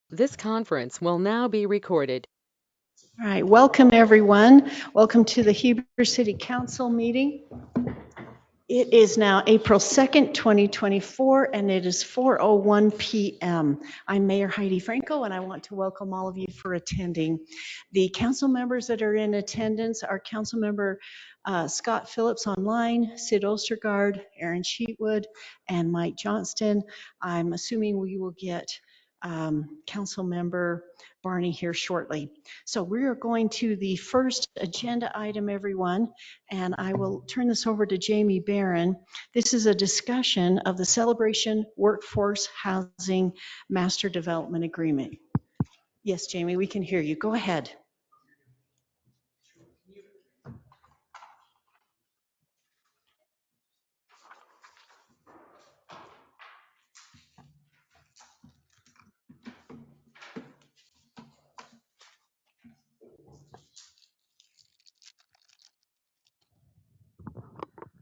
This conference will now be recorded. All right, welcome everyone. Welcome to the Heber City Council meeting. It is now April 2nd, 2024, and it is 4:01 p.m. I'm Mayor Heidi Franco, and I want to welcome all of you for attending. The council members that are in attendance are Councilmember Scott Phillips online, Sid Ostergaard, Aaron Sheetwood, and Mike Johnston. I'm assuming we will get Councilmember Barney here shortly. So we are going to the first agenda item, everyone, and I will turn this over to Jamie Barron. This is a discussion of the Celebration Workforce Housing Master Development Agreement. Yes, Jamie, we can hear you. Go ahead.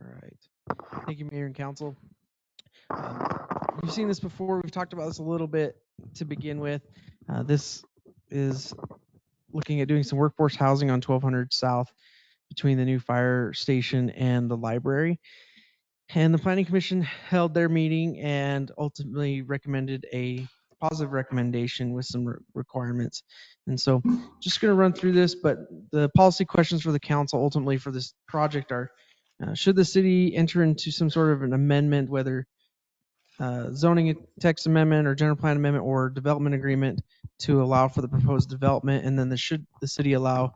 All right. Thank you, Mayor and Council. You've seen this before. We've talked about this a little bit to begin with. This is looking at doing some workforce housing on 1200 South between the new fire station and the library. And the Planning Commission held their meeting and ultimately recommended a positive recommendation with some requirements. And so just going to run through this, but the policy questions for the council ultimately for this project are, should the city enter into some sort of an amendment, whether zoning text amendment or general plan amendment or development agreement to allow for the proposed development? And then should the city allow,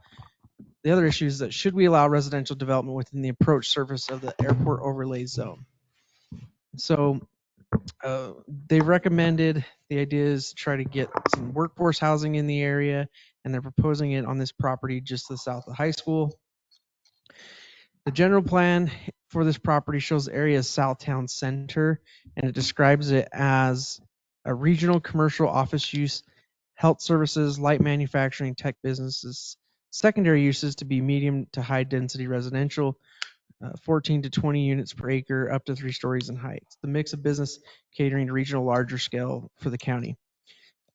the other issue is that should we allow residential development within the approach surface of the airport overlay zone? So they recommended, the idea is to try to get some workforce housing in the area, and they're proposing it on this property just to the south of the high school. The general plan for this property shows the area as Southtown Center, and it describes it as a regional commercial office use, health services, light manufacturing, tech businesses. Secondary uses to be medium to high density residential, 14 to 20 units per acre, up to 3 stories in height. The mix of business catering to regional larger scale for the county.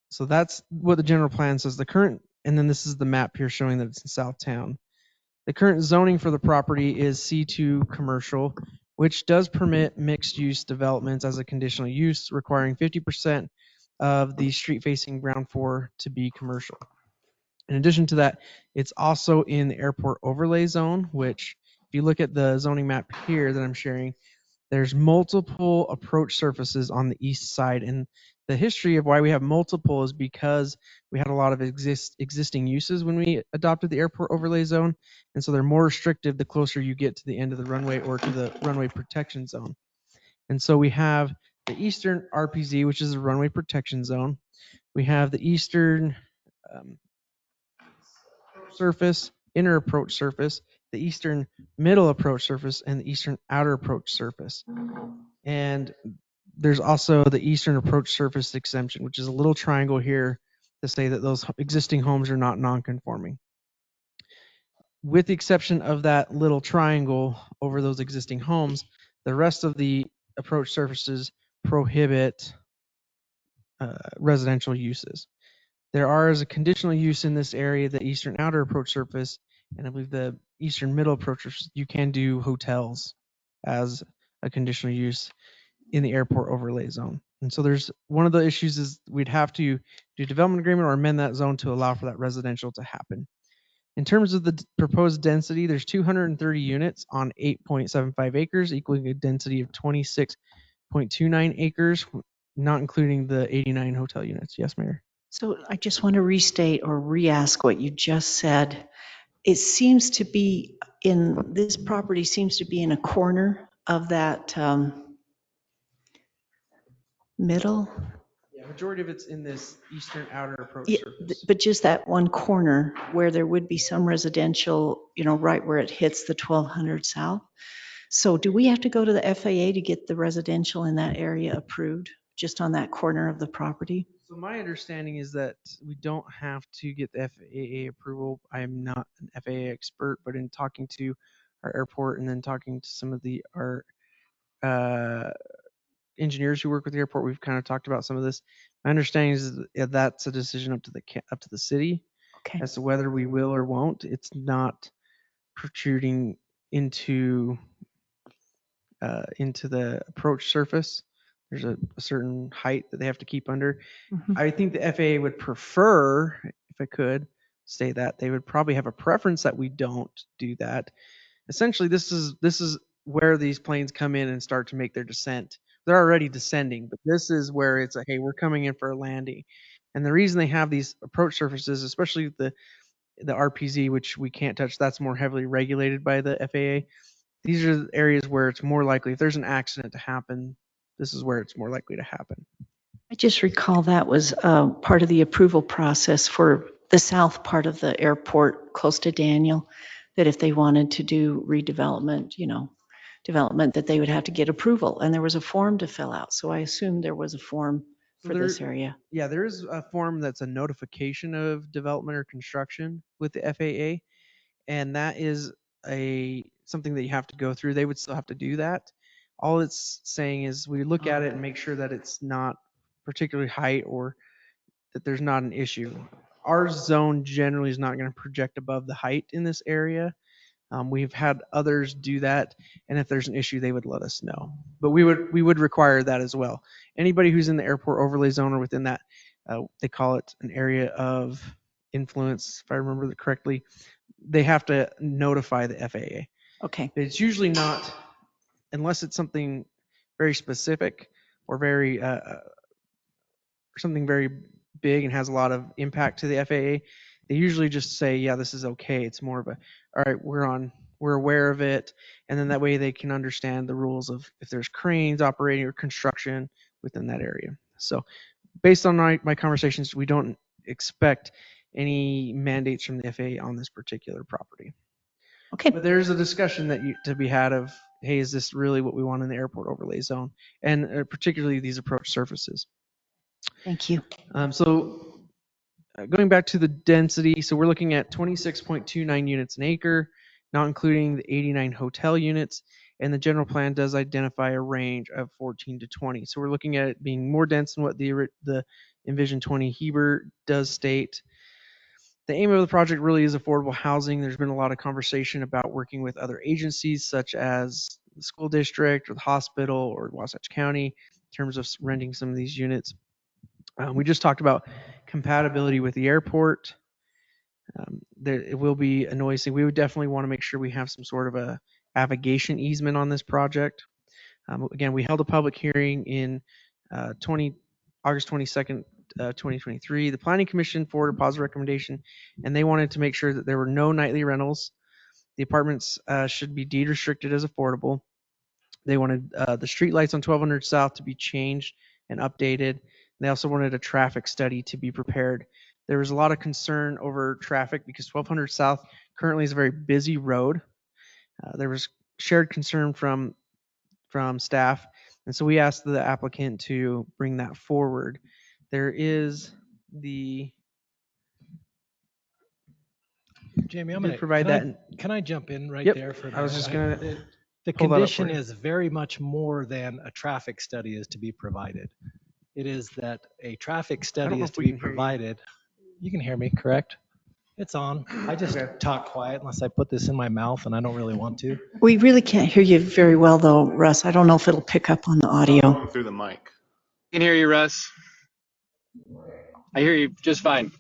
So that's what the general plan says. The current, and then this is the map here showing that it's in Southtown. The current zoning for the property is C2 commercial, which does permit mixed use developments as a conditional use, requiring 50% of the street facing ground floor to be commercial. In addition to that, it's also in the airport overlay zone, which if you look at the zoning map here that I'm sharing, there's multiple approach surfaces on the east side. And the history of why we have multiple is because we had a lot of existing uses when we adopted the airport overlay zone. And so they're more restrictive the closer you get to the end of the runway or to the runway protection zone. And so we have the eastern RPZ, which is the runway protection zone. We have the eastern surface, inner approach surface, the eastern middle approach surface, and the eastern outer approach surface. And there's also the eastern approach surface exemption, which is a little triangle here to say that those existing homes are not non-conforming. With the exception of that little triangle over those existing homes, the rest of the approach surfaces prohibit residential uses. There are, as a conditional use in this area, the eastern outer approach surface, and I believe the eastern middle approach surface, you can do hotels as a conditional use in the airport overlay zone. And so there's one of the issues is we'd have to do development agreement or amend that zone to allow for that residential to happen. In terms of the proposed density, there's 230 units on 8.75 acres, equaling a density of 26.29 acres, not including the 89 hotel units. Yes, Mayor. So I just want to restate or re-ask what you just said. It seems to be this property seems to be in a corner of that middle. Yeah, majority of it's in this eastern outer approach Yeah, surface. but just that one corner where there would be some residential, right where it hits the 1200 South. So do we have to go to the FAA to get the residential in that area approved, just on that corner of the property? So my understanding is that we don't have to get the FAA approval. I am not an FAA expert, but in talking to our airport and then talking to some of our uh, engineers who work with the airport, we've kind of talked about some of this. My understanding is that that's a decision up to the city Okay. as to whether we will or won't. It's not protruding into the approach surface. There's a certain height that they have to keep under. Mhm. I think the FAA would prefer, if I could say that, they would probably have a preference that we don't do that. Essentially, this is where these planes come in and start to make their descent. They're already descending, but this is where it's a, hey, we're coming in for a landing. And the reason they have these approach surfaces, especially the RPZ, which we can't touch, that's more heavily regulated by the FAA. These are the areas where it's more likely, if there's an accident to happen, this is where it's more likely to happen. I just recall that was part of the approval process for the south part of the airport close to Daniel, that if they wanted to do redevelopment, development, that they would have to get approval. And there was a form to fill out. So I assumed there was a form So for this area. Yeah, there is a form that's a notification of development or construction with the FAA, and that is something that you have to go through. They would still have to do that. All it's saying is we look at it and make sure that it's not particularly high or that there's not an issue. Our zone generally is not going to project above the height in this area. We've had others do that, and if there's an issue, they would let us know. But we would require that as well. Anybody who's in the airport overlay zone or within that, they call it an area of influence, if I remember that correctly, they have to notify the FAA. Okay. It's usually not, unless it's something very specific or very something very big and has a lot of impact to the FAA. They usually just say, yeah, this is okay. It's more of a, all right, we're aware of it. And then that way they can understand the rules of if there's cranes operating or construction within that area. So based on my conversations, we don't expect any mandates from the FAA on this particular property. Okay. But there's a discussion to be had of, hey, is this really what we want in the airport overlay zone? And particularly these approach surfaces. Thank you. Going back to the density, so we're looking at 26.29 units an acre, not including the 89 hotel units, and the general plan does identify a range of 14 to 20. So we're looking at it being more dense than what the Envision 20 Heber does state. The aim of the project really is affordable housing. There's been a lot of conversation about working with other agencies such as the school district or the hospital or Wasatch County in terms of renting some of these units. We just talked about compatibility with the airport. It will be a noise thing. We would definitely want to make sure we have some sort of a navigation easement on this project. Again, we held a public hearing in August 22nd, 2023. The Planning Commission forwarded a positive recommendation, and they wanted to make sure that there were no nightly rentals. The apartments should be deed restricted as affordable. They wanted the street lights on 1200 South to be changed and updated. They also wanted a traffic study to be prepared. There was a lot of concern over traffic because 1200 South currently is a very busy road. There was shared concern from staff, and so we asked the applicant to bring that forward. There is the Jamie, can I jump in right Yep, there for a minute? I was just gonna the pull that up condition for you. is very much more than a traffic study is to be provided. It is that a traffic study know is if to we be can hear you. provided. You can hear me, correct? It's on. I just Okay. talk quiet unless I put this in my mouth, and I don't really want to. We really can't hear you very well, though, Russ. I don't know if it'll pick up on the audio. Through the mic. I can hear you, Russ. I hear you just fine.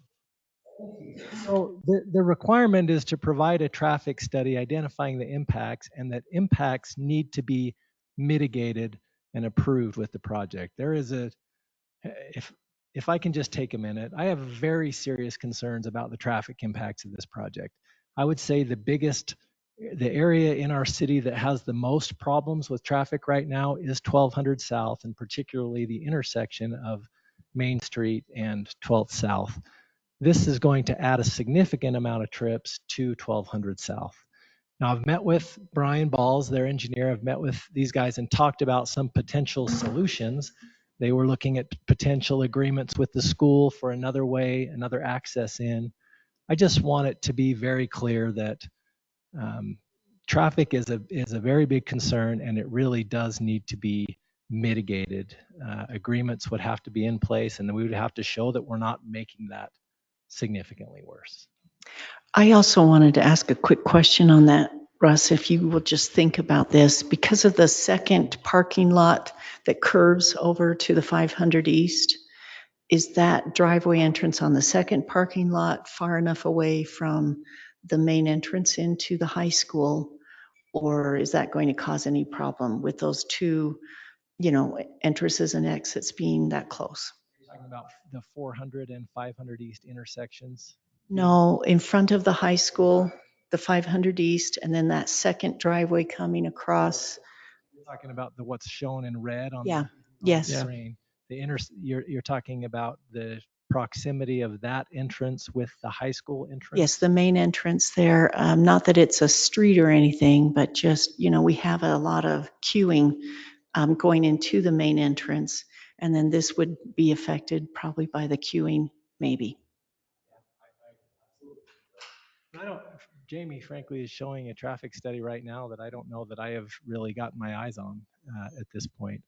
So the requirement is to provide a traffic study identifying the impacts, and that impacts need to be mitigated and approved with the project. There is if I can just take a minute, I have very serious concerns about the traffic impacts of this project. I would say the area in our city that has the most problems with traffic right now is 1200 South, and particularly the intersection of Main Street and 12th South. This is going to add a significant amount of trips to 1200 South. Now, I've met with Brian Balls, their engineer. I've met with these guys and talked about some potential solutions. They were looking at potential agreements with the school for another way, another access in. I just want it to be very clear that traffic is a very big concern, and it really does need to be mitigated. Agreements would have to be in place, and then we would have to show that we're not making that significantly worse. I also wanted to ask a quick question on that, Russ, if you will just think about this. Because of the second parking lot that curves over to the 500 East, is that driveway entrance on the second parking lot far enough away from the main entrance into the high school? Or is that going to cause any problem with those two, entrances and exits being that close? Talking about the 400 and 500 East intersections. No, in front of the high school, the 500 East, and then that second driveway coming across. Talking about what's shown in red on Yeah, the yes. screen. You're talking about the proximity of that entrance with the high school entrance? Yes, the main entrance there. Not that it's a street or anything, but just, we have a lot of queuing going into the main entrance. And then this would be affected probably by the queuing, maybe. Jamie, frankly, is showing a traffic study right now that I don't know that I have really gotten my eyes on at this point.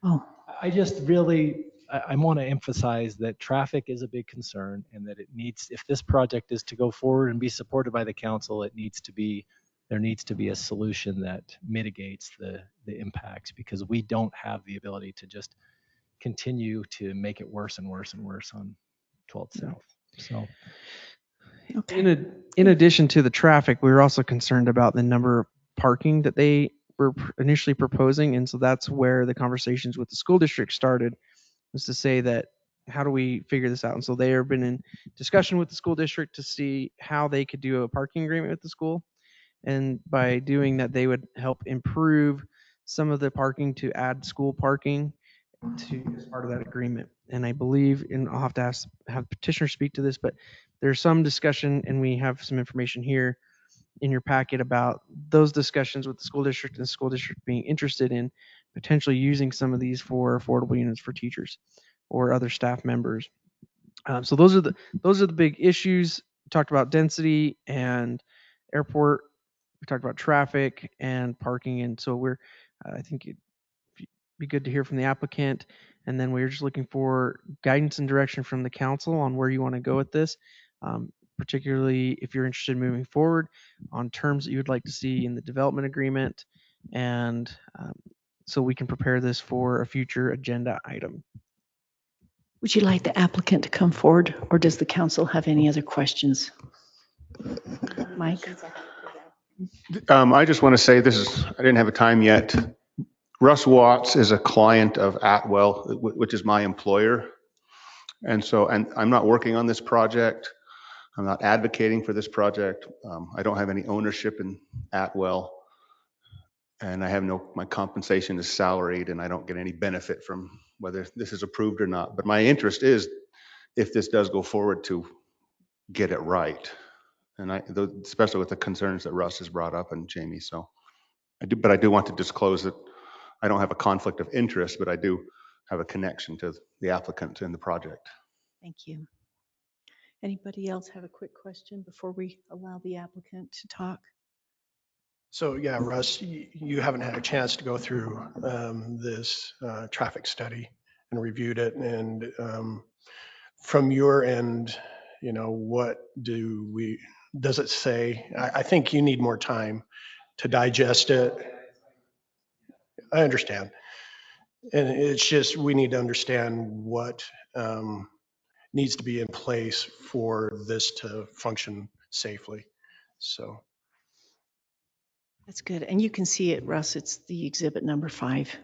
Oh, I want to emphasize that traffic is a big concern, and that if this project is to go forward and be supported by the council, there needs to be a solution that mitigates the impacts, because we don't have the ability to just continue to make it worse and worse and worse on 12th South. So. okay. In addition to the traffic, we were also concerned about the number of parking that they were initially proposing. And so that's where the conversations with the school district started, was to say that, how do we figure this out? And so they have been in discussion with the school district to see how they could do a parking agreement with the school. And by doing that, they would help improve some of the parking to add school parking to as part of that agreement. And I believe, and I'll have to have petitioner speak to this, but there's some discussion, and we have some information here in your packet about those discussions with the school district, and the school district being interested in potentially using some of these for affordable units for teachers or other staff members. So those are the big issues. We talked about density and airport. We talked about traffic and parking, and so I think it'd be good to hear from the applicant. And then we're just looking for guidance and direction from the council on where you want to go with this, particularly if you're interested in moving forward on terms that you would like to see in the development agreement, and so we can prepare this for a future agenda item. Would you like the applicant to come forward, or does the council have any other questions? Mike? I just want to say I didn't have a time yet. Russ Watts is a client of Atwell, which is my employer. And I'm not working on this project. I'm not advocating for this project. I don't have any ownership in Atwell. And my compensation is salaried, and I don't get any benefit from whether this is approved or not. But my interest is, if this does go forward, to get it right. And especially with the concerns that Russ has brought up and Jamie. So I do want to disclose that I don't have a conflict of interest, but I do have a connection to the applicant and the project. Thank you. Anybody else have a quick question before we allow the applicant to talk? So yeah, Russ, you haven't had a chance to go through this traffic study and reviewed it. And from your end, what does it say? I think you need more time to digest it. I understand. And it's just, we need to understand what needs to be in place for this to function safely. So. That's good. And you can see it, Russ. It's the exhibit number 5.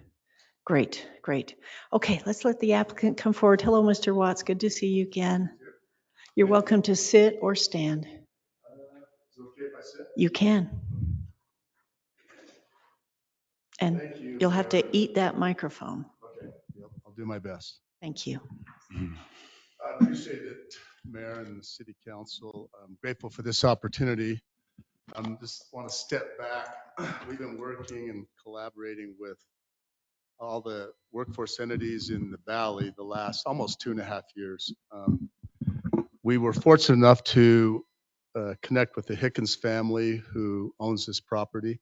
Great, great. Okay, let's let the applicant come forward. Hello, Mr. Watts. Good to see you again. You're welcome to sit or stand. Is it okay if I sit? You can. And Thank you. you'll have to eat that microphone. Okay, yep, I'll do my best. Thank you. I appreciate it, Mayor and the City Council. I'm grateful for this opportunity. Just want to step back. We've been working and collaborating with all the workforce entities in the Valley the last almost 2.5 years. We were fortunate enough to connect with the Hickens family, who owns this property.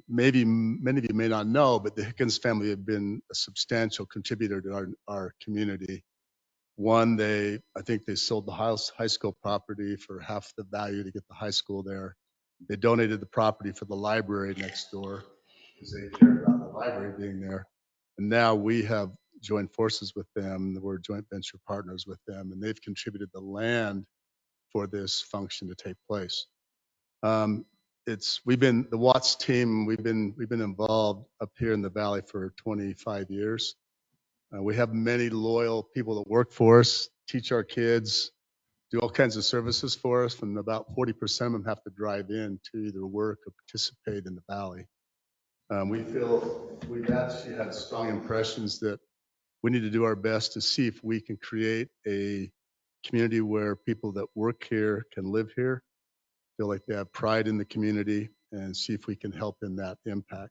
maybe many of you may not know, but the Hickens family have been a substantial contributor to our community. One, I think they sold the high school property for half the value to get the high school there. They donated the property for the library next door because they cared about the library being there. And now we have joined forces with them. We're joint venture partners with them, and they've contributed the land for this function to take place. We've been the Watts team. We've been involved up here in the valley for 25 years. We have many loyal people that work for us, teach our kids, do all kinds of services for us, and about 40% of them have to drive in to either work or participate in the valley. We feel we've actually had strong impressions that we need to do our best to see if we can create a community where people that work here can live here, feel like they have pride in the community, and see if we can help in that impact.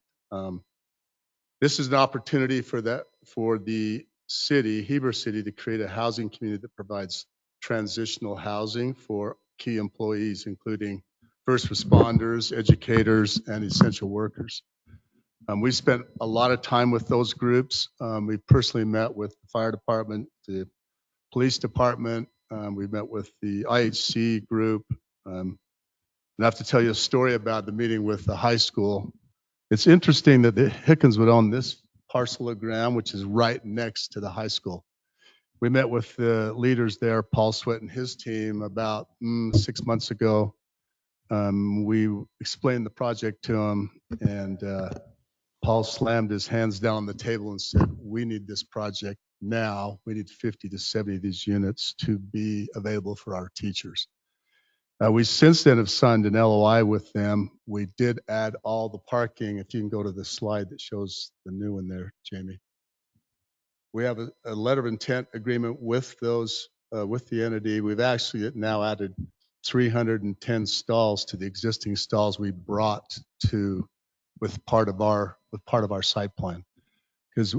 This is an opportunity for the city, Heber City, to create a housing community that provides transitional housing for key employees, including first responders, educators, and essential workers. We spent a lot of time with those groups. We personally met with the fire department, the police department. We met with the IHC group. And I have to tell you a story about the meeting with the high school. It's interesting that the Hickens would own this parcel of ground, which is right next to the high school. We met with the leaders there, Paul Sweat and his team, about 6 months ago. We explained the project to them, and Paul slammed his hands down on the table and said, "We need this project now. We need 50 to 70 of these units to be available for our teachers." We since then have signed an LOI with them. We did add all the parking. If you can go to the slide that shows the new one there, Jamie. We have a letter of intent agreement with those, with the entity. We've actually now added 310 stalls to the existing stalls we brought to with part of our site plan. Because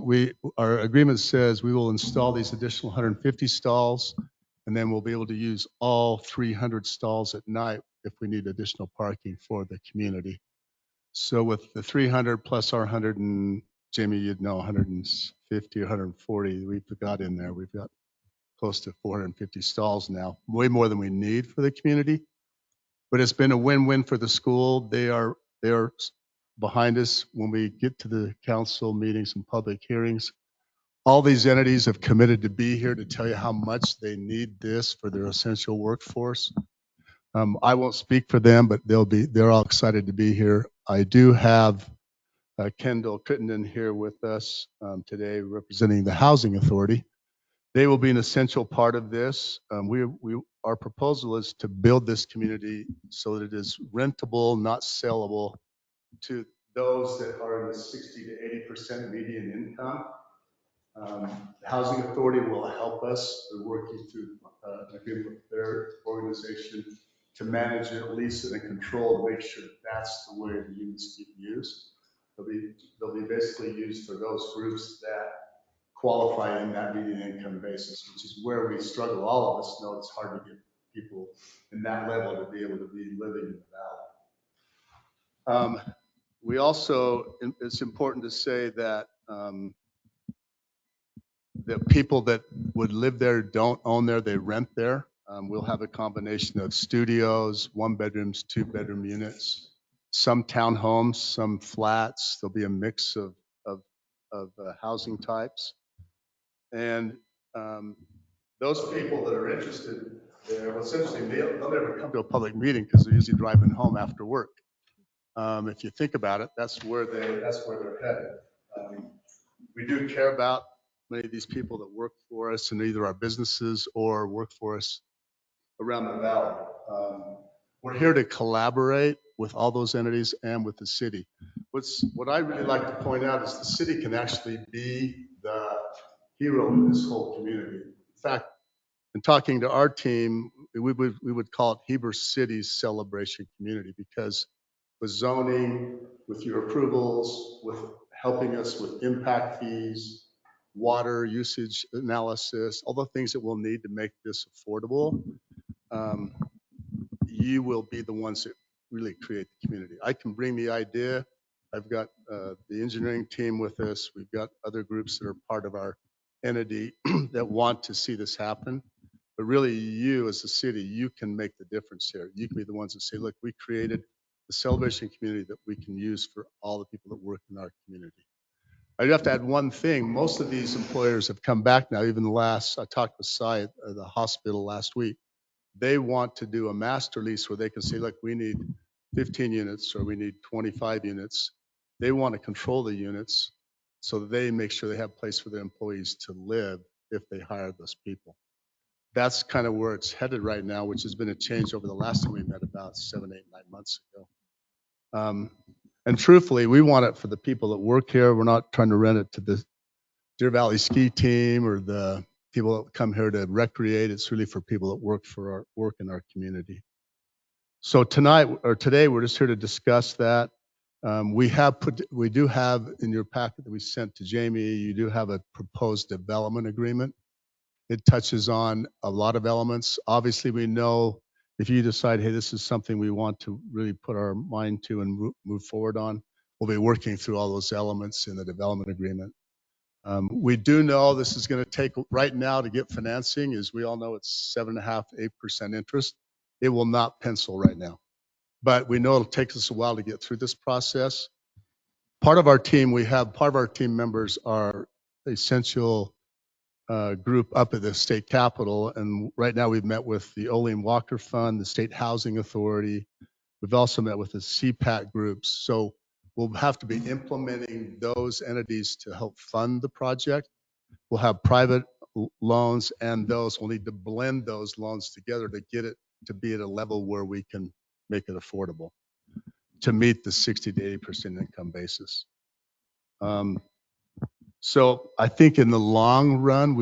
our agreement says we will install these additional 150 stalls, and then we'll be able to use all 300 stalls at night if we need additional parking for the community. So with the 300 plus our 100 and Jamie, you'd know 150 or 140 we've got in there. We've got close to 450 stalls now, way more than we need for the community. But it's been a win-win for the school. They are behind us when we get to the council meetings and public hearings. All these entities have committed to be here to tell you how much they need this for their essential workforce. I won't speak for them, but they're all excited to be here. I do have Kendall Crittenden here with us today, representing the Housing Authority. They will be an essential part of this. Our proposal is to build this community so that it is rentable, not sellable, to those that are in the 60 to 80% median income. The Housing Authority will help us. They're working through an agreement with their organization to manage it, lease it, and control, and make sure that's the way the units get used. They'll be basically used for those groups that qualify in that median income basis, which is where we struggle. All of us know it's hard to get people in that level to be able to be living in the valley. We also, it's important to say that the people that would live there don't own there, they rent there. We'll have a combination of studios, 1-bedrooms, 2-bedroom units, some townhomes, some flats. There'll be a mix of housing types. And those people that are interested there, essentially, they'll never come to a public meeting because they're usually driving home after work. If you think about it, that's where they're headed. We do care about many of these people that work for us in either our businesses or work for us around the valley. We're here to collaborate with all those entities and with the city. What I really like to point out is the city can actually be the hero of this whole community. In fact, in talking to our team, we would call it Heber City's celebration community, because with zoning, with your approvals, with helping us with impact fees, water usage analysis, all the things that we'll need to make this affordable, you will be the ones that really create the community. I can bring the idea. I've got the engineering team with us. We've got other groups that are part of our entity that want to see this happen. But really, you as a city, you can make the difference here. You can be the ones that say, look, we created the celebration community that we can use for all the people that work in our community. I do have to add one thing. Most of these employers have come back now. Even I talked with Cy at the hospital last week. They want to do a master lease where they can say, look, we need 15 units or we need 25 units. They want to control the units so that they make sure they have a place for their employees to live if they hire those people. That's kind of where it's headed right now, which has been a change over the last time we met about 7, 8, 9 months ago. And truthfully, we want it for the people that work here. We're not trying to rent it to the Deer Valley ski team or the people that come here to recreate. It's really for people that work in our community. So today, we're just here to discuss that. We do have in your packet that we sent to Jamie, you do have a proposed development agreement. It touches on a lot of elements. Obviously, we know if you decide, hey, this is something we want to really put our mind to and move forward on, we'll be working through all those elements in the development agreement. We do know this is going to take right now to get financing. As we all know, it's 7.5%, 8% interest. It will not pencil right now, but we know it'll take us a while to get through this process. Part of our team members are essential group up at the state capitol. And right now we've met with the Olean Walker Fund, the State Housing Authority. We've also met with the CPAC groups. So we'll have to be implementing those entities to help fund the project. We'll have private loans and those. We'll need to blend those loans together to get it to be at a level where we can make it affordable to meet the 60 to 80% income basis. So I think in the long run,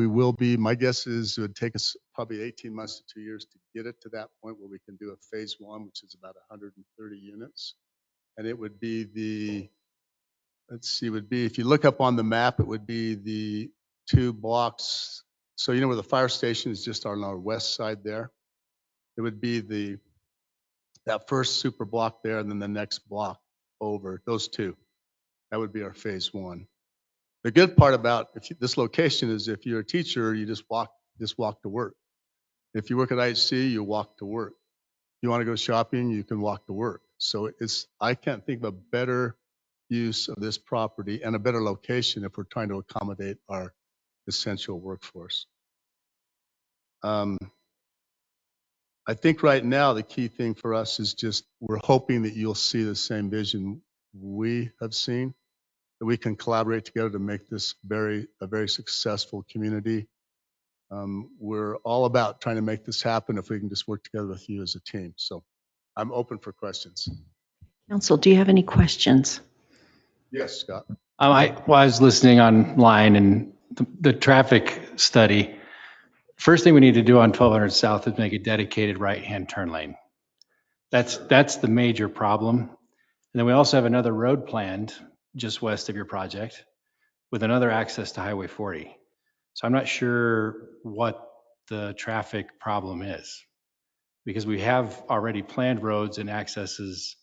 my guess is it would take us probably 18 months to 2 years to get it to that point where we can do a phase one, which is about 130 units. And it would be if you look up on the map, it would be the 2 blocks. So you know where the fire station is, just on our west side there. It would be that first super block there, and then the next block over, those 2. That would be our phase one. The good part about this location is if you're a teacher, you just walk to work. If you work at IHC, you walk to work. You want to go shopping, you can walk to work. So I can't think of a better use of this property and a better location if we're trying to accommodate our essential workforce. I think right now the key thing for us is just we're hoping that you'll see the same vision we have seen, that we can collaborate together to make this a very successful community. We're all about trying to make this happen if we can just work together with you as a team. So I'm open for questions. Council, do you have any questions? Yes, Scott. I was listening online and the traffic study. First thing we need to do on 1200 South is make a dedicated right-hand turn lane. That's the major problem. And then we also have another road planned just west of your project with another access to Highway 40. So I'm not sure what the traffic problem is, because we have already planned roads and accesses,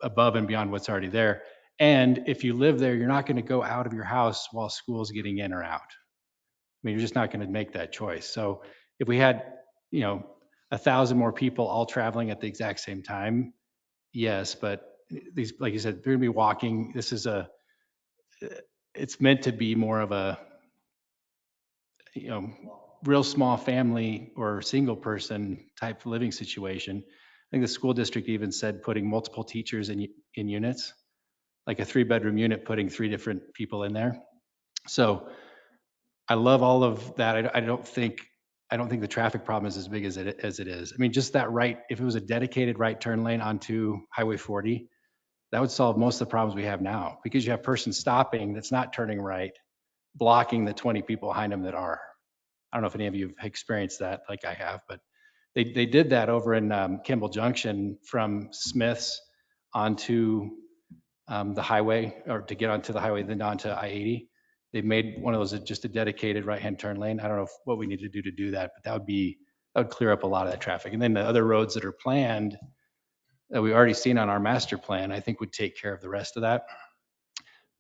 above and beyond what's already there. And if you live there, you're not going to go out of your house while school's getting in or out. I mean, you're just not going to make that choice. So if we had, 1,000 more people all traveling at the exact same time, yes, but these, like you said, they're going to be walking. It's meant to be more of a, real small family or single person type living situation. I think the school district even said putting multiple teachers in units, like a 3-bedroom unit, putting 3 different people in there. So I love all of that. I don't think the traffic problem is as big as it is. I mean, just that if it was a dedicated right turn lane onto Highway 40, that would solve most of the problems we have now, because you have person stopping that's not turning right, blocking the 20 people behind them that are. I don't know if any of you have experienced that like I have, but they did that over in Kimball Junction from Smith's onto the highway, or to get onto the highway, then onto I-80. They made one of those just a dedicated right-hand turn lane. I don't know what we need to do that, but that would clear up a lot of that traffic. And then the other roads that are planned, that we've already seen on our master plan, I think would take care of the rest of that.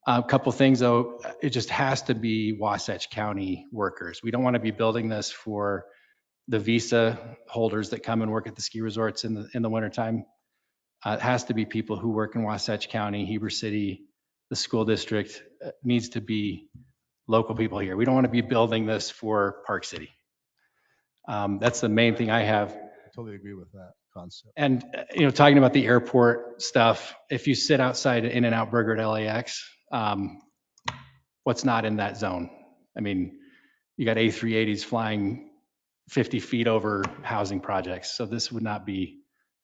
A couple things though, it just has to be Wasatch County workers. We don't want to be building this for the visa holders that come and work at the ski resorts in the wintertime. It has to be people who work in Wasatch County, Heber City, the school district. Needs to be local people here. We don't want to be building this for Park City. That's the main thing I have. I totally agree with that concept. And, talking about the airport stuff, if you sit outside an In-N-Out Burger at LAX, what's not in that zone? I mean, you got A380s flying 50 feet over housing projects. So this would not be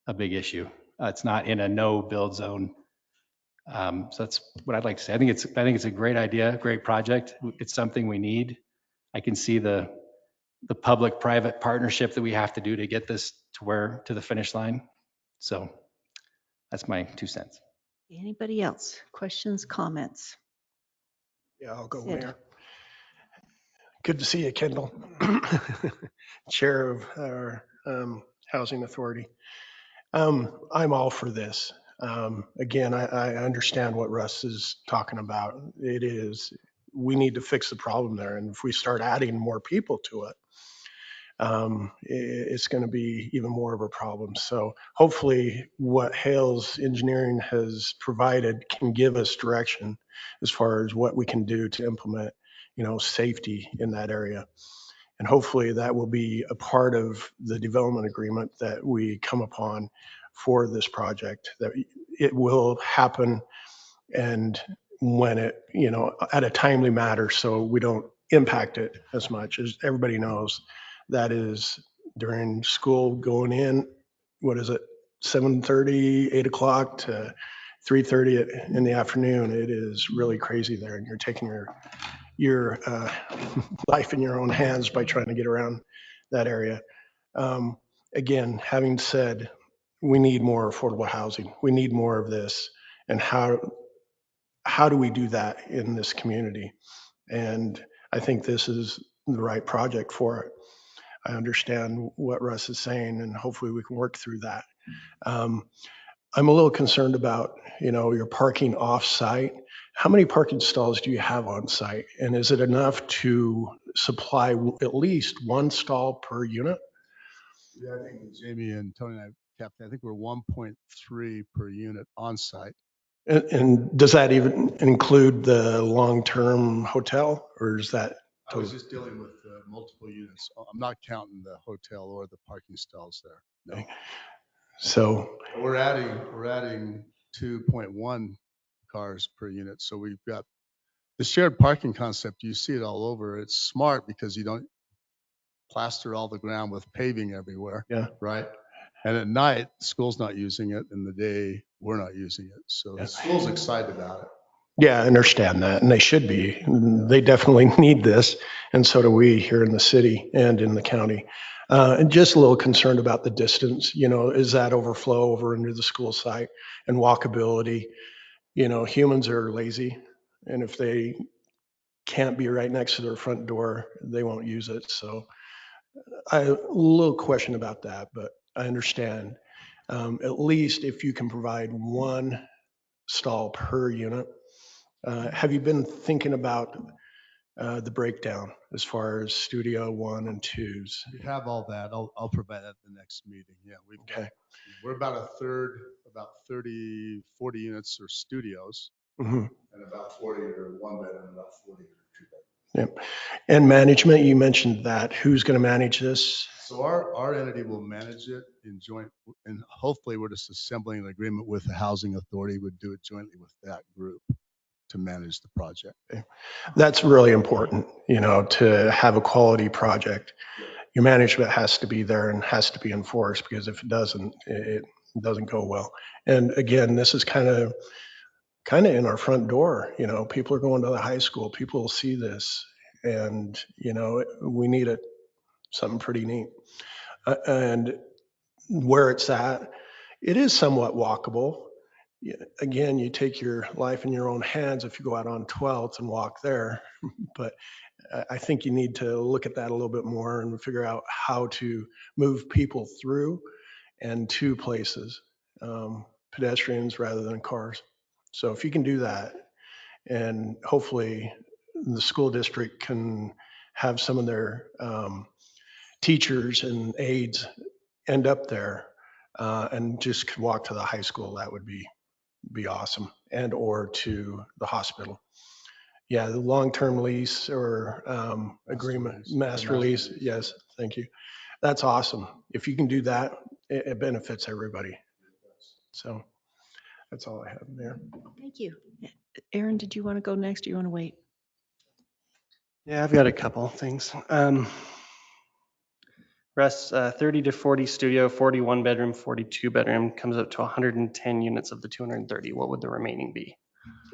a big issue. It's not in a no build zone. So that's what I'd like to say. I think it's a great idea, great project. It's something we need. I can see the public-private partnership that we have to do to get this to the finish line. So that's my 2 cents. Anybody else? Questions, comments? Yeah, I'll go, Sid. Mayor. Good to see you, Kendall, Chair of our Housing Authority. I'm all for this. Again, I understand what Russ is talking about. We need to fix the problem there. And if we start adding more people to it, it's going to be even more of a problem. So hopefully what Hales Engineering has provided can give us direction as far as what we can do to implement, safety in that area. And hopefully that will be a part of the development agreement that we come upon for this project, that it will happen and when it, at a timely manner, so we don't impact it as much. As everybody knows, that is during school going in, what is it, 7:30, 8 o'clock to 3:30 in the afternoon. It is really crazy there, and you're taking your life in your own hands by trying to get around that area. Again, having said, we need more affordable housing. We need more of this. And how do we do that in this community? And I think this is the right project for it. I understand what Russ is saying, and hopefully we can work through that. I'm a little concerned about, your parking off-site. How many parking stalls do you have on site? And is it enough to supply at least one stall per unit? Yeah, I think Jamie and Tony and I, Captain, I think we're 1.3 per unit on site. And does that even include the long-term hotel, or is that? I was just dealing with multiple units. I'm not counting the hotel or the parking stalls there. No. Okay. So We're adding 2.1 cars per unit. So we've got the shared parking concept. You see it all over. It's smart because you don't plaster all the ground with paving everywhere. Yeah. Right. And at night, the school's not using it. In the day, we're not using it. So the school's excited about it. Yeah, I understand that, and they should be. They definitely need this, and so do we here in the city and in the county. And just a little concerned about the distance. Is that overflow over into the school site and walkability? Humans are lazy, and if they can't be right next to their front door, they won't use it. So a little question about that, but I understand. At least if you can provide one stall per unit. Have you been thinking about the breakdown as far as studio 1 and 2s? We have all that. I'll provide that at the next meeting. Yeah, Okay. We're about a third, about 30, 40 units are studios, Mhm. and about 40 are one bedroom, about 40 are two bedroom. Yep. And management, you mentioned that. Who's going to manage this? So our entity will manage it in joint, and hopefully we're just assembling an agreement with the housing authority. Would do it jointly with that group to manage the project. That's really important, to have a quality project. Your management has to be there and has to be enforced, because if it doesn't, it doesn't go well. And again, this is kind of in our front door. People are going to the high school. People will see this, and we need it. Something pretty neat. And where it's at, it is somewhat walkable. Again, you take your life in your own hands if you go out on 12th and walk there. But I think you need to look at that a little bit more and figure out how to move people through and to places. pedestrians rather than cars. So if you can do that, and hopefully the school district can have some of their teachers and aides end up there and just could walk to the high school, that would be awesome, and or to the hospital. Yeah, the long-term lease or agreement, master lease. Yes, thank you. That's awesome. If you can do that, it benefits everybody. So that's all I have there. Thank you. Aaron, did you want to go next? Or you want to wait? Yeah, I've got a couple things. Russ, 30 to 40 studio, 41 bedroom, 42 bedroom comes up to 110 units of the 230. What would the remaining be?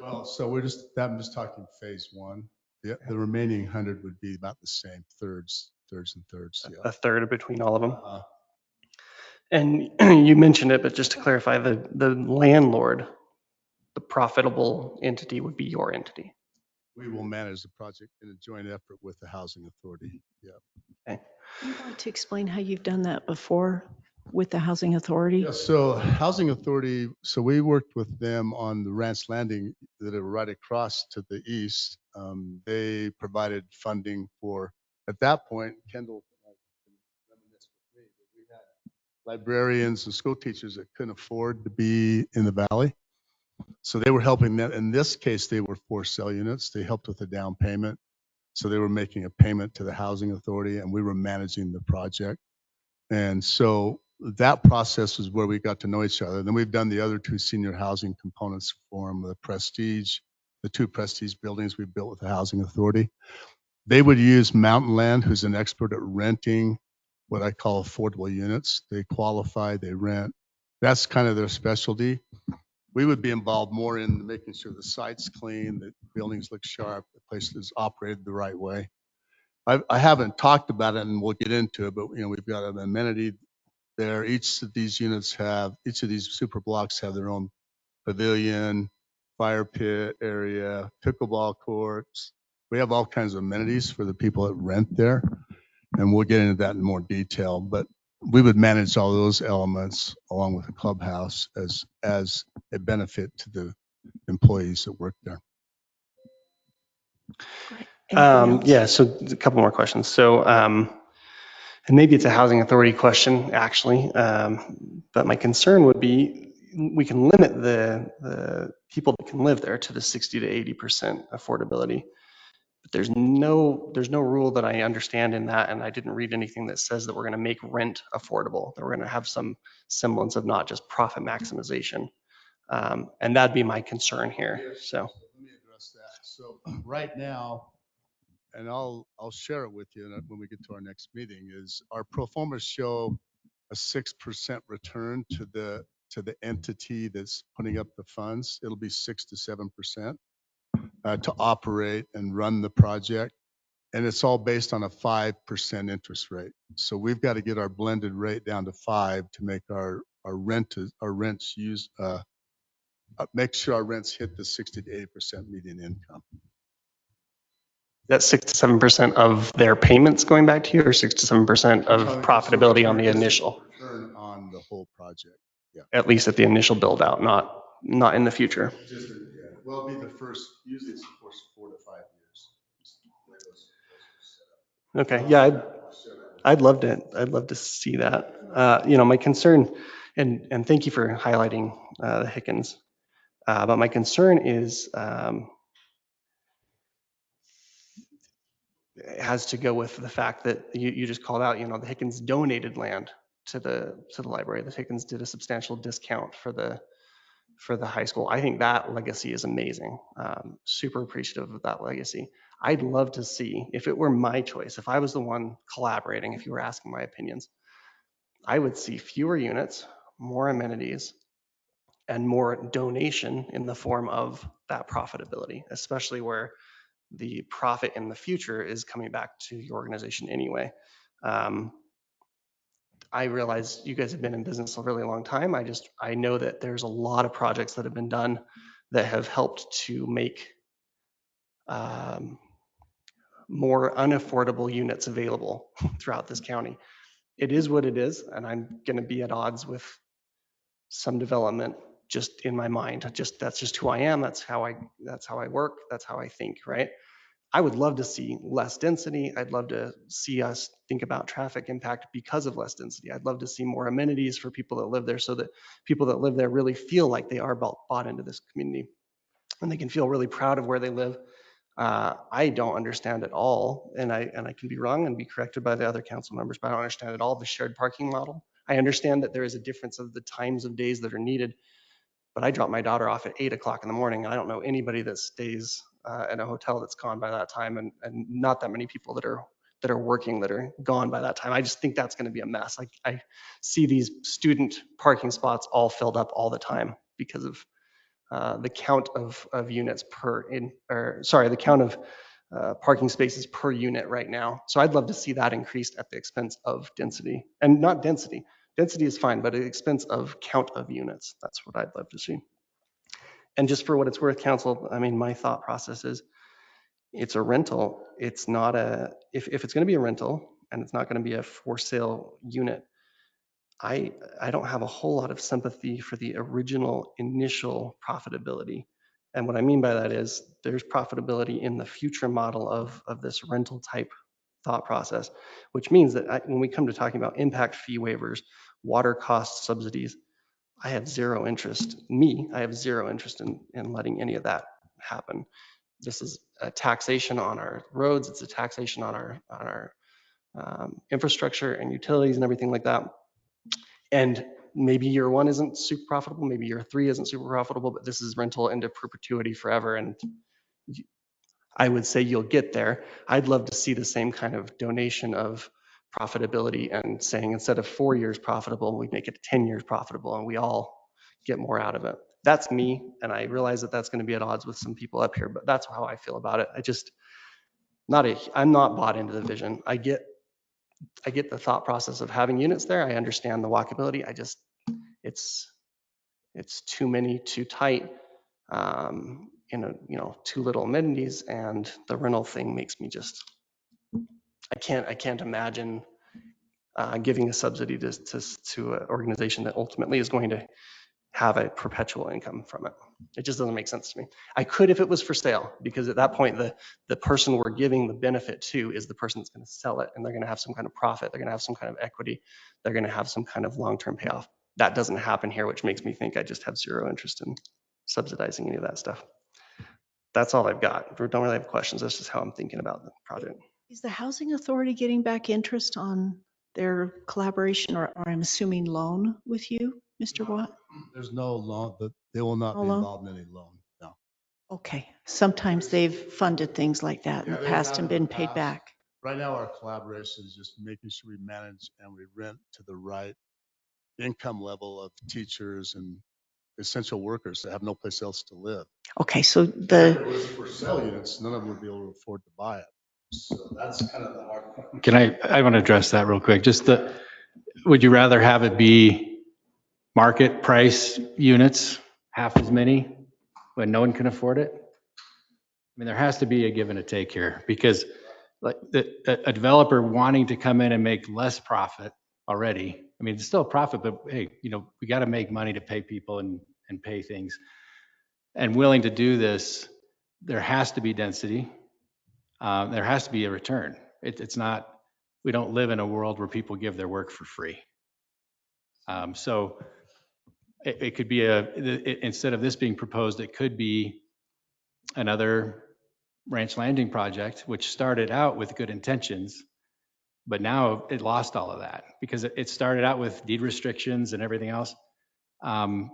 Well, so I'm just talking phase one. The remaining 100 would be about the same, thirds. Yeah. A third between all of them. Uh, And you mentioned it, but just to clarify, the landlord, the profitable entity would be your entity. We will manage the project in a joint effort with the housing authority. Yeah. Okay. Do you want to explain how you've done that before with the housing authority? Yeah, so housing authority, so we worked with them on the Ranch Landing that are right across to the east. They provided funding for, at that point, Kendall, reminisce with me, but we had librarians and school teachers that couldn't afford to be in the valley. So they were helping them. In this case, they were for sale units. They helped with the down payment. So they were making a payment to the housing authority and we were managing the project. And so that process is where we got to know each other. Then we've done the other two senior housing components for them, the two Prestige buildings we built with the housing authority. They would use Mountain Land, who's an expert at renting what I call affordable units. They qualify, they rent. That's kind of their specialty. We would be involved more in making sure the site's clean, the buildings look sharp, the place is operated the right way. I haven't talked about it and we'll get into it, but we've got an amenity there. Each of these super blocks have their own pavilion, fire pit area, pickleball courts. We have all kinds of amenities for the people that rent there. And we'll get into that in more detail, but we would manage all those elements along with the clubhouse as a benefit to the employees that work there. Yeah, so a couple more questions. So, and maybe it's a housing authority question, actually, but my concern would be we can limit the people that can live there to the 60 to 80% affordability. But there's no rule that I understand in that, and I didn't read anything that says that we're going to make rent affordable, that we're going to have some semblance of not just profit maximization. And that'd be my concern here. So let me address that. So right now, and I'll share it with you when we get to our next meeting, is our pro formas show a 6% return to the entity that's putting up the funds. It'll be 6 to 7% to operate and run the project. And it's all based on a 5% interest rate. So we've got to get our blended rate down to 5 to make our rents make sure our rents hit the 60 to 80% median income. that's 6 to 7% of their payments going back to you, or 6 to 7% of profitability on the initial? Return on the whole project. Yeah. At least at the initial build out, not in the future. Well, it'll be the first, usually it's the first 4 to 5 years. Okay, yeah, I'd love to see that. My concern, and thank you for highlighting the Hickens, but my concern is it has to go with the fact that you just called out, the Hickens donated land to the library. The Hickens did a substantial discount for the high school. I think that legacy is amazing. Super appreciative of that legacy. I'd love to see, if it were my choice, if I was the one collaborating, if you were asking my opinions, I would see fewer units, more amenities, and more donation in the form of that profitability, especially where the profit in the future is coming back to your organization anyway. I realize you guys have been in business a really long time. I know that there's a lot of projects that have been done that have helped to make more unaffordable units available throughout this county. It is what it is, and I'm going to be at odds with some development just in my mind. That's just who I am. That's how I work. That's how I think, right? I would love to see less density. I'd love to see us think about traffic impact because of less density. I'd love to see more amenities for people that live there so that people that live there really feel like they are bought into this community and they can feel really proud of where they live. I don't understand at all, and I can be wrong and be corrected by the other council members, but I don't understand at all the shared parking model. I understand that there is a difference of the times of days that are needed, but I drop my daughter off at 8 o'clock in the morning. I don't know anybody that stays in a hotel that's gone by that time, and not that many people that are working that are gone by that time. I just think that's going to be a mess. I see these student parking spots all filled up all the time because of the count of units the count of parking spaces per unit right now. So I'd love to see that increased at the expense of density, and not density. Density is fine, but at the expense of count of units. That's what I'd love to see. And just for what it's worth, council, I mean, my thought process is it's a rental. It's not if it's going to be a rental and it's not going to be a for sale unit, I don't have a whole lot of sympathy for the original initial profitability. And what I mean by that is there's profitability in the future model of this rental type thought process, which means that when we come to talking about impact fee waivers, water cost subsidies, I have zero interest in letting any of that happen. This is a taxation on our roads. It's a taxation on our infrastructure and utilities and everything like that. And maybe year one isn't super profitable, maybe year three isn't super profitable, but this is rental into perpetuity forever. And I would say you'll get there. I'd love to see the same kind of donation of profitability and saying instead of 4 years profitable, we make it 10 years profitable and we all get more out of it. That's me. And I realize that that's going to be at odds with some people up here, but that's how I feel about it. I'm not bought into the vision. I get the thought process of having units there. I understand the walkability. It's too many, too tight, too little amenities, and the rental thing makes me just, I can't imagine giving a subsidy to an organization that ultimately is going to have a perpetual income from it. It just doesn't make sense to me. I could if it was for sale, because at that point, the person we're giving the benefit to is the person that's going to sell it, and they're going to have some kind of profit. They're going to have some kind of equity. They're going to have some kind of long-term payoff. That doesn't happen here, which makes me think I just have zero interest in subsidizing any of that stuff. That's all I've got. I don't really have questions. That's just how I'm thinking about the project. Is the Housing Authority getting back interest on their collaboration or I'm assuming loan with you, Mr. Watt? There's no loan, but they will not No be loan? involved in any loan. No. Okay. Sometimes they've funded things like that in Yeah, the they past have and in the been paid past. back. Right now, our collaboration is just making sure we manage and we rent to the right income level of teachers and essential workers that have no place else to live. Okay, so If it was for sale units, none of them would be able to afford to buy it. So that's kind of the hard part. I want to address that real quick. Would you rather have it be market price units, half as many, when no one can afford it? I mean, there has to be a give and a take here, because like a developer wanting to come in and make less profit already. I mean, it's still a profit, but hey, we got to make money to pay people and pay things. And willing to do this, there has to be density. There has to be a return. It's not, we don't live in a world where people give their work for free. So it could be instead of this being proposed, it could be another Ranch Landing project, which started out with good intentions, but now it lost all of that because it started out with deed restrictions and everything else,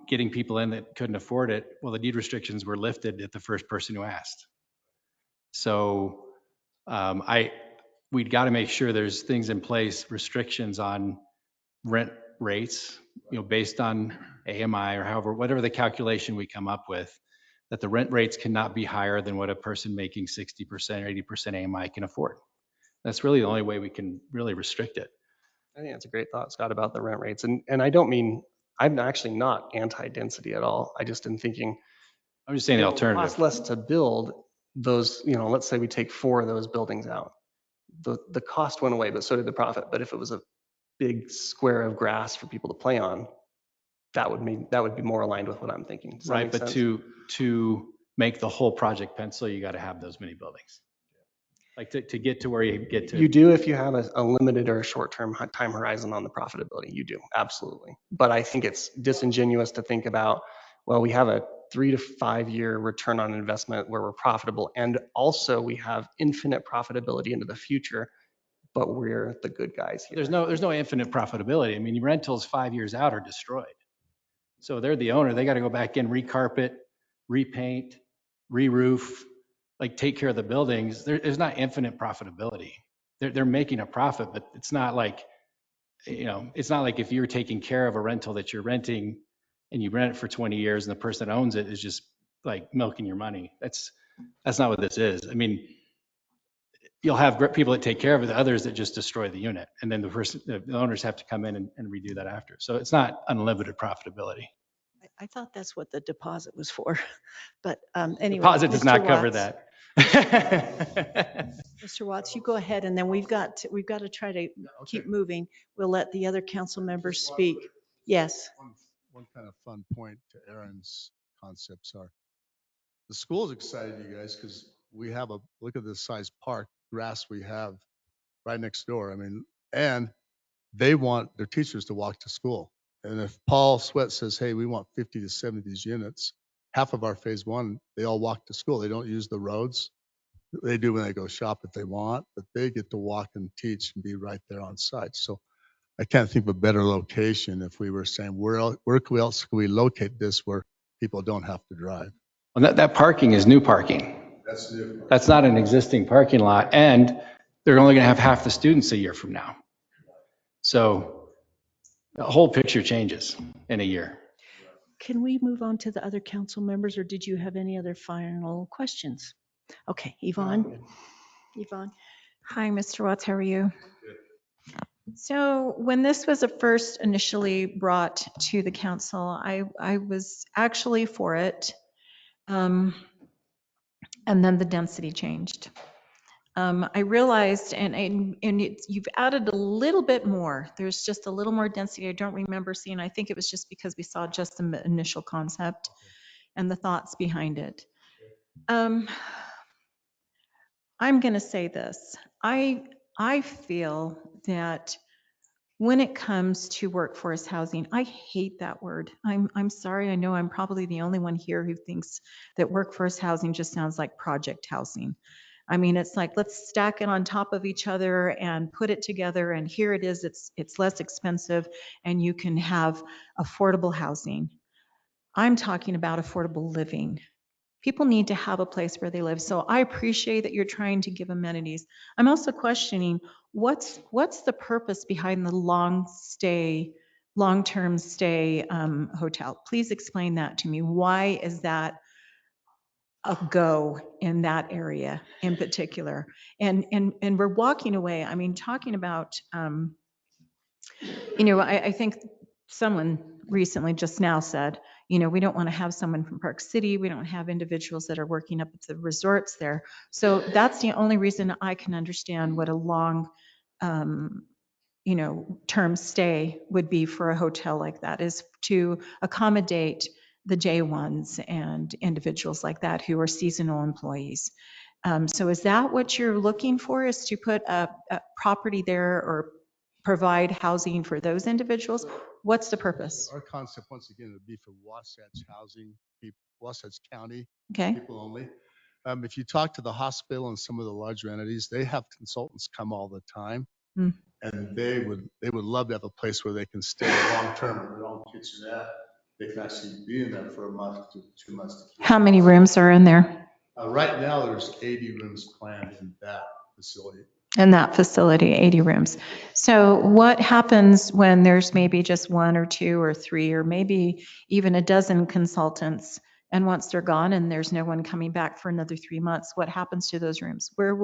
getting people in that couldn't afford it. Well, the deed restrictions were lifted at the first person who asked. So we'd got to make sure there's things in place, restrictions on rent rates, based on AMI or whatever the calculation we come up with, that the rent rates cannot be higher than what a person making 60% or 80% AMI can afford. That's really the only way we can really restrict it. I think that's a great thought, Scott, about the rent rates. And I don't mean, I'm actually not anti-density at all. I just am thinking I'm just saying the it alternative. costs less to build those, let's say we take 4 of those buildings out. The cost went away, but so did the profit. But if it was a big square of grass for people to play on, that would be more aligned with what I'm thinking. Does that Right, make but sense? to make the whole project pencil, you got to have those many buildings. Like to get to where you get to. You do if you have a limited or a short-term time horizon on the profitability. You do, absolutely. But I think it's disingenuous to think about, well, we have a 3 to 5 year return on investment where we're profitable, and also we have infinite profitability into the future, but we're the good guys here. There's no infinite profitability. I mean, rentals 5 years out are destroyed. So they're the owner. They got to go back in, recarpet, repaint, re-roof, like take care of the buildings. There's not infinite profitability. They're making a profit, but it's not like, it's not like if you're taking care of a rental that you're renting and you rent it for 20 years and the person that owns it is just like milking your money. That's not what this is. I mean, you'll have people that take care of it, the others that just destroy the unit. And then the owners have to come in and redo that after. So it's not unlimited profitability. I thought that's what the deposit was for. But anyway. Deposit does not Mr. cover Watts. that. Mr. Watts, you go ahead, and then we've got to try to keep moving. We'll let the other council members speak. Yes. One kind of fun point to Aaron's concepts are, the school's excited, you guys, because we have look at the size park, grass we have right next door. I mean, and they want their teachers to walk to school. And if Paul Sweat says, hey, we want 50 to 70 of these units, half of our phase one, they all walk to school. They don't use the roads. They do when they go shop if they want, but they get to walk and teach and be right there on site. So I can't think of a better location if we were saying, where else can we locate this where people don't have to drive? Well, that parking is new parking. That's new. That's not an existing parking lot. And they're only going to have half the students a year from now. So the whole picture changes in a year. Can we move on to the other council members, or did you have any other final questions? Okay, Yvonne. Yvonne. Hi, Mr. Watts, how are you? So when this was first initially brought to the council, I was actually for it. And then the density changed. I realized, and you've added a little bit more. There's just a little more density. I don't remember seeing, I think it was just because we saw just the initial concept and the thoughts behind it. I'm going to say this. I feel that when it comes to workforce housing, I hate that word. I'm sorry. I know I'm probably the only one here who thinks that workforce housing just sounds like project housing. I mean, it's like, let's stack it on top of each other and put it together, and here it is. It's less expensive and you can have affordable housing. I'm talking about affordable living. People need to have a place where they live. So I appreciate that you're trying to give amenities. I'm also questioning what's the purpose behind the long-term stay hotel. Please explain that to me. Why is that a go in that area in particular? And we're walking away. I mean, talking about, I think someone recently just now said, we don't want to have someone from Park City. We don't have individuals that are working up at the resorts there. So that's the only reason I can understand what a long, term stay would be for a hotel like that, is to accommodate the J1s and individuals like that who are seasonal employees. So is that what you're looking for, is to put a property there or provide housing for those individuals? What's the purpose? Our concept, once again, would be for Wasatch housing, Wasatch County Okay. people only. If you talk to the hospital and some of the larger entities, they have consultants come all the time. Mm. And they would love to have a place where they can stay long term with their own kitchenette. They can actually be in there for a month to 2 months. How many rooms are in there? Right now, there's 80 rooms planned in that facility. In that facility, 80 rooms. So what happens when there's maybe just 1 or 2 or 3 or maybe even a dozen consultants, and once they're gone and there's no one coming back for another 3 months, what happens to those rooms? Where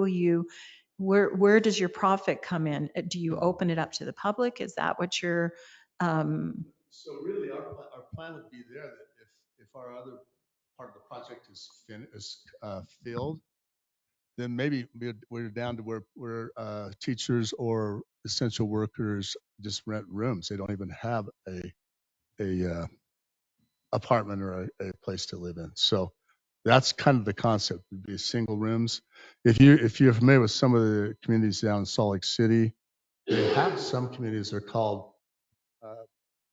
does your profit come in? Do you open it up to the public? Is that what you're? So really, our plan would be there that if our other part of the project is filled, then maybe we're down to where teachers or essential workers just rent rooms. They don't even have a a apartment or a place to live in. So that's kind of the concept, would be single rooms. If you're familiar with some of the communities down in Salt Lake City, they have some communities that are called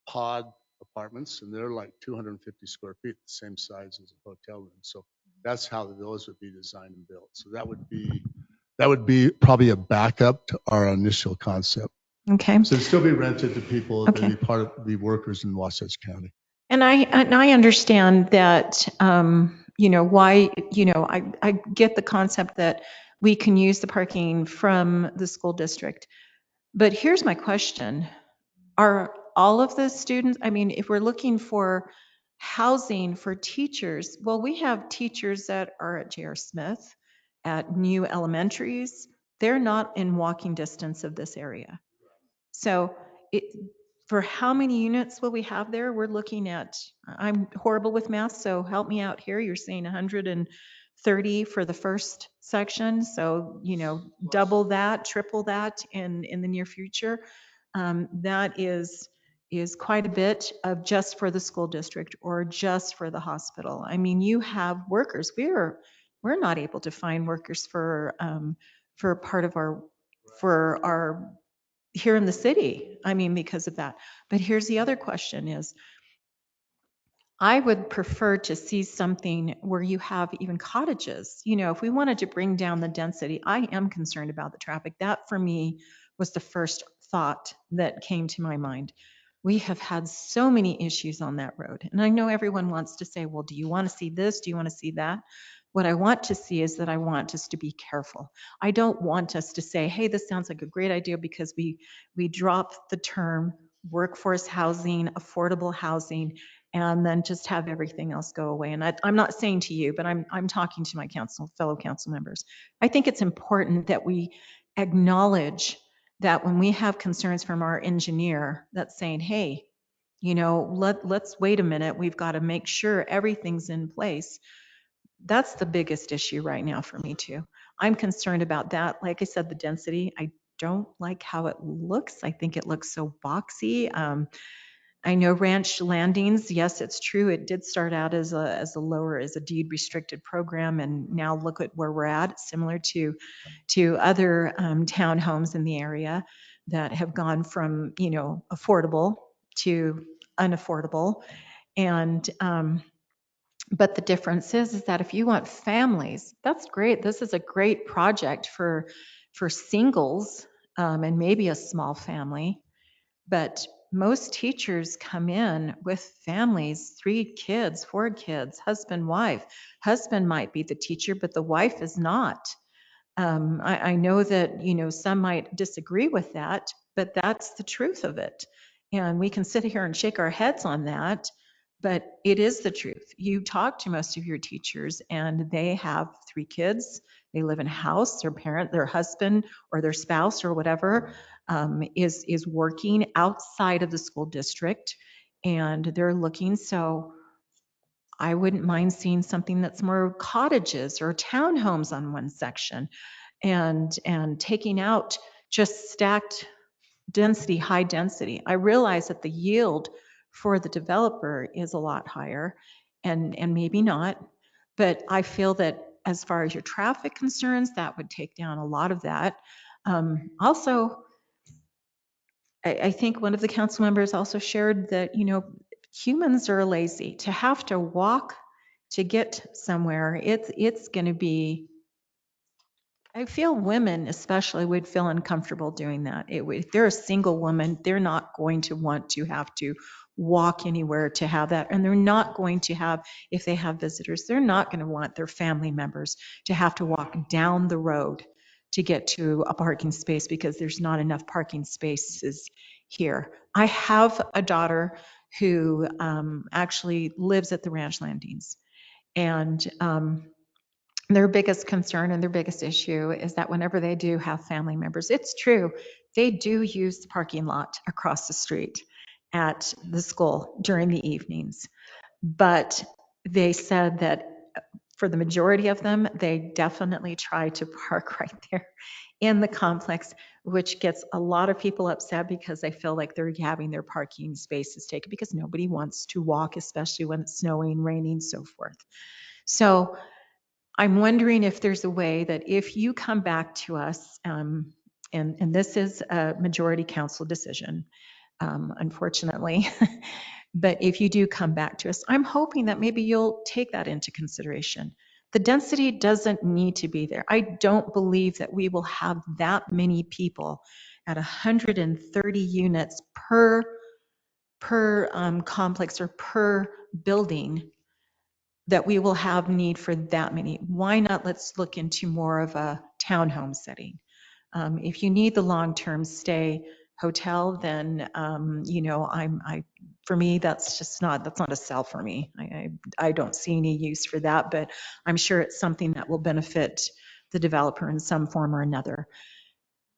pod apartments, and they're like 250 square feet, the same size as a hotel room. So that's how those would be designed and built. So that would be probably a backup to our initial concept. Okay. So it'd still be rented to people, Okay. they'd be part of the workers in Wasatch County. And I understand that, why, I get the concept that we can use the parking from the school district. But here's my question. Are all of the students, I mean, if we're looking for housing for teachers, well, we have teachers that are at J.R. Smith, at new elementaries. They're not in walking distance of this area. So it, for how many units will we have there? We're looking at, I'm horrible with math, so help me out here. You're saying 130 for the first section. So, double that, triple that in the near future. That is quite a bit of just for the school district or just for the hospital. I mean, you have workers. We're not able to find workers for part of our here in the city. I mean, because of that. But here's the other question is, I would prefer to see something where you have even cottages. If we wanted to bring down the density, I am concerned about the traffic. That for me was the first thought that came to my mind. We have had so many issues on that road. And I know everyone wants to say, well, do you want to see this? Do you want to see that? What I want to see is that I want us to be careful. I don't want us to say, hey, this sounds like a great idea because we drop the term workforce housing, affordable housing, and then just have everything else go away. And I'm not saying to you, but I'm talking to my fellow council members. I think it's important that we acknowledge that when we have concerns from our engineer that's saying, hey, let's wait a minute, we've got to make sure everything's in place. That's the biggest issue right now for me too. I'm concerned about that. Like I said, the density, I don't like how it looks. I think it looks so boxy. I know ranch landings. Yes, it's true. It did start out as a deed restricted program, and now look at where we're at. Similar to other townhomes in the area that have gone from affordable to unaffordable, and but the difference is that if you want families, that's great. This is a great project for singles and maybe a small family. But most teachers come in with families, 3 kids, 4 kids, husband, wife. Husband might be the teacher, but the wife is not. I know that, some might disagree with that, but that's the truth of it. And we can sit here and shake our heads on that, but it is the truth. You talk to most of your teachers and they have 3 kids. They live in a house, their husband or their spouse or whatever is working outside of the school district, and they're looking. So I wouldn't mind seeing something that's more cottages or townhomes on one section, and taking out just stacked density, high density. I realize that the yield for the developer is a lot higher, and maybe not, but I feel that as far as your traffic concerns, that would take down a lot of that. Also, I think one of the council members also shared that, humans are lazy. To have to walk to get somewhere, it's going to be, I feel women especially would feel uncomfortable doing that. If they're a single woman, they're not going to want to have to walk anywhere to have that. And they're not going to have, if they have visitors, they're not going to want their family members to have to walk down the road to get to a parking space because there's not enough parking spaces here. I have a daughter who actually lives at the ranch landings, and their biggest concern and their biggest issue is that whenever they do have family members, it's true, they do use the parking lot across the street at the school during the evenings. But they said that for the majority of them, they definitely try to park right there in the complex, which gets a lot of people upset because they feel like they're having their parking spaces taken because nobody wants to walk, especially when it's snowing, raining, so forth. So I'm wondering if there's a way that if you come back to us, and this is a majority council decision, unfortunately, but if you do come back to us, I'm hoping that maybe you'll take that into consideration. The density doesn't need to be there. I don't believe that we will have that many people at 130 units per complex or per building that we will have need for that many. Why not let's look into more of a townhome setting? If you need the long-term stay hotel, then for me that's not a sell for me. I don't see any use for that, but I'm sure it's something that will benefit the developer in some form or another.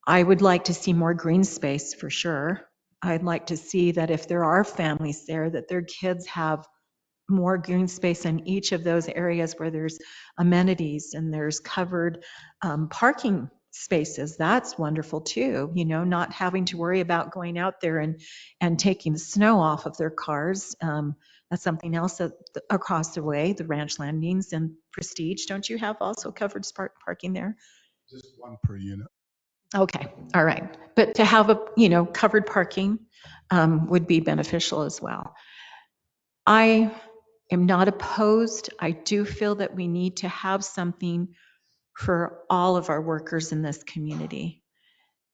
I would like to see more green space for sure. I'd like to see that if there are families there, that their kids have more green space in each of those areas where there's amenities and there's covered parking spaces. That's wonderful too, not having to worry about going out there and taking the snow off of their cars. That's something else that across the way, the ranch landings and Prestige, don't you have also covered parking there? Just one per unit. Okay, all right. But to have covered parking would be beneficial as well. I am not opposed. I do feel that we need to have something for all of our workers in this community.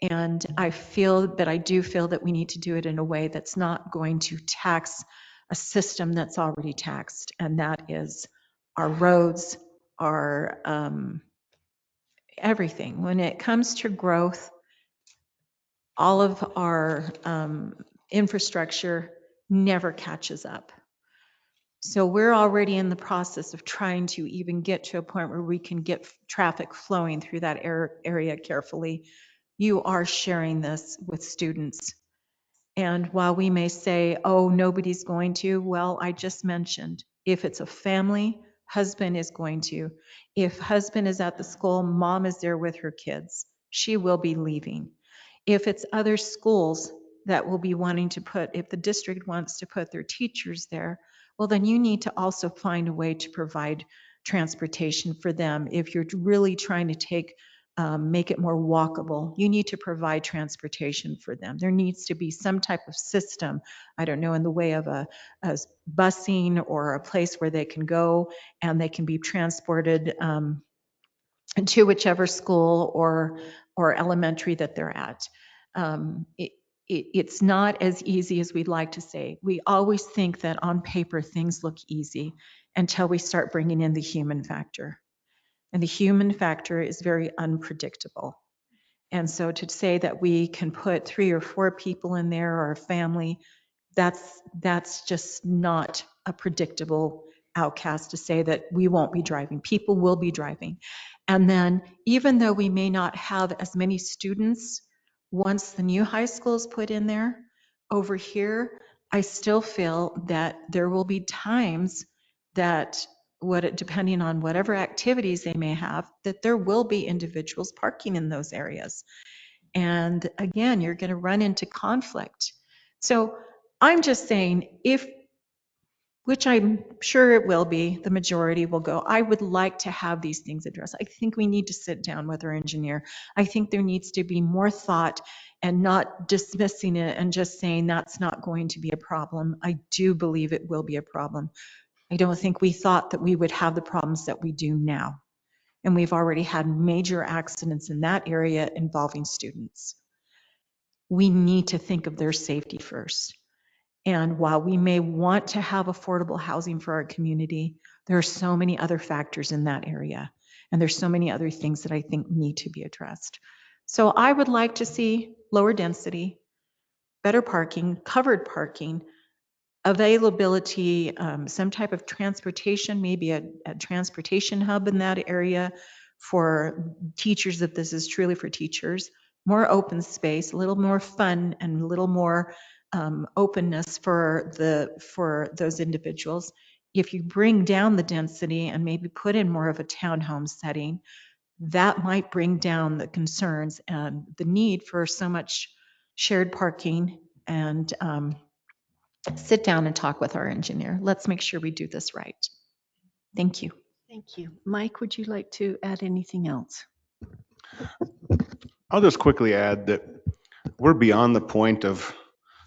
And I do feel that we need to do it in a way that's not going to tax a system that's already taxed, and that is our roads, our everything. When it comes to growth, all of our infrastructure never catches up. So we're already in the process of trying to even get to a point where we can get traffic flowing through that area carefully. You are sharing this with students. And while we may say, oh, nobody's going to, well, I just mentioned, if it's a family, husband is going to. If husband is at the school, mom is there with her kids. She will be leaving. If it's other schools that will be wanting to put, if the district wants to put their teachers there, well, then you need to also find a way to provide transportation for them. If you're really trying to make it more walkable, you need to provide transportation for them. There needs to be some type of system, I don't know, in the way of a busing or a place where they can go and they can be transported to whichever school or elementary that they're at. It's not as easy as we'd like to say. We always think that on paper things look easy until we start bringing in the human factor. And the human factor is very unpredictable. And so to say that we can put 3 or 4 people in there or a family, that's just not a predictable outcast to say that we won't be driving. People will be driving. And then even though we may not have as many students once the new high school is put in there, over here, I still feel that there will be times that depending on whatever activities they may have, that there will be individuals parking in those areas. And again, you're going to run into conflict. So I'm just saying, which I'm sure it will be, the majority will go, I would like to have these things addressed. I think we need to sit down with our engineer. I think there needs to be more thought and not dismissing it and just saying that's not going to be a problem. I do believe it will be a problem. I don't think we thought that we would have the problems that we do now. And we've already had major accidents in that area involving students. We need to think of their safety first. And while we may want to have affordable housing for our community, there are so many other factors in that area. And there's so many other things that I think need to be addressed. So I would like to see lower density, better parking, covered parking, availability, some type of transportation, maybe a transportation hub in that area for teachers, if this is truly for teachers, more open space, a little more fun and a little more openness for those individuals. if you bring down the density and maybe put in more of a townhome setting, that might bring down the concerns and the need for so much shared parking. And sit down and talk with our engineer. Let's make sure we do this right. Thank you. Thank you. Mike, would you like to add anything else? I'll just quickly add that we're beyond the point of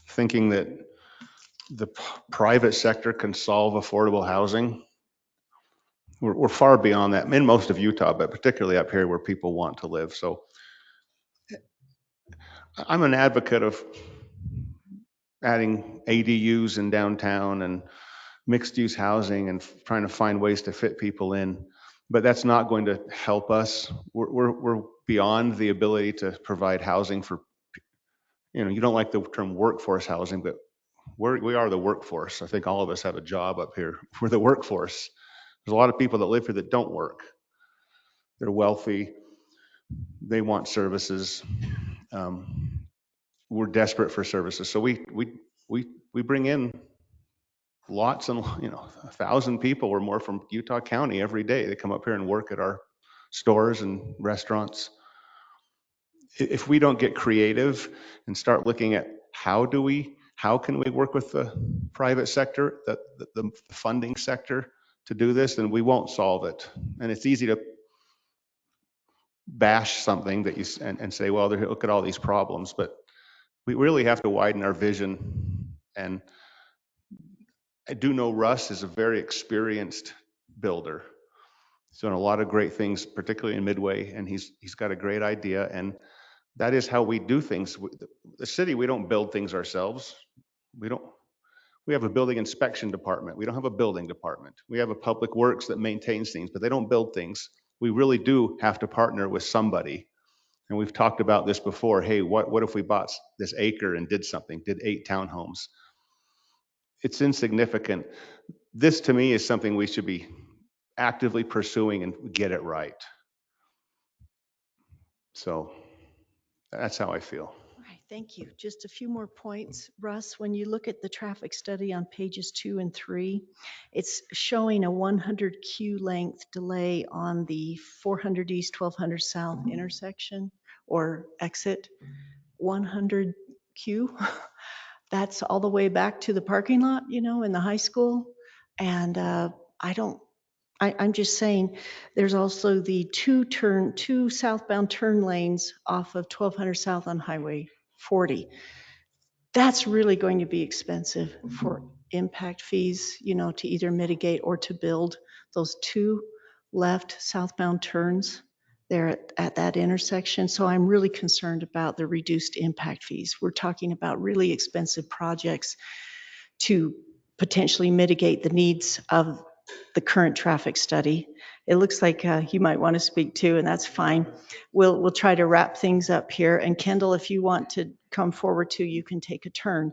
thinking that the private sector can solve affordable housing. We're far beyond that in most of Utah, but particularly up here where people want to live. So I'm an advocate of adding ADUs in downtown and mixed use housing and trying to find ways to fit people in. But that's not going to help us. We're beyond the ability to provide housing for, you don't like the term workforce housing, but we are the workforce. I think all of us have a job up here. We're the workforce. There's a lot of people that live here that don't work. They're wealthy. They want services. We're desperate for services. So we bring in lots and 1,000 people or more from Utah County every day. They come up here and work at our stores and restaurants. If we don't get creative and start looking at how can we work with the private sector, the funding sector to do this, then we won't solve it. And it's easy to bash something that and say, well, look at all these problems, but we really have to widen our vision. And I do know Russ is a very experienced builder. He's done a lot of great things, particularly in Midway, and he's got a great idea. And that is how we do things. The city, we don't build things ourselves. We have a building inspection department. We don't have a building department. We have a public works that maintains things, but they don't build things. We really do have to partner with somebody. And we've talked about this before. Hey, what if we bought this acre and did 8 townhomes? It's insignificant. This to me is something we should be actively pursuing and get it right. So that's how I feel. All right, thank you. Just a few more points. Russ, when you look at the traffic study on pages 2 and 3, it's showing a 100 Q length delay on the 400 East, 1200 South intersection or exit. 100 Q. That's all the way back to the parking lot, in the high school. And I'm just saying, there's also the two southbound turn lanes off of 1200 South on Highway 40. That's really going to be expensive for impact fees, to either mitigate or to build those 2 left southbound turns there at that intersection. So I'm really concerned about the reduced impact fees. We're talking about really expensive projects to potentially mitigate the needs of the current traffic study. It looks like you might want to speak too, and that's fine. We'll try to wrap things up here. And Kendall, if you want to come forward too, you can take a turn.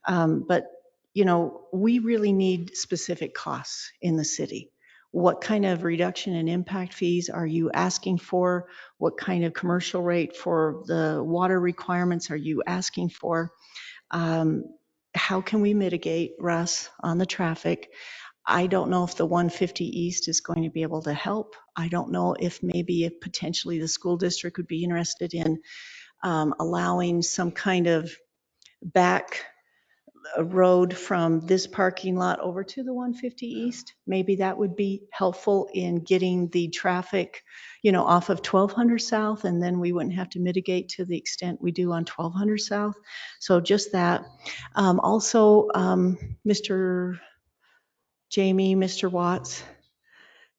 But we really need specific costs in the city. What kind of reduction in impact fees are you asking for? What kind of commercial rate for the water requirements are you asking for? How can we mitigate, Russ, on the traffic? I don't know if the 150 East is going to be able to help. I don't know if potentially the school district would be interested in allowing some kind of back road from this parking lot over to the 150 East. Maybe that would be helpful in getting the traffic, off of 1200 South, and then we wouldn't have to mitigate to the extent we do on 1200 South. So just that. Also, Mr. Jamie, Mr. Watts,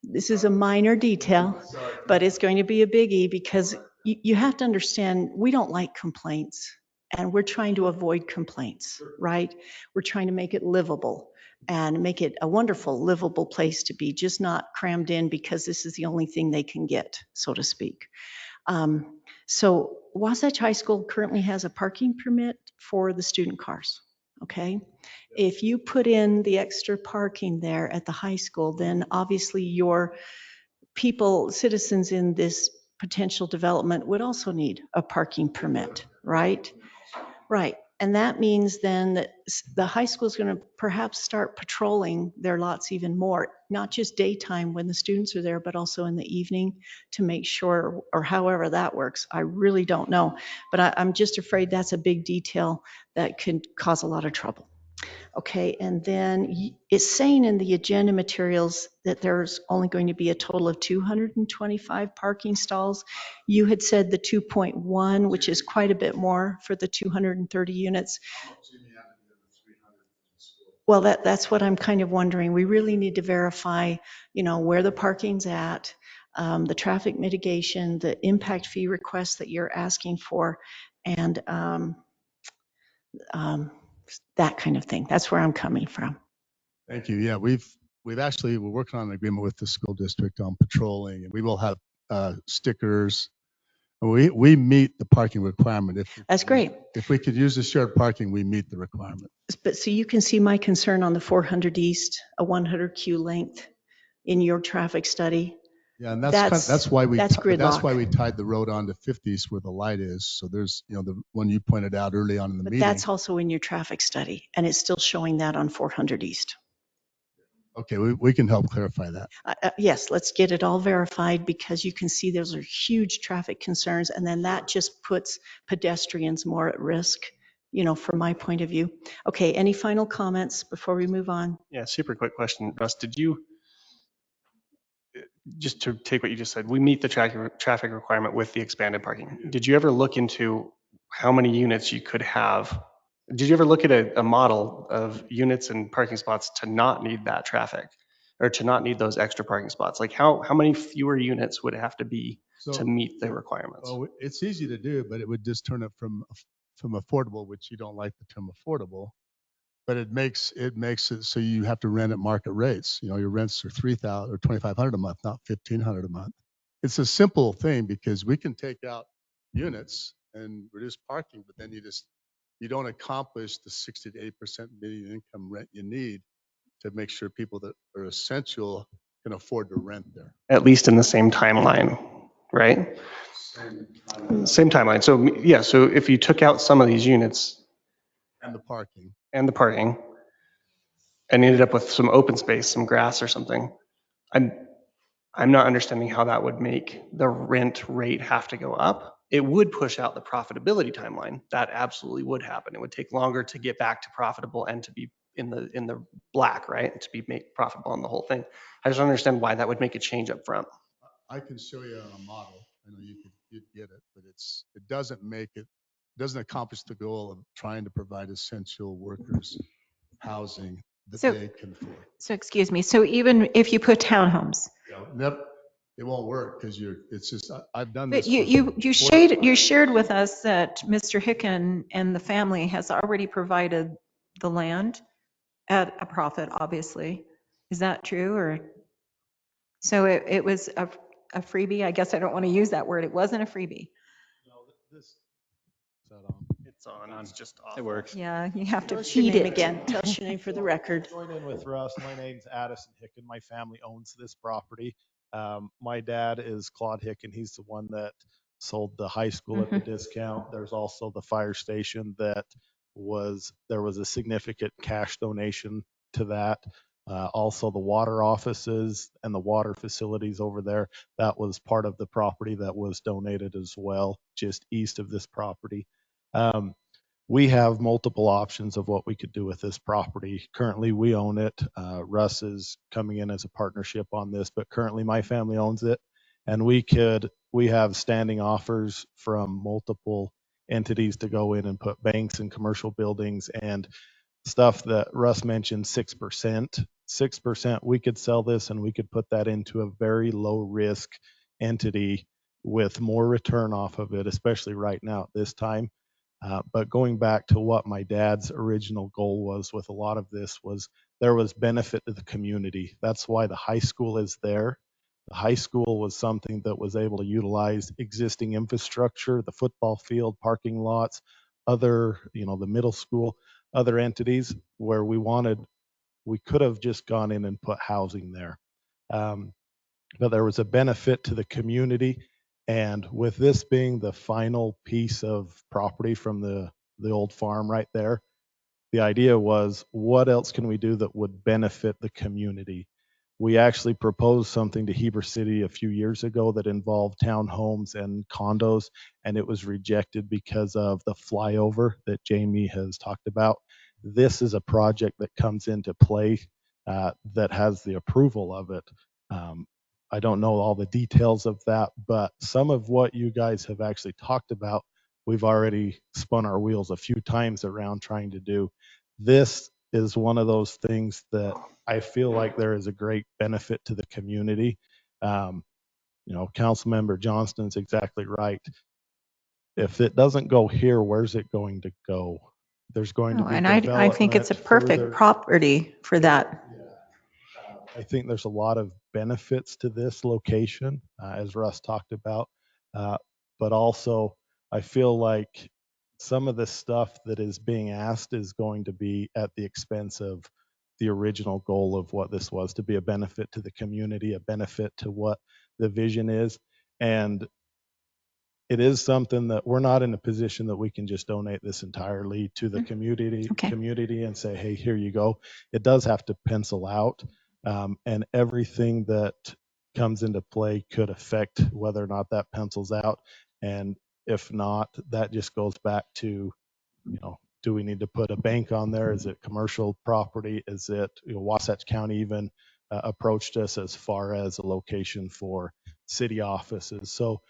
this is a minor detail, but it's going to be a biggie because you have to understand, we don't like complaints and we're trying to avoid complaints, right? We're trying to make it livable and make it a wonderful, livable place to be, just not crammed in because this is the only thing they can get, so to speak. So Wasatch High School currently has a parking permit for the student cars, okay? If you put in the extra parking there at the high school, then obviously your citizens in this potential development would also need a parking permit, right? Right. And that means then that the high school is going to perhaps start patrolling their lots even more, not just daytime when the students are there, but also in the evening to make sure, or however that works. I really don't know. But I'm just afraid that's a big detail that could cause a lot of trouble. Okay, and then it's saying in the agenda materials that there's only going to be a total of 225 parking stalls. You had said the 2.1, which is quite a bit more for the 230 units. Well, that's what I'm kind of wondering. We really need to verify, where the parking's at, the traffic mitigation, the impact fee requests that you're asking for, and that kind of thing. That's where I'm coming from. Thank you. Yeah, we're working on an agreement with the school district on patrolling, and we will have stickers. We meet the parking requirement. That's great. If we could use the shared parking, we meet the requirement. But so you can see my concern on the 400 East, a 100 Q length in your traffic study. Yeah, and that's why we gridlock. tied the road on to 50s where the light is. So there's, the one you pointed out early on in the But meeting. that's also in your traffic study, and it's still showing that on 400 East. Okay, we can help clarify that. Yes, let's get it all verified, because you can see those are huge traffic concerns, and then that just puts pedestrians more at risk, from my point of view. Okay, any final comments before we move on? Yeah, super quick question, Russ. Did you, just to take what you just said, we meet the traffic requirement with the expanded parking. Did you ever look into how many units you could have? Did you ever look at a model of units and parking spots to not need that traffic, or to not need those extra parking spots? Like how many fewer units would it have to be to meet the requirements? Well, it's easy to do, but it would just turn it from affordable, which you don't like the term affordable, but it makes it so you have to rent at market rates. Your rents are $3,000 or $2,500 a month, not $1,500 a month. It's a simple thing, because we can take out units and reduce parking, but then you don't accomplish the 60 to 8% median income rent you need to make sure people that are essential can afford to rent there. At least in the same timeline, right? Same timeline. So yeah, so if you took out some of these units And the parking. And ended up with some open space, some grass or something, I'm not understanding how that would make the rent rate have to go up. It would push out the profitability timeline. That absolutely would happen. It would take longer to get back to profitable and to be in the black, right? To be made profitable on the whole thing. I just don't understand why that would make a change up front. I can show you on a model. I know you'd get it, but it doesn't accomplish the goal of trying to provide essential workers housing that they can afford. So excuse me, so even if you put townhomes, It won't work, because it's just, I've done but this. you shared with us that Mr. Hicken and the family has already provided the land at a profit, obviously. Is that true, or? So it was a freebie? I guess I don't want to use that word. It wasn't a freebie. It's on. It's just off. It works. Yeah, you have to Tell us your feed name it. again. Tell us your name for the record. Join in with Russ. My name's Addison Hicken. My family owns this property. My dad is Claude Hicken. He's the one that sold the high school at the discount. There's also the fire station there was a significant cash donation to that. Also the water offices and the water facilities over there, that was part of the property that was donated as well, just east of this property. We have multiple options of what we could do with this property. Currently, we own it. Russ is coming in as a partnership on this, but currently my family owns it, and we have standing offers from multiple entities to go in and put banks and commercial buildings and stuff that Russ mentioned, 6%. 6%, we could sell this and we could put that into a very low risk entity with more return off of it, especially right now at this time. But going back to what my dad's original goal was with a lot of this was there was benefit to the community. That's why the high school is there. The high school was something that was able to utilize existing infrastructure, the football field, parking lots, the middle school, other entities where we could have just gone in and put housing there. But there was a benefit to the community. And with this being the final piece of property from the the old farm right there. The idea was, what else can we do that would benefit the community? We actually proposed something to Heber City a few years ago that involved townhomes and condos, and it was rejected because of the flyover that Jamie has talked about. This is a project that comes into play that has the approval of it. I don't know all the details of that, but some of what you guys have actually talked about, we've already spun our wheels a few times around trying to do. This is one of those things that I feel like there is a great benefit to the community. Councilmember Johnston's exactly right. If it doesn't go here, where's it going to go? There's going to Oh, be and I think it's a development perfect further. property for that. I think there's a lot of benefits to this location, as Russ talked about. But also, I feel like some of the stuff that is being asked is going to be at the expense of the original goal of what this was, to be a benefit to the community, a benefit to what the vision is. And it is something that we're not in a position that we can just donate this entirely to the Okay. community and say, hey, here you go. It does have to pencil out, and everything that comes into play could affect whether or not that pencils out. And if not, that just goes back to, do we need to put a bank on there? Is it commercial property? Is it, Wasatch County even approached us as far as a location for city offices. So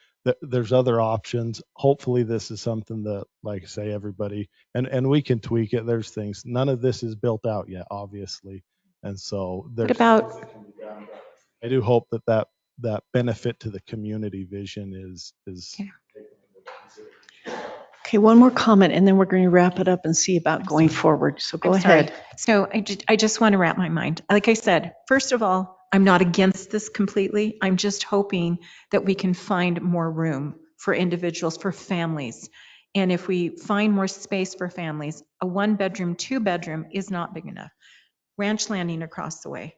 there's other options. Hopefully this is something that, like I say, everybody, and we can tweak it. There's things, none of this is built out yet, obviously. And so What there's about, things that can be done. I do hope that benefit to the community vision is okay, taken into consideration. Okay, one more comment, and then we're going to wrap it up and see about I'm going sorry. forward. So go I'm sorry. ahead. So I just want to wrap my mind. Like I said, first of all, I'm not against this completely. I'm just hoping that we can find more room for individuals, for families. And if we find more space for families, a 1-bedroom, 2-bedroom is not big enough. Ranch Landing across the way.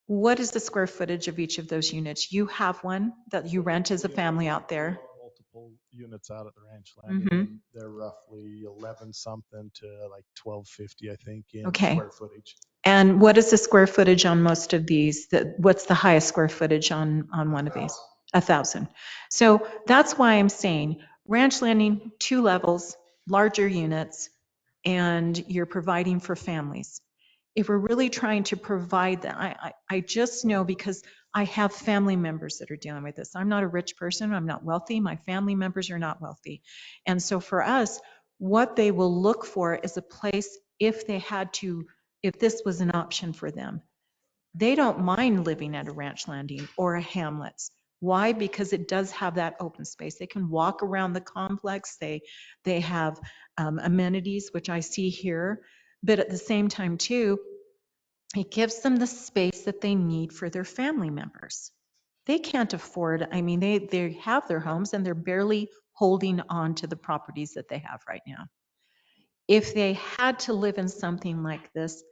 What is the square footage of each of those units? You have one that you rent as a family out there. Multiple units out at the Ranch Landing, Mhm. and they're roughly 11 something to like 1250, I think, in Okay. square footage. And what is the square footage on most of these? What's the highest square footage on one of these? 1,000. So that's why I'm saying Ranch Landing, 2 levels, larger units, and you're providing for families. If we're really trying to provide that, I just know because I have family members that are dealing with this. I'm not a rich person. I'm not wealthy. My family members are not wealthy. And so for us, what they will look for is a place if they had to, if this was an option for them. They don't mind living at a Ranch Landing or a Hamlet's. Why? Because it does have that open space. They can walk around the complex. They have amenities, which I see here. But at the same time, too, it gives them the space that they need for their family members. They can't afford, I mean, they have their homes and they're barely holding on to the properties that they have right now. If they had to live in something like this,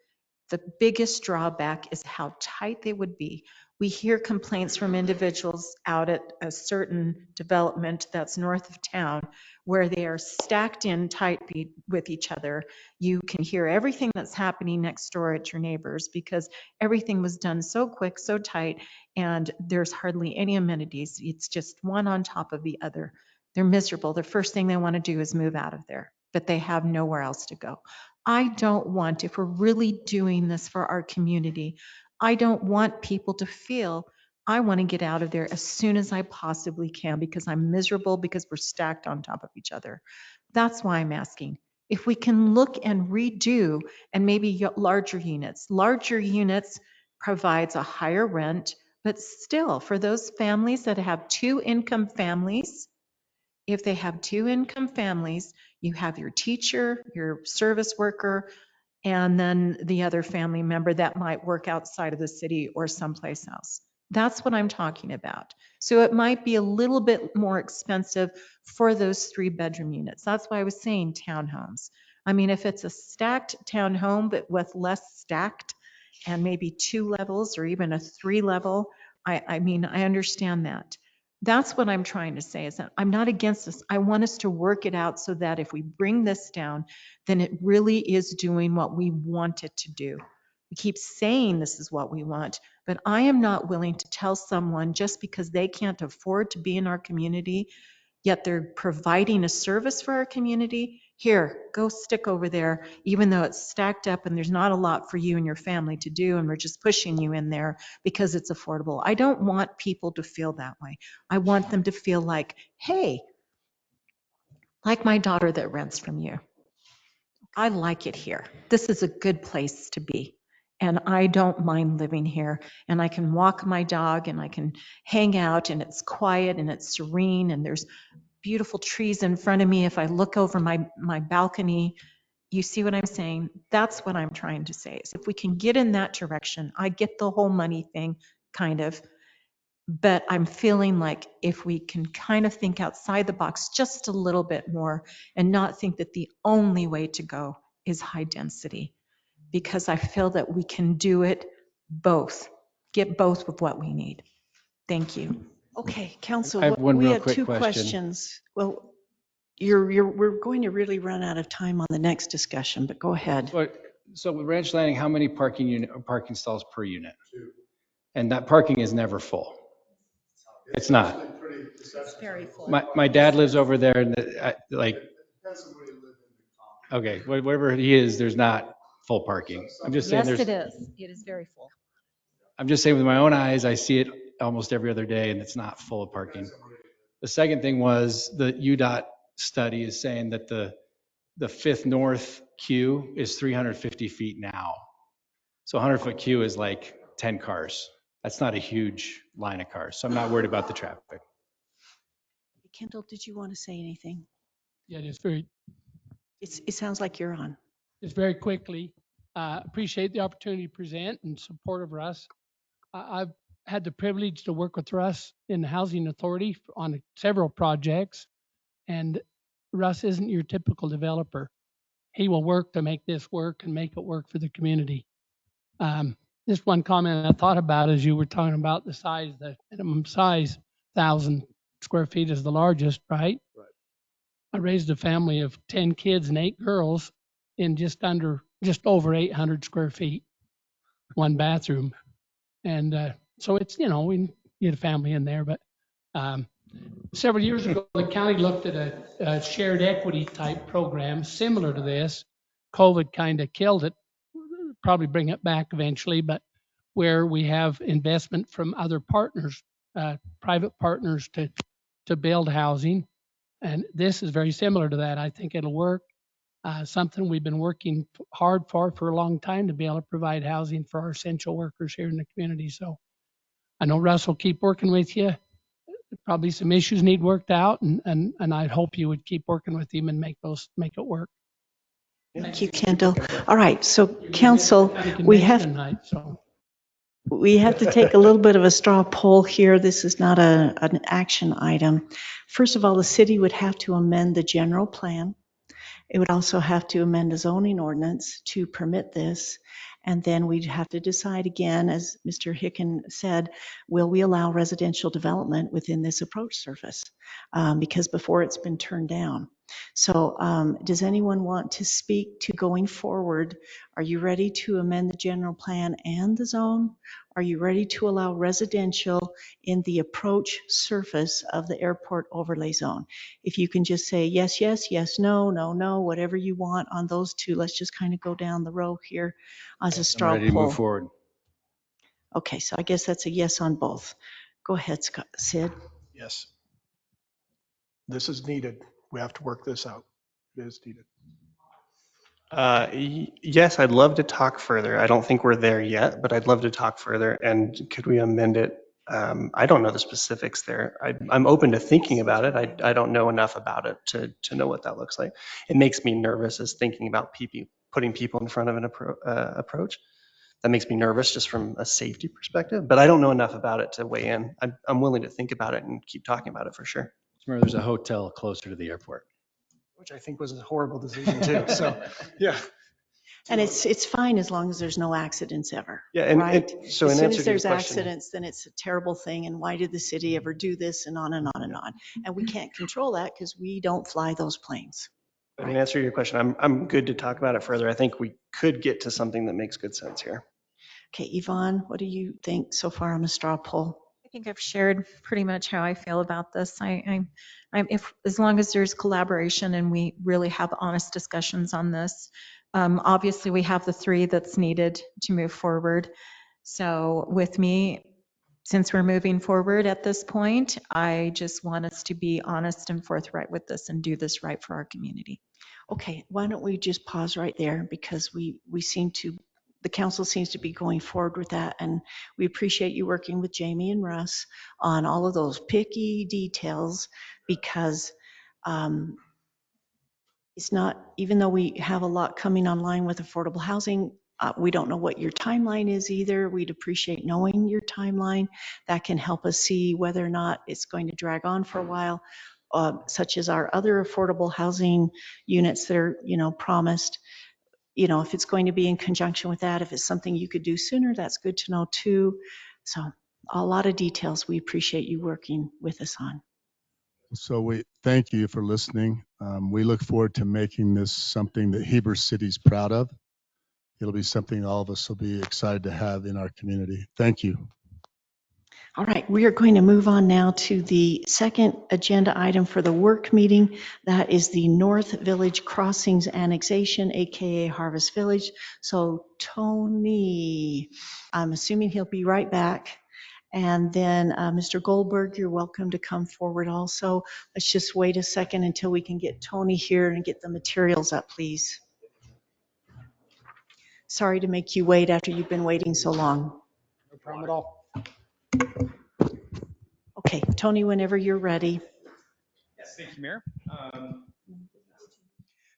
the biggest drawback is how tight they would be. We hear complaints from individuals out at a certain development that's north of town where they are stacked in tight with each other. You can hear everything that's happening next door at your neighbors because everything was done so quick, so tight, and there's hardly any amenities. It's just one on top of the other. They're miserable. The first thing they want to do is move out of there, but they have nowhere else to go. I don't want, if we're really doing this for our community, I don't want people to feel I want to get out of there as soon as I possibly can because I'm miserable because we're stacked on top of each other. That's why I'm asking. If we can look and redo and maybe larger units provides a higher rent, but still for those families that have 2-income families, if they have 2-income families, you have your teacher, your service worker, and then the other family member that might work outside of the city or someplace else. That's what I'm talking about. So it might be a little bit more expensive for those 3-bedroom units. That's why I was saying townhomes. I mean, if it's a stacked townhome, but with less stacked and maybe 2 levels or even a 3 level, I mean, I understand that. That's what I'm trying to say, is that I'm not against this. I want us to work it out so that if we bring this down, then it really is doing what we want it to do. We keep saying this is what we want, but I am not willing to tell someone just because they can't afford to be in our community, yet they're providing a service for our community. Here, go stick over there, even though it's stacked up and there's not a lot for you and your family to do, and we're just pushing you in there because it's affordable. I don't want people to feel that way. I want them to feel like, hey, like my daughter that rents from you. I like it here. This is a good place to be. And I don't mind living here. And I can walk my dog and I can hang out and it's quiet and it's serene and there's beautiful trees in front of me. If I look over my balcony, you see what I'm saying? That's what I'm trying to say. Is if we can get in that direction, I get the whole money thing, kind of. But I'm feeling like if we can kind of think outside the box just a little bit more and not think that the only way to go is high density, because I feel that we can do it both, get both of what we need. Thank you. Okay, council, I have one we real had quick two question. questions. Well, we're going to really run out of time on the next discussion, but go ahead. So with Ranch Landing, how many parking stalls per unit? And that parking is never full. It's not. It's very full. My dad lives over there and okay, wherever he is, there's not full parking. I'm just saying Yes, it is. It is very full. I'm just saying with my own eyes, I see it almost every other day and it's not full of parking. The second thing was the UDOT study is saying that the fifth north queue is 350 feet now. So 100-foot queue is like 10 cars. That's not a huge line of cars. So I'm not worried about the traffic. Kendall, did you want to say anything? Yeah, It sounds like you're on. just very quickly, appreciate the opportunity to present in support of Russ. I've had the privilege to work with Russ in the Housing Authority on several projects, and Russ isn't your typical developer. He will work to make this work and make it work for the community. Just one comment I thought about as you were talking about the size, the minimum size, 1,000 square feet is the largest, right? Right. I raised a family of 10 kids and 8 girls in just over 800 square feet, one bathroom. And so it's, we get a family in there, but several years ago, the county looked at a shared equity type program similar to this. COVID kind of killed it, probably bring it back eventually, but where we have investment from other partners, private partners to build housing. And this is very similar to that. I think it'll work. Something we've been working hard for a long time to be able to provide housing for our essential workers here in the community. So I know Russ will keep working with you. Probably some issues need worked out, and I'd hope you would keep working with him and make it work. Thank you, Kendall. All right, so council, we have to take a little bit of a straw poll here. This is not an action item. First of all, the city would have to amend the general plan. It would also have to amend the zoning ordinance to permit this. And then we'd have to decide again, as Mr. Hicken said, will we allow residential development within this approach surface? Because before it's been turned down. So does anyone want to speak to going forward? Are you ready to amend the general plan and the zone? Are you ready to allow residential in the approach surface of the airport overlay zone? If you can just say yes, yes, yes, no, no, no, whatever you want on those two. Let's just kind of go down the row here as a straw poll. I'm ready to move forward. Okay, so I guess that's a yes on both. Go ahead, Sid. Yes. This is needed. We have to work this out. It is needed. Yes, I'd love to talk further. I don't think we're there yet, but I'd love to talk further. And could we amend it? I don't know the specifics there. I'm open to thinking about it. I don't know enough about it to know what that looks like. It makes me nervous as thinking about putting people in front of an approach. That makes me nervous just from a safety perspective, but I don't know enough about it to weigh in. I'm willing to think about it and keep talking about it for sure. Remember, there's a hotel closer to the airport. Which I think was a horrible decision too. So, yeah. And it's fine as long as there's no accidents ever. Yeah, and right? so As in soon answer as to your there's question, accidents, then it's a terrible thing. And why did the city ever do this? And on and on and on. And we can't control that because we don't fly those planes. in answer to your question, I'm good to talk about it further. I think we could get to something that makes good sense here. Okay, Yvonne, what do you think so far on the straw poll? I think I've shared pretty much how I feel about this. If as long as there's collaboration and we really have honest discussions on this, obviously we have the 3 that's needed to move forward. So with me, since we're moving forward at this point, I just want us to be honest and forthright with this and do this right for our community. Okay, why don't we just pause right there because we seem to, the council seems to be going forward with that. And we appreciate you working with Jamie and Russ on all of those picky details because it's not, even though we have a lot coming online with affordable housing, we don't know what your timeline is either. We'd appreciate knowing your timeline. That can help us see whether or not it's going to drag on for a while, such as our other affordable housing units that are, promised. If it's going to be in conjunction with that, if it's something you could do sooner, that's good to know too. So a lot of details we appreciate you working with us on. So we thank you for listening. We look forward to making this something that Heber City's proud of. It'll be something all of us will be excited to have in our community. Thank you. All right, we are going to move on now to the second agenda item for the work meeting. That is the North Village Crossings annexation, AKA Harvest Village. So Tony, I'm assuming he'll be right back. And then Mr. Goldberg, you're welcome to come forward also. Let's just wait a second until we can get Tony here and get the materials up, please. Sorry to make you wait after you've been waiting so long. No problem at all. Okay, Tony, whenever you're ready. Yes, thank you, Mayor.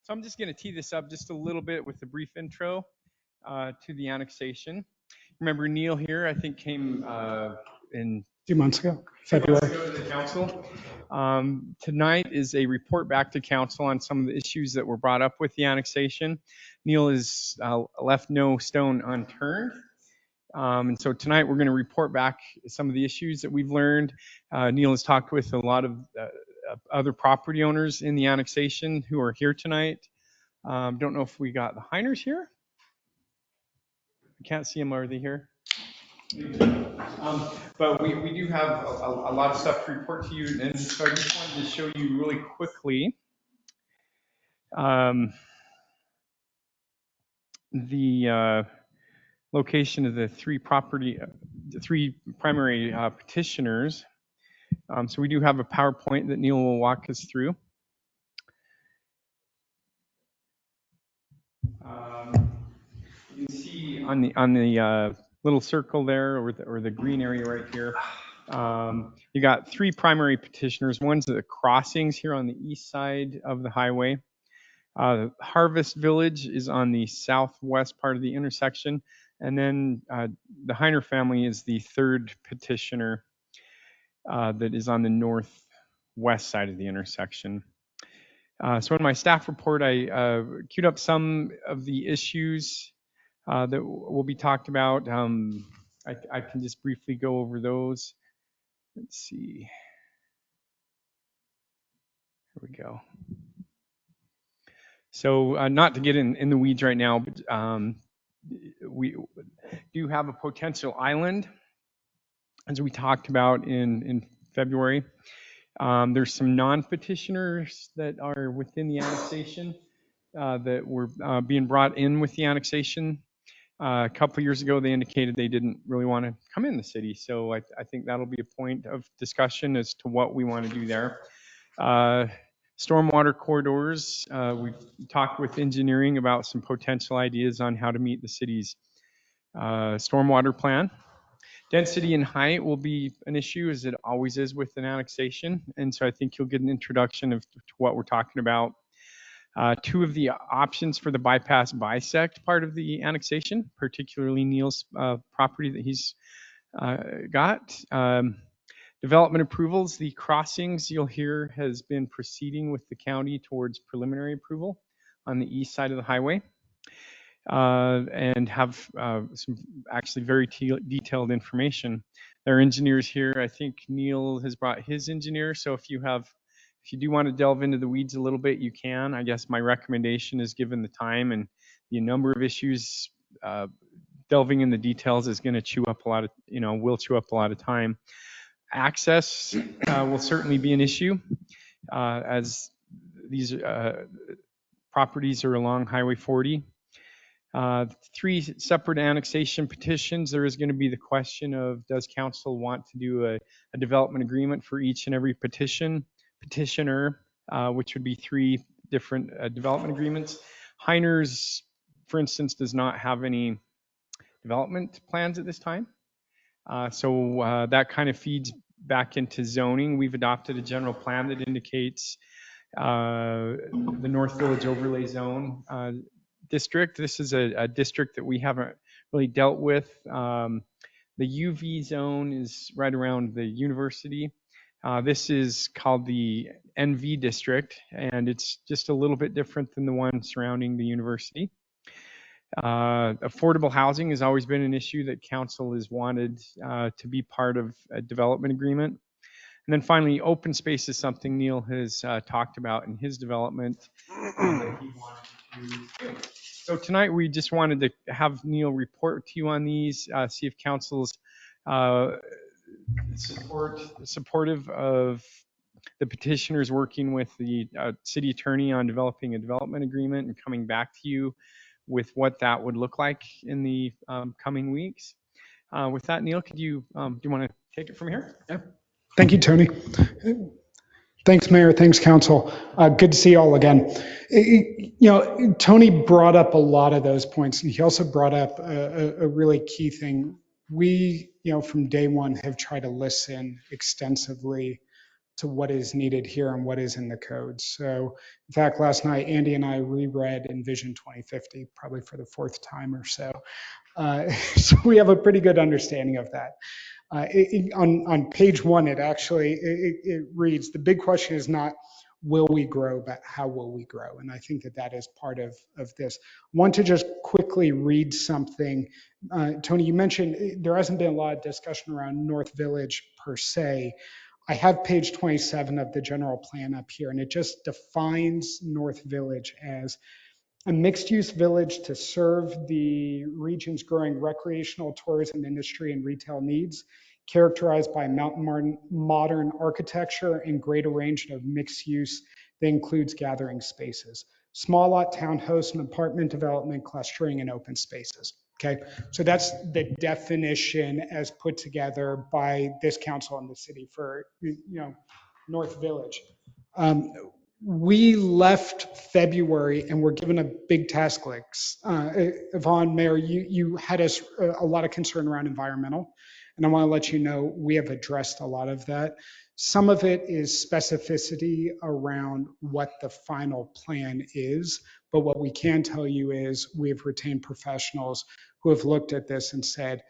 So I'm just going to tee this up just a little bit with a brief intro to the annexation. Remember Neil here, I think came in 2 months ago, 2 months February. ago to the council. Tonight is a report back to council on some of the issues that were brought up with the annexation. Neil has left no stone unturned. And so tonight we're going to report back some of the issues that we've learned. Neil has talked with a lot of other property owners in the annexation who are here tonight. Don't know if we got the Heiners here. I can't see them. Are they here? But we do have a lot of stuff to report to you. And so I just wanted to show you really quickly the location of the 3 primary petitioners. So we do have a PowerPoint that Neil will walk us through. You can see on the little circle there, or the green area right here, you got 3 primary petitioners. One's at the crossings here on the east side of the highway. Harvest Village is on the southwest part of the intersection, and then the Heiner family is the 3rd petitioner that is on the northwest side of the intersection. So in my staff report, I queued up some of the issues that will be talked about. I can just briefly go over those. Let's see. Here we go. So not to get in the weeds right now, but we do have a potential island, as we talked about in February. There's some non-petitioners that are within the annexation that were being brought in with the annexation. A couple years ago, they indicated they didn't really want to come in the city. So I think that'll be a point of discussion as to what we want to do there. Stormwater corridors, we've talked with engineering about some potential ideas on how to meet the city's stormwater plan. Density and height will be an issue, as it always is with an annexation. And so I think you'll get an introduction of to what we're talking about. 2 of the options for the bypass bisect part of the annexation, particularly Neil's property that he's got. Development approvals, the crossings you'll hear has been proceeding with the county towards preliminary approval on the east side of the highway. and have some actually very detailed information. There are engineers here. I think Neil has brought his engineer. So if you do want to delve into the weeds a little bit, you can. I guess my recommendation is, given the time and the number of issues, delving in the details is going to will chew up a lot of time. Access will certainly be an issue, as these properties are along Highway 40. 3 separate annexation petitions. There is going to be the question of, does council want to do a development agreement for each and every petitioner, which would be 3 different development agreements. Heiner's, for instance, does not have any development plans at this time. So that kind of feeds back into zoning. We've adopted a general plan that indicates the North Village Overlay Zone district. This is a district that we haven't really dealt with. The UV zone is right around the university. This is called the NV district, and it's just a little bit different than the one surrounding the university. Affordable housing has always been an issue that council has wanted to be part of a development agreement. And then finally, open space is something Neil has talked about in his development that he wanted to do. So tonight we just wanted to have Neil report to you on these, see if council's supportive of the petitioners working with the city attorney on developing a development agreement and coming back to you with what that would look like in the coming weeks. With that, Neil, do you want to take it from here? Yeah. Thank you, Tony. Thanks, Mayor. Thanks, Council. Good to see you all again. Tony brought up a lot of those points, and he also brought up a really key thing. We, from day one, have tried to listen extensively to what is needed here and what is in the code. So, in fact, last night, Andy and I reread Envision 2050, probably for the 4th time or so. So we have a pretty good understanding of that. On page 1, it reads, the big question is not will we grow, but how will we grow? And I think that is part of this. I want to just quickly read something. Tony, you mentioned there hasn't been a lot of discussion around North Village per se. I have page 27 of the general plan up here, and it just defines North Village as a mixed-use village to serve the region's growing recreational, tourism industry and retail needs, characterized by mountain modern architecture and great arrangement of mixed use that includes gathering spaces, small lot townhouse and apartment development, clustering, and open spaces. Okay, so that's the definition as put together by this council and the city for North Village. We left February and we're given a big task list. Yvonne, Mayor, you had us a lot of concern around environmental, and I want to let you know we have addressed a lot of that. Some of it is specificity around what the final plan is, but what we can tell you is we have retained professionals who have looked at this and said,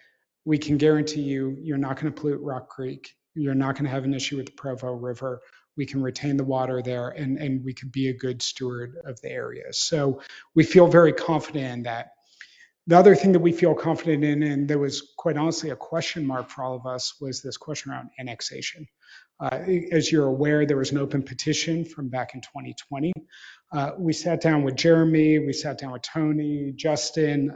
we can guarantee you're not going to pollute Rock Creek. You're not going to have an issue with the Provo River. We can retain the water there, and we can be a good steward of the area. So we feel very confident in that. The other thing that we feel confident in, and there was quite honestly a question mark for all of us, was this question around annexation. As you're aware, there was an open petition from back in 2020. We sat down with Jeremy, we sat down with Tony, Justin,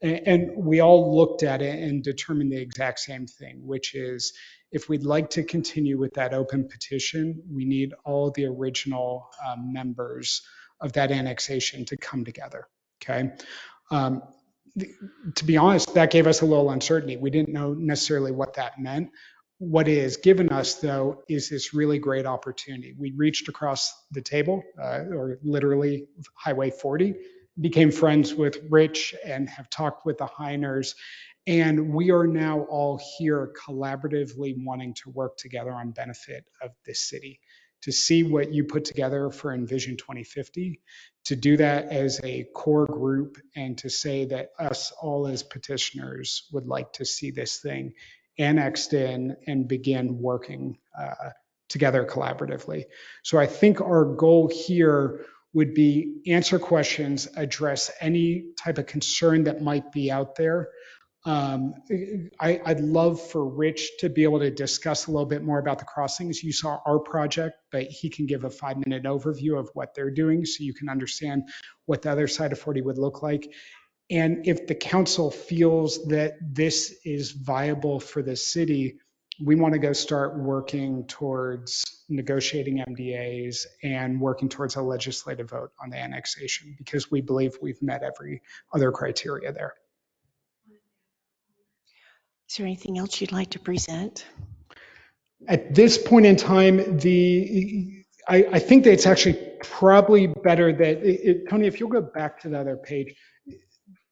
and we all looked at it and determined the exact same thing, which is if we'd like to continue with that open petition, we need all the original members of that annexation to come together, okay? To be honest, that gave us a little uncertainty. We didn't know necessarily what that meant. What it has given us, though, is this really great opportunity. We reached across the table, or literally Highway 40, became friends with Rich and have talked with the Heiners. And we are now all here collaboratively wanting to work together on benefit of this city, to see what you put together for Envision 2050, to do that as a core group, and to say that us all as petitioners would like to see this thing annexed in and begin working together collaboratively. So I think our goal here would be answer questions, address any type of concern that might be out there. Um, I'd love for Rich to be able to discuss a little bit more about the crossings. You saw our project, but he can give a 5-minute overview of what they're doing so you can understand what the other side of 40 would look like. And if the council feels that this is viable for the city, we want to go start working towards negotiating MDAs and working towards a legislative vote on the annexation because we believe we've met every other criteria there. Is there anything else you'd like to present? At this point in time, I think that it's actually probably better that, Tony, if you'll go back to the other page,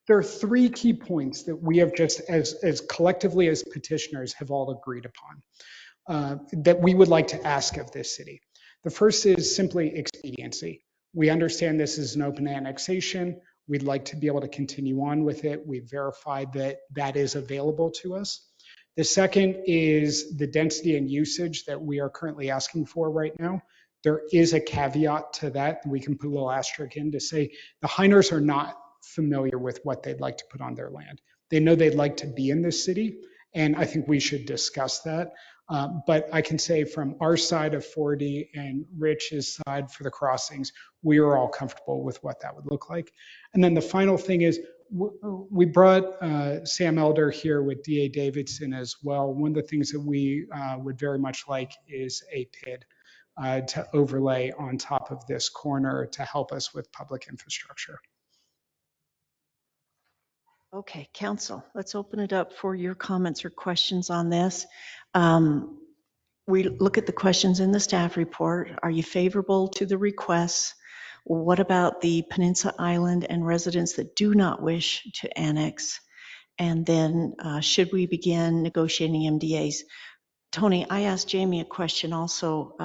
there are 3 key points that we have just as collectively as petitioners have all agreed upon that we would like to ask of this city. The first is simply expediency. We understand this is an open annexation. We'd like to be able to continue on with it. We've verified that that is available to us. The second is the density and usage that we are currently asking for right now. There is a caveat to that. We can put a little asterisk in to say the Heiners are not familiar with what they'd like to put on their land. They know they'd like to be in this city, and I think we should discuss that. But I can say from our side of 40 and Rich's side for the crossings, we are all comfortable with what that would look like. And then the final thing is we brought Sam Elder here with DA Davidson as well. One of the things that we would very much like is a PID to overlay on top of this corner to help us with public infrastructure. Okay, council, let's open it up for your comments or questions on this. We look at the questions in the staff report. Are you favorable to the requests? What about the Peninsula Island and residents that do not wish to annex? And then should we begin negotiating MDAs? Tony, I asked Jamie a question also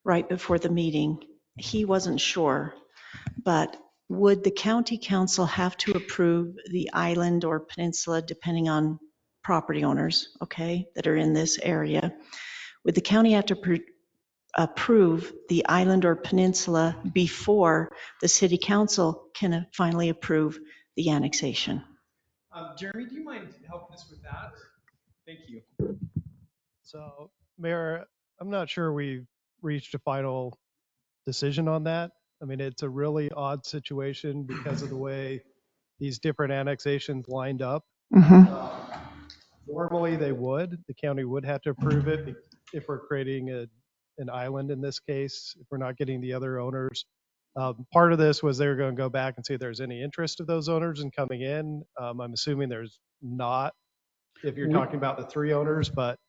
right before the meeting. He wasn't sure, but would the county council have to approve the island or peninsula depending on property owners, okay, that are in this area? Would the county have to approve the island or peninsula before the city council can finally approve the annexation? Jeremy, do you mind helping us with that? Thank you. So, Mayor, I'm not sure we've reached a final decision on that. I mean, it's a really odd situation because of the way these different annexations lined up. Normally, they would. The county would have to approve it if we're creating an island in this case, if we're not getting the other owners. Part of this was they were going to go back and see if there's any interest of those owners in coming in. I'm assuming there's not if you're talking about the 3 owners, but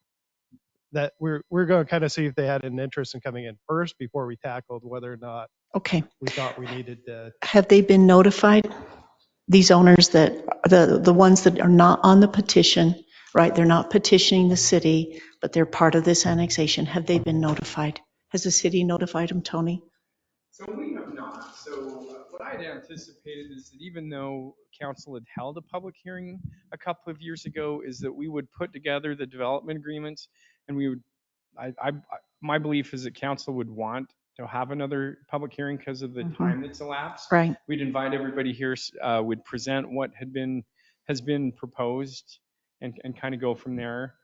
that we're going to kind of see if they had an interest in coming in first before we tackled whether or not Okay. we thought we needed to. Have they been notified? These owners that, the ones that are not on the petition, right? They're not petitioning the city, but they're part of this annexation. Have they been notified? Has the city notified them, Tony? So we have not. So what I had anticipated is that even though council had held a public hearing a couple of years ago, is that we would put together the development agreements and we would, my belief is that council would want to have another public hearing because of the time that's elapsed. Right. We'd invite everybody here, would present what has been proposed and kind of go from there.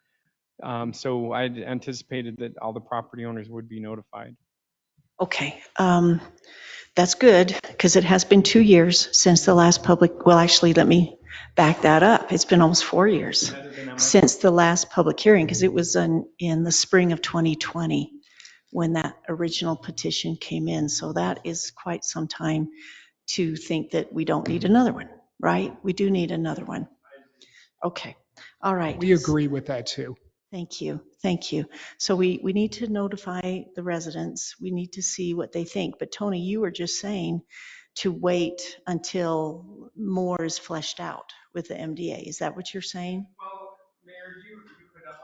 So I anticipated that all the property owners would be notified. Okay. That's good because it has been 2 years since the last public, well, actually, let me back that up. It's been almost 4 years since the last public hearing because it was in the spring of 2020 when that original petition came in. So that is quite some time to think that we don't need another one, right? We do need another one. Okay. All right. We agree with that too. Thank you. Thank you. So we need to notify the residents. We need to see what they think. But Tony, you were just saying to wait until more is fleshed out with the MDA. Is that what you're saying? Well, Mayor, you could have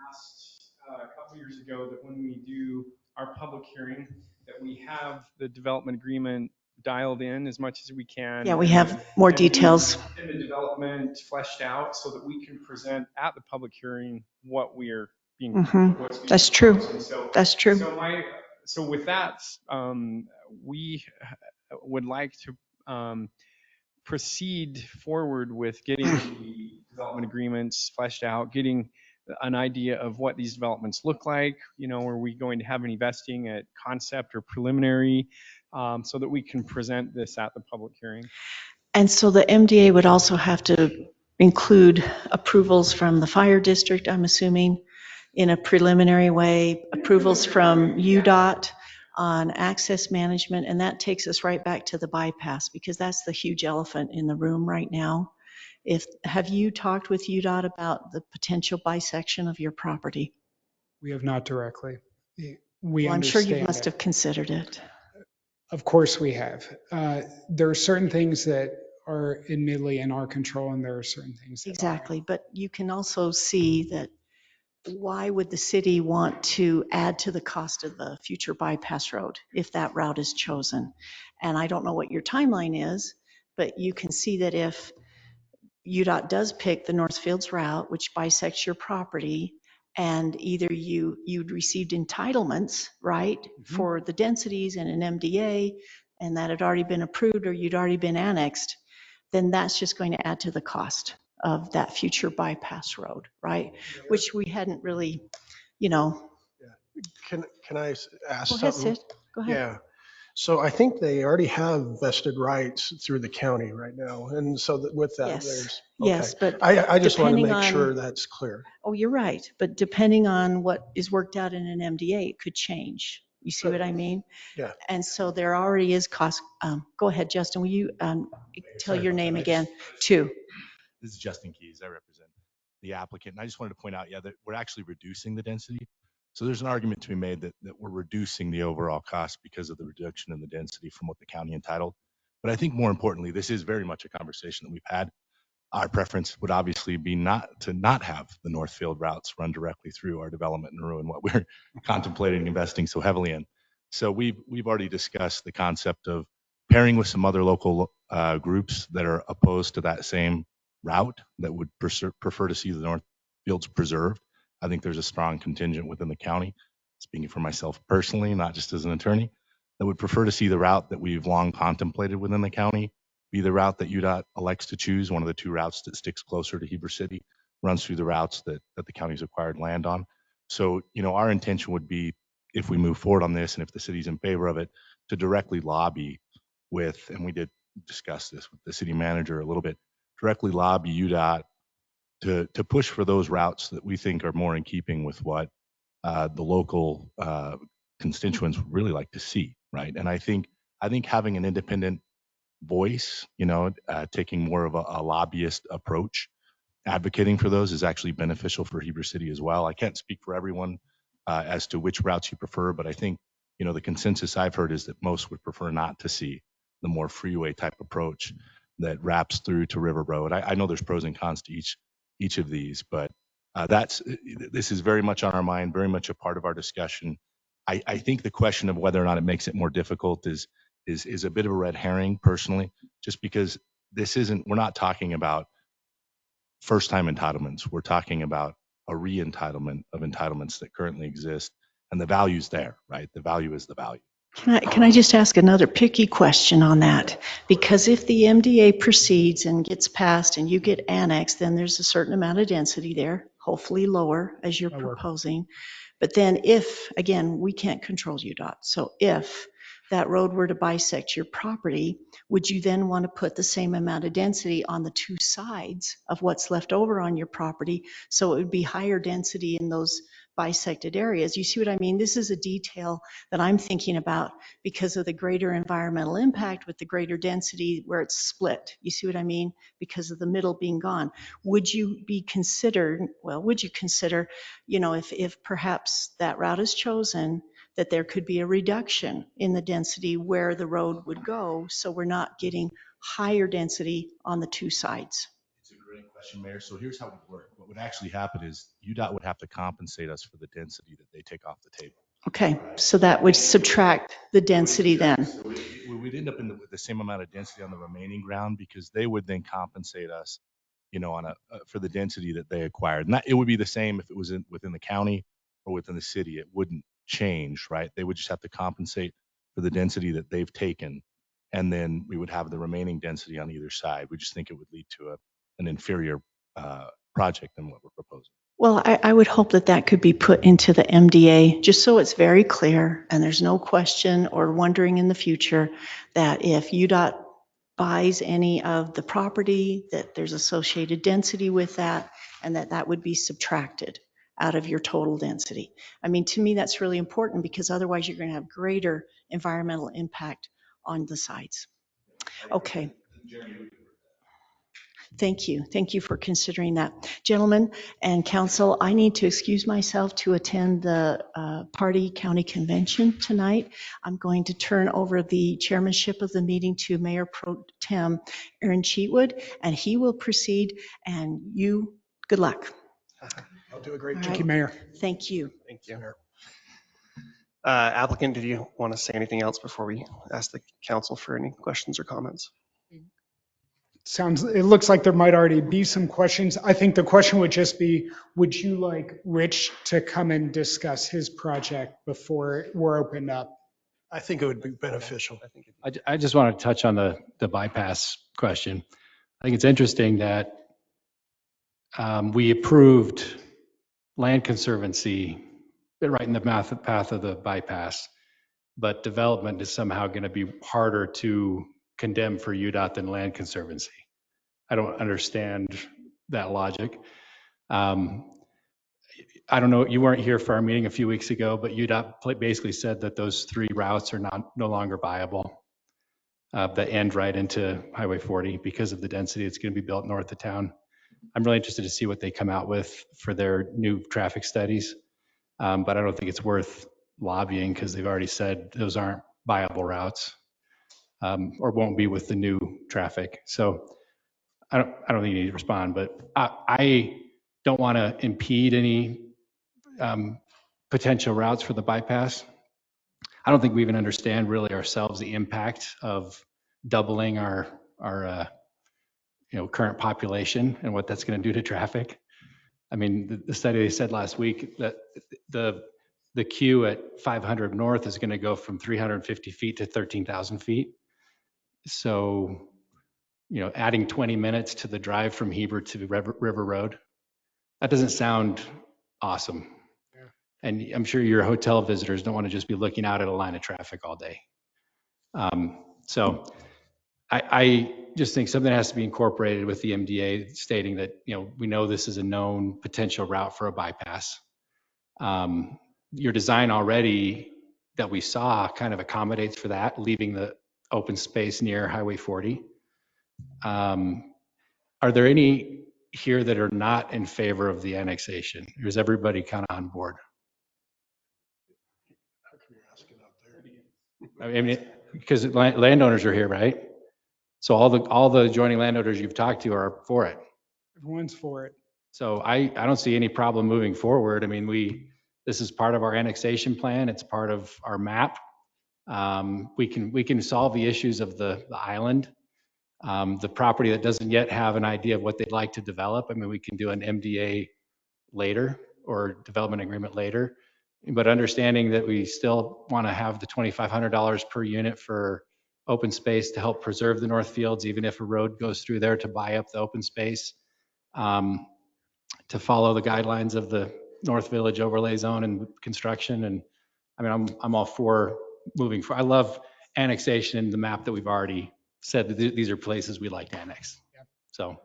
asked a couple years ago that when we do our public hearing, that we have the development agreement dialed in as much as we can. Yeah, we have more details. And the development fleshed out so that we can present at the public hearing what we are being. That's true. So, That's true. So with that, we would like to proceed forward with getting the development agreements fleshed out, getting an idea of what these developments look like. Are we going to have any vesting at concept or preliminary, so that we can present this at the public hearing? And so the MDA would also have to include approvals from the fire district, I'm assuming, in a preliminary way, approvals from UDOT on access management, and that takes us right back to the bypass, because that's the huge elephant in the room right now. Have you talked with UDOT about the potential bisection of your property? We have not directly. We Well, I'm sure you understand must it. have considered it. Of course we have. There are certain things that are admittedly in our control, and there are certain things that Exactly, but you can also see that why would the city want to add to the cost of the future bypass road if that route is chosen? And I don't know what your timeline is, but you can see that if UDOT does pick the Northfields route, which bisects your property, and either you'd received entitlements, right, for the densities and an MDA, and that had already been approved or you'd already been annexed, then that's just going to add to the cost of that future bypass road, right? Which we hadn't really, you know. Can I ask Go ahead, something? Sid. Go ahead. Yeah. So I think they already have vested rights through the county right now. And so with that, Yes, there's, okay. yes, but I just want to depending make on, sure that's clear. oh, you're right, but depending on what is worked out in an MDA, it could change. You see what I mean? Yeah. And so there already is cost. Go ahead, Justin, will you tell Sorry your about name that. again, too? This is Justin Keys. I represent the applicant. And I just wanted to point out, that we're actually reducing the density. So there's an argument to be made that we're reducing the overall cost because of the reduction in the density from what the county entitled. But I think more importantly, this is very much a conversation that we've had. Our preference would obviously be not have the Northfield routes run directly through our development and ruin what we're contemplating investing so heavily in. So we've already discussed the concept of pairing with some other local groups that are opposed to that same route, that would prefer to see the Northfields preserved. I think there's a strong contingent within the county, speaking for myself personally, not just as an attorney, that would prefer to see the route that we've long contemplated within the county be the route that UDOT elects to choose, one of the two routes that sticks closer to Heber City, runs through the routes that the county's acquired land on. So, our intention would be, if we move forward on this and if the city's in favor of it, to directly lobby with, and we did discuss this with the city manager a little bit, directly lobby UDOT to push for those routes that we think are more in keeping with what the local constituents would really like to see, right? And I think having an independent voice, taking more of a lobbyist approach, advocating for those is actually beneficial for Heber City as well. I can't speak for everyone as to which routes you prefer, but I think, the consensus I've heard is that most would prefer not to see the more freeway type approach that wraps through to River Road. I know there's pros and cons to each of these, but this is very much on our mind, very much a part of our discussion. I think the question of whether or not it makes it more difficult is a bit of a red herring personally, just because we're not talking about first time entitlements. We're talking about a re-entitlement of entitlements that currently exist, and the value's there, right? The value is the value. Can I just ask another picky question on that? Because if the MDA proceeds and gets passed and you get annexed, then there's a certain amount of density there, hopefully lower as you're proposing. But then if, again, we can't control UDOT, so if that road were to bisect your property, would you then want to put the same amount of density on the two sides of what's left over on your property? So it would be higher density in those bisected areas. You see what I mean? This is a detail that I'm thinking about because of the greater environmental impact with the greater density where it's split. You see what I mean? Because of the middle being gone. Would you consider, if perhaps that route is chosen, that there could be a reduction in the density where the road would go, so we're not getting higher density on the two sides? It's a great question, Mayor. So here's how it would work. What would actually happen is UDOT would have to compensate us for the density that they take off the table. Okay, so that would subtract the density then. So we would end up with the same amount of density on the remaining ground, because they would then compensate us, for the density that they acquired. And it would be the same if it was within the county or within the city. It wouldn't change, right? They would just have to compensate for the density that they've taken. And then we would have the remaining density on either side. We just think it would lead to an inferior project than what we're proposing. Well, I would hope that that could be put into the MDA, just so it's very clear and there's no question or wondering in the future that if UDOT buys any of the property, that there's associated density with that, and that that would be subtracted out of your total density. I mean, to me, that's really important because otherwise you're going to have greater environmental impact on the sites. Okay. Thank you. Thank you for considering that. Gentlemen and council, I need to excuse myself to attend the Party County Convention tonight. I'm going to turn over the chairmanship of the meeting to Mayor Pro Tem Aaron Cheatwood, and he will proceed. And you, good luck. I'll do a great All job. Thank you, Mayor. Thank you. Thank you. Applicant, did you want to say anything else before we ask the council for any questions or comments? It looks like there might already be some questions. I think the question would just be, would you like Rich to come and discuss his project before we're opened up? I think it would be beneficial. I just want to touch on the bypass question. I think it's interesting that we approved land conservancy right in the path of the bypass, but development is somehow going to be harder to condemn for UDOT than land conservancy. I don't understand that logic. I don't know, you weren't here for our meeting a few weeks ago, but UDOT basically said that those 3 routes are no longer viable that end right into Highway 40 because of the density that's going to be built north of town. I'm really interested to see what they come out with for their new traffic studies, but I don't think it's worth lobbying because they've already said those aren't viable routes or won't be with the new traffic. So I don't think you need to respond, but I don't want to impede any potential routes for the bypass. I don't think we even understand really ourselves the impact of doubling our current population and what that's going to do to traffic. I mean, the study they said last week that the queue at 500 North is going to go from 350 feet to 13,000 feet. So, adding 20 minutes to the drive from Heber to River Road, that doesn't sound awesome. Yeah. And I'm sure your hotel visitors don't want to just be looking out at a line of traffic all day. So I just think something has to be incorporated with the MDA stating that, we know this is a known potential route for a bypass. Your design already that we saw kind of accommodates for that, leaving the open space near Highway 40. Are there any here that are not in favor of the annexation? Or is everybody kind of on board? I mean, because landowners are here, right? So all the adjoining landowners you've talked to are for it. Everyone's for it. So I don't see any problem moving forward. I mean, this is part of our annexation plan. It's part of our map. We can solve the issues of the island. The property that doesn't yet have an idea of what they'd like to develop. I mean, we can do an MDA later or development agreement later, but understanding that we still want to have the $2,500 per unit for open space to help preserve the North Fields, even if a road goes through there to buy up the open space, to follow the guidelines of the North Village overlay zone and construction. And I mean, I'm all for moving forward. I love annexation in the map that we've already said that these are places we like to annex. Yep. So,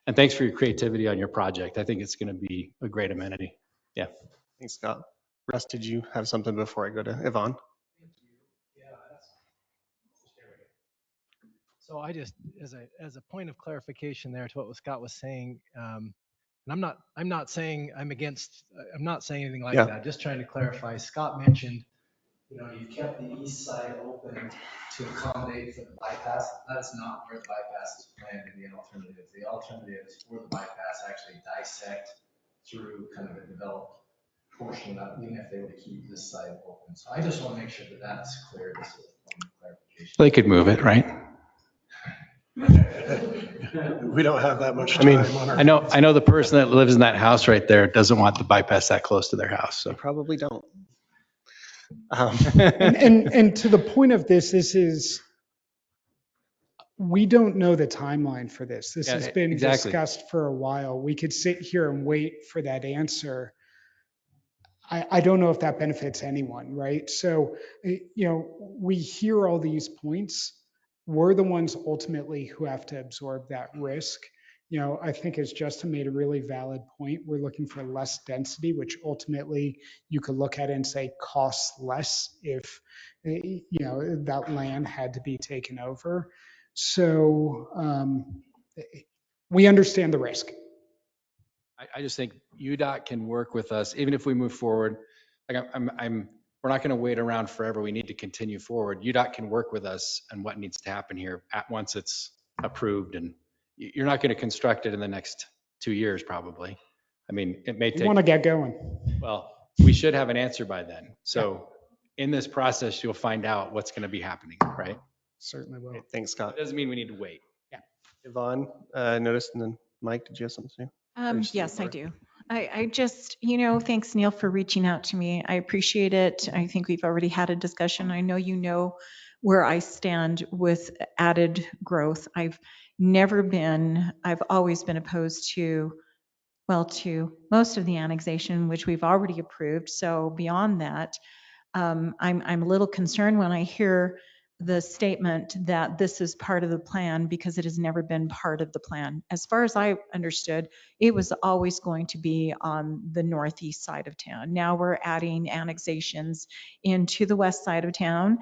and thanks for your creativity on your project. I think it's going to be a great amenity. Yeah. Thanks, Scott. Russ, did you have something before I go to Yvonne? So I just, as a point of clarification there to what Scott was saying, and I'm not saying I'm not saying anything like that. Just trying to clarify. Scott mentioned, you kept the east side open to accommodate for the bypass. That's not where the bypass is planned in the alternative. The alternative is for the bypass actually dissect through kind of a developed portion of that, even if they were to keep this side open. So I just want to make sure that that's clear. This is a point of clarification. They could move it, right? We don't have that much time on our. I know the person that lives in that house right there doesn't want the bypass that close to their house. So they probably don't. And to the point of this is, we don't know the timeline for this. This Yeah, has been exactly. discussed for a while. We could sit here and wait for that answer. I don't know if that benefits anyone, right? So, we hear all these points. We're the ones ultimately who have to absorb that risk. I think as Justin made a really valid point, we're looking for less density, which ultimately you could look at and say costs less if, that land had to be taken over. So, we understand the risk. I just think UDOT can work with us, even if we move forward. Like we're not going to wait around forever. We need to continue forward. UDOT can work with us on what needs to happen here at once it's approved. And you're not going to construct it in the next 2 years, probably. I mean, it may We take. want to get going. Well, we should have an answer by then. So in this process, you'll find out what's going to be happening, right? Certainly will. Great, thanks, Scott. It doesn't mean we need to wait. Yvonne, noticed, and then Mike, did you have something to say? Yes, I do. I just, thanks Neil for reaching out to me. I appreciate it. I think we've already had a discussion. I know you know where I stand with added growth. I've always been opposed to most of the annexation, which we've already approved. So beyond that, I'm a little concerned when I hear the statement that this is part of the plan because it has never been part of the plan. As far as I understood, it was always going to be on the northeast side of town. Now we're adding annexations into the west side of town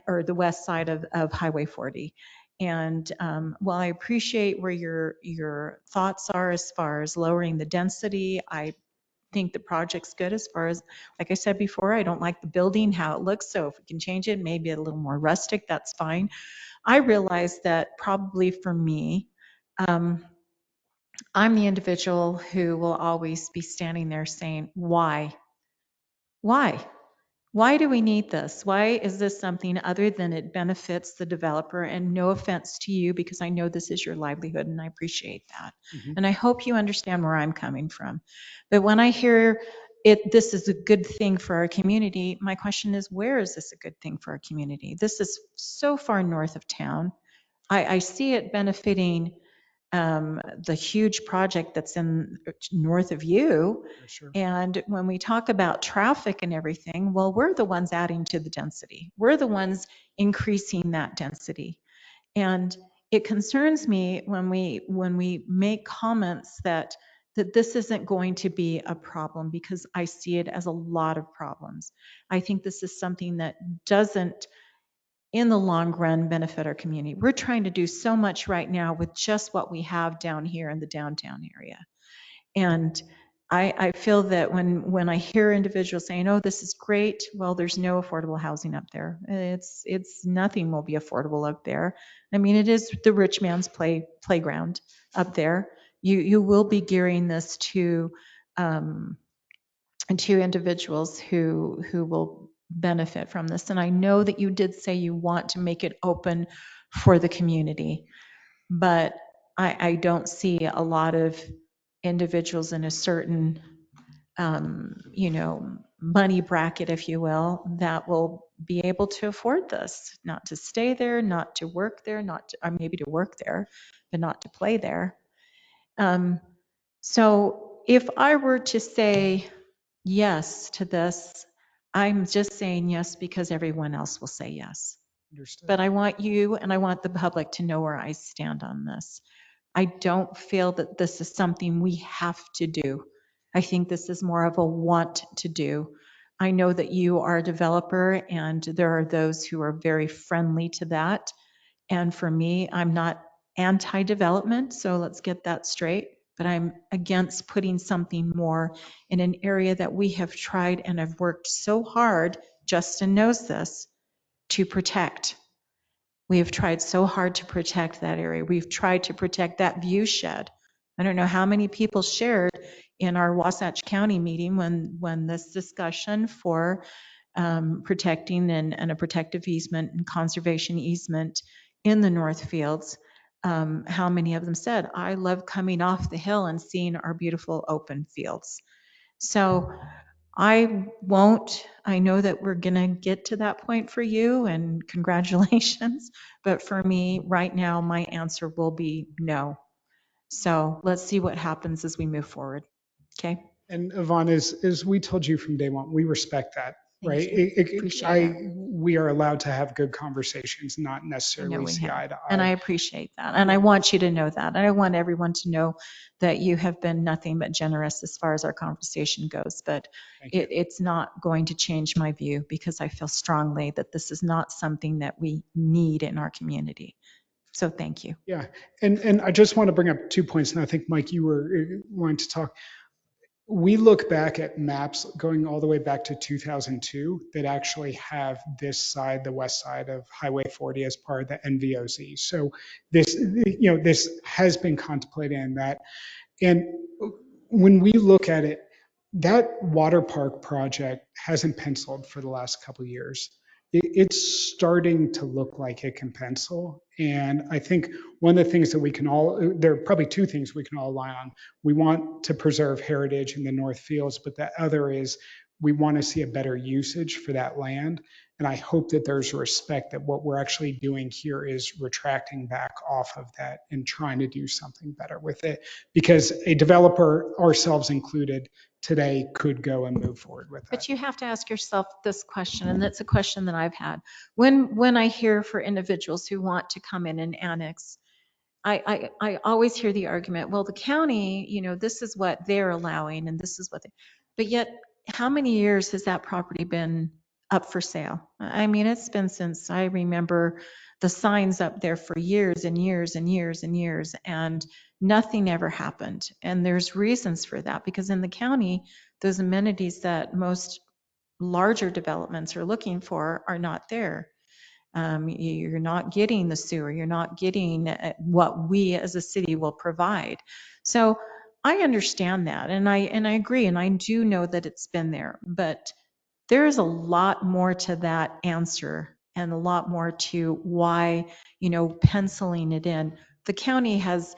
or the west side of Highway 40. And while I appreciate where your thoughts are as far as lowering the density, I think the project's good as far as, like I said before, I don't like the building, how it looks. So if we can change it, maybe a little more rustic, that's fine. I realize that probably for me, I'm the individual who will always be standing there saying, why? Why? Why do we need this? Why is this something other than it benefits the developer? And no offense to you, because I know this is your livelihood and I appreciate that. And I hope you understand where I'm coming from. But when I hear this is a good thing for our community, my question is, where is this a good thing for our community? This is so far north of town. I see it benefiting the huge project that's in north of you. Sure. And when we talk about traffic and everything, well, we're the ones adding to the density. We're the ones increasing that density. And it concerns me when we make comments that this isn't going to be a problem, because I see it as a lot of problems. I think this is something that doesn't in the long run benefit our community. We're trying to do so much right now with just what we have down here in the downtown area. And I feel that when I hear individuals saying, oh, this is great, well, there's no affordable housing up there. It's nothing will be affordable up there. I mean, it is the rich man's playground up there. You will be gearing this to individuals who will benefit from this. And I know that you did say you want to make it open for the community, but I don't see a lot of individuals in a certain, money bracket, if you will, that will be able to afford this, not to stay there, not to work there, or maybe to work there, but not to play there. So if I were to say yes to this, I'm just saying yes because everyone else will say yes. Understood. But I want you and I want the public to know where I stand on this. I don't feel that this is something we have to do. I think this is more of a want to do. I know that you are a developer and there are those who are very friendly to that. And for me, I'm not anti-development, so let's get that straight. But I'm against putting something more in an area that we have tried and have worked so hard, Justin knows this, to protect. We have tried so hard to protect that area. We've tried to protect that view shed. I don't know how many people shared in our Wasatch County meeting when this discussion for protecting and a protective easement and conservation easement in the North Fields, how many of them said, I love coming off the hill and seeing our beautiful open fields. So I won't. I know that we're going to get to that point for you, and congratulations. But for me, right now, my answer will be no. So let's see what happens as we move forward. Okay? And Yvonne, as we told you from day one, we respect that, Thank right? you. Appreciate it. We are allowed to have good conversations, not I know necessarily we see have. eye to And I eye. appreciate that. And I want you to know that. And I want everyone to know that you have been nothing but generous as far as our conversation goes. But Thank you. it's not going to change my view, because I feel strongly that this is not something that we need in our community. So thank you. Yeah, and I just want to bring up 2 points, and I think, Mike, you were wanting to talk. We look back at maps going all the way back to 2002 that actually have this side, the west side of Highway 40, as part of the NVOZ. So this, this has been contemplated in that. And when we look at it, that water park project hasn't penciled for the last couple of years. It's starting to look like it can pencil. And I think one of the things that we can all, there are probably two things we can all align on. We want to preserve heritage in the North Fields, but the other is we want to see a better usage for that land. And I hope that there's respect that what we're actually doing here is retracting back off of that and trying to do something better with it, because a developer, ourselves included, today could go and move forward with that. But you have to ask yourself this question, and that's a question that I've had. When I hear for individuals who want to come in and annex, I always hear the argument, well, the county, this is what they're allowing and this is what they, but yet how many years has that property been up for sale? I mean, it's been since I remember the signs up there for years and years and years and years, and nothing ever happened. And there's reasons for that, because in the county, those amenities that most larger developments are looking for are not there. You're not getting the sewer, you're not getting what we as a city will provide. So I understand that, and I agree, and I do know that it's been there, but there is a lot more to that answer, and a lot more to why, penciling it in. The county has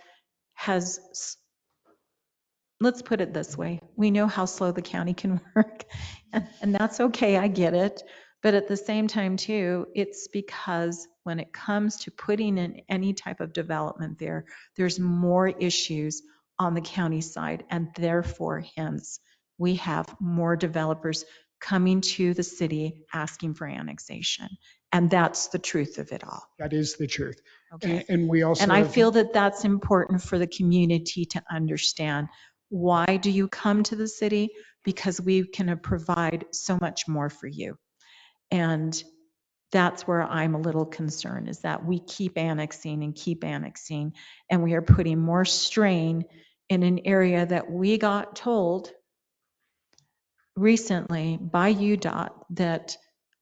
let's put it this way. We know how slow the county can work, and that's okay. I get it. But at the same time, too, it's because when it comes to putting in any type of development there, there's more issues on the county side, and therefore, hence, we have more developers coming to the city asking for annexation. And that's the truth of it all. That is the truth. Okay. And we also And I have, feel that that's important for the community to understand. Why do you come to the city? Because we can provide so much more for you. And that's where I'm a little concerned, is that we keep annexing and keep annexing, and we are putting more strain in an area that we got told recently by UDOT that,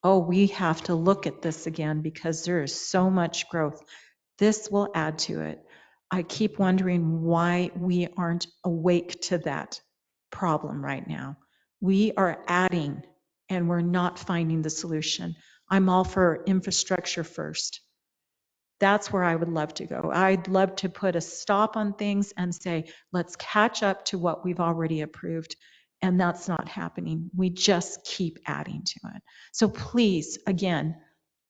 oh, we have to look at this again because there is so much growth. This will add to it. I keep wondering why we aren't awake to that problem right now. We are adding and we're not finding the solution. I'm all for infrastructure first. That's where I would love to go. I'd love to put a stop on things and say, let's catch up to what we've already approved. And that's not happening. We just keep adding to it. So please, again,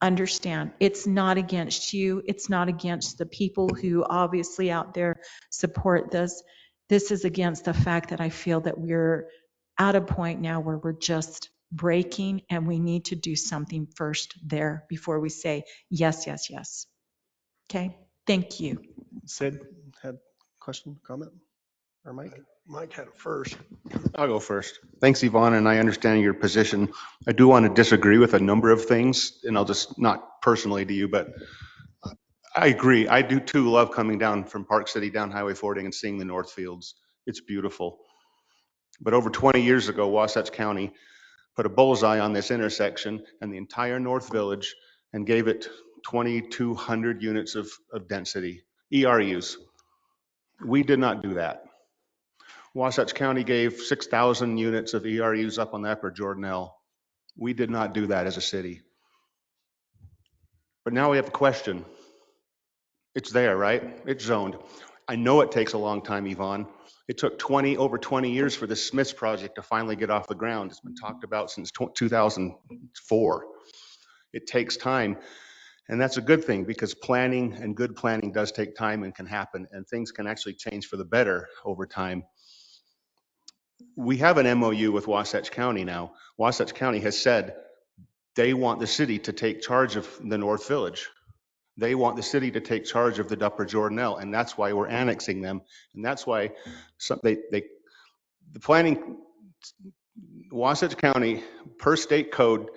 understand, it's not against you. It's not against the people who obviously out there support this. This is against the fact that I feel that we're at a point now where we're just breaking, and we need to do something first there before we say yes, yes, yes. Okay, thank you. Sid had a question, comment, or Mike? Mike had it first. I'll go first. Thanks, Yvonne, and I understand your position. I do want to disagree with a number of things, and I'll just, not personally to you, but I agree. I do too love coming down from Park City down Highway 40 and seeing the North Fields. It's beautiful. But over 20 years ago, Wasatch County put a bullseye on this intersection and the entire North Village and gave it 2,200 units of density, ERUs. We did not do that. Wasatch County gave 6,000 units of ERUs up on the upper Jordanelle. We did not do that as a city. But now we have a question. It's there, right? It's zoned. I know it takes a long time, Yvonne. It took over 20 years for the Smiths project to finally get off the ground. It's been talked about since 2004. It takes time. And that's a good thing, because planning and good planning does take time and can happen, and things can actually change for the better over time. We have an MOU with Wasatch County now. Wasatch County has said they want the city to take charge of the North Village. They want the city to take charge of the Upper Jordanelle, and that's why we're annexing them. And that's why the planning, Wasatch County, per state code,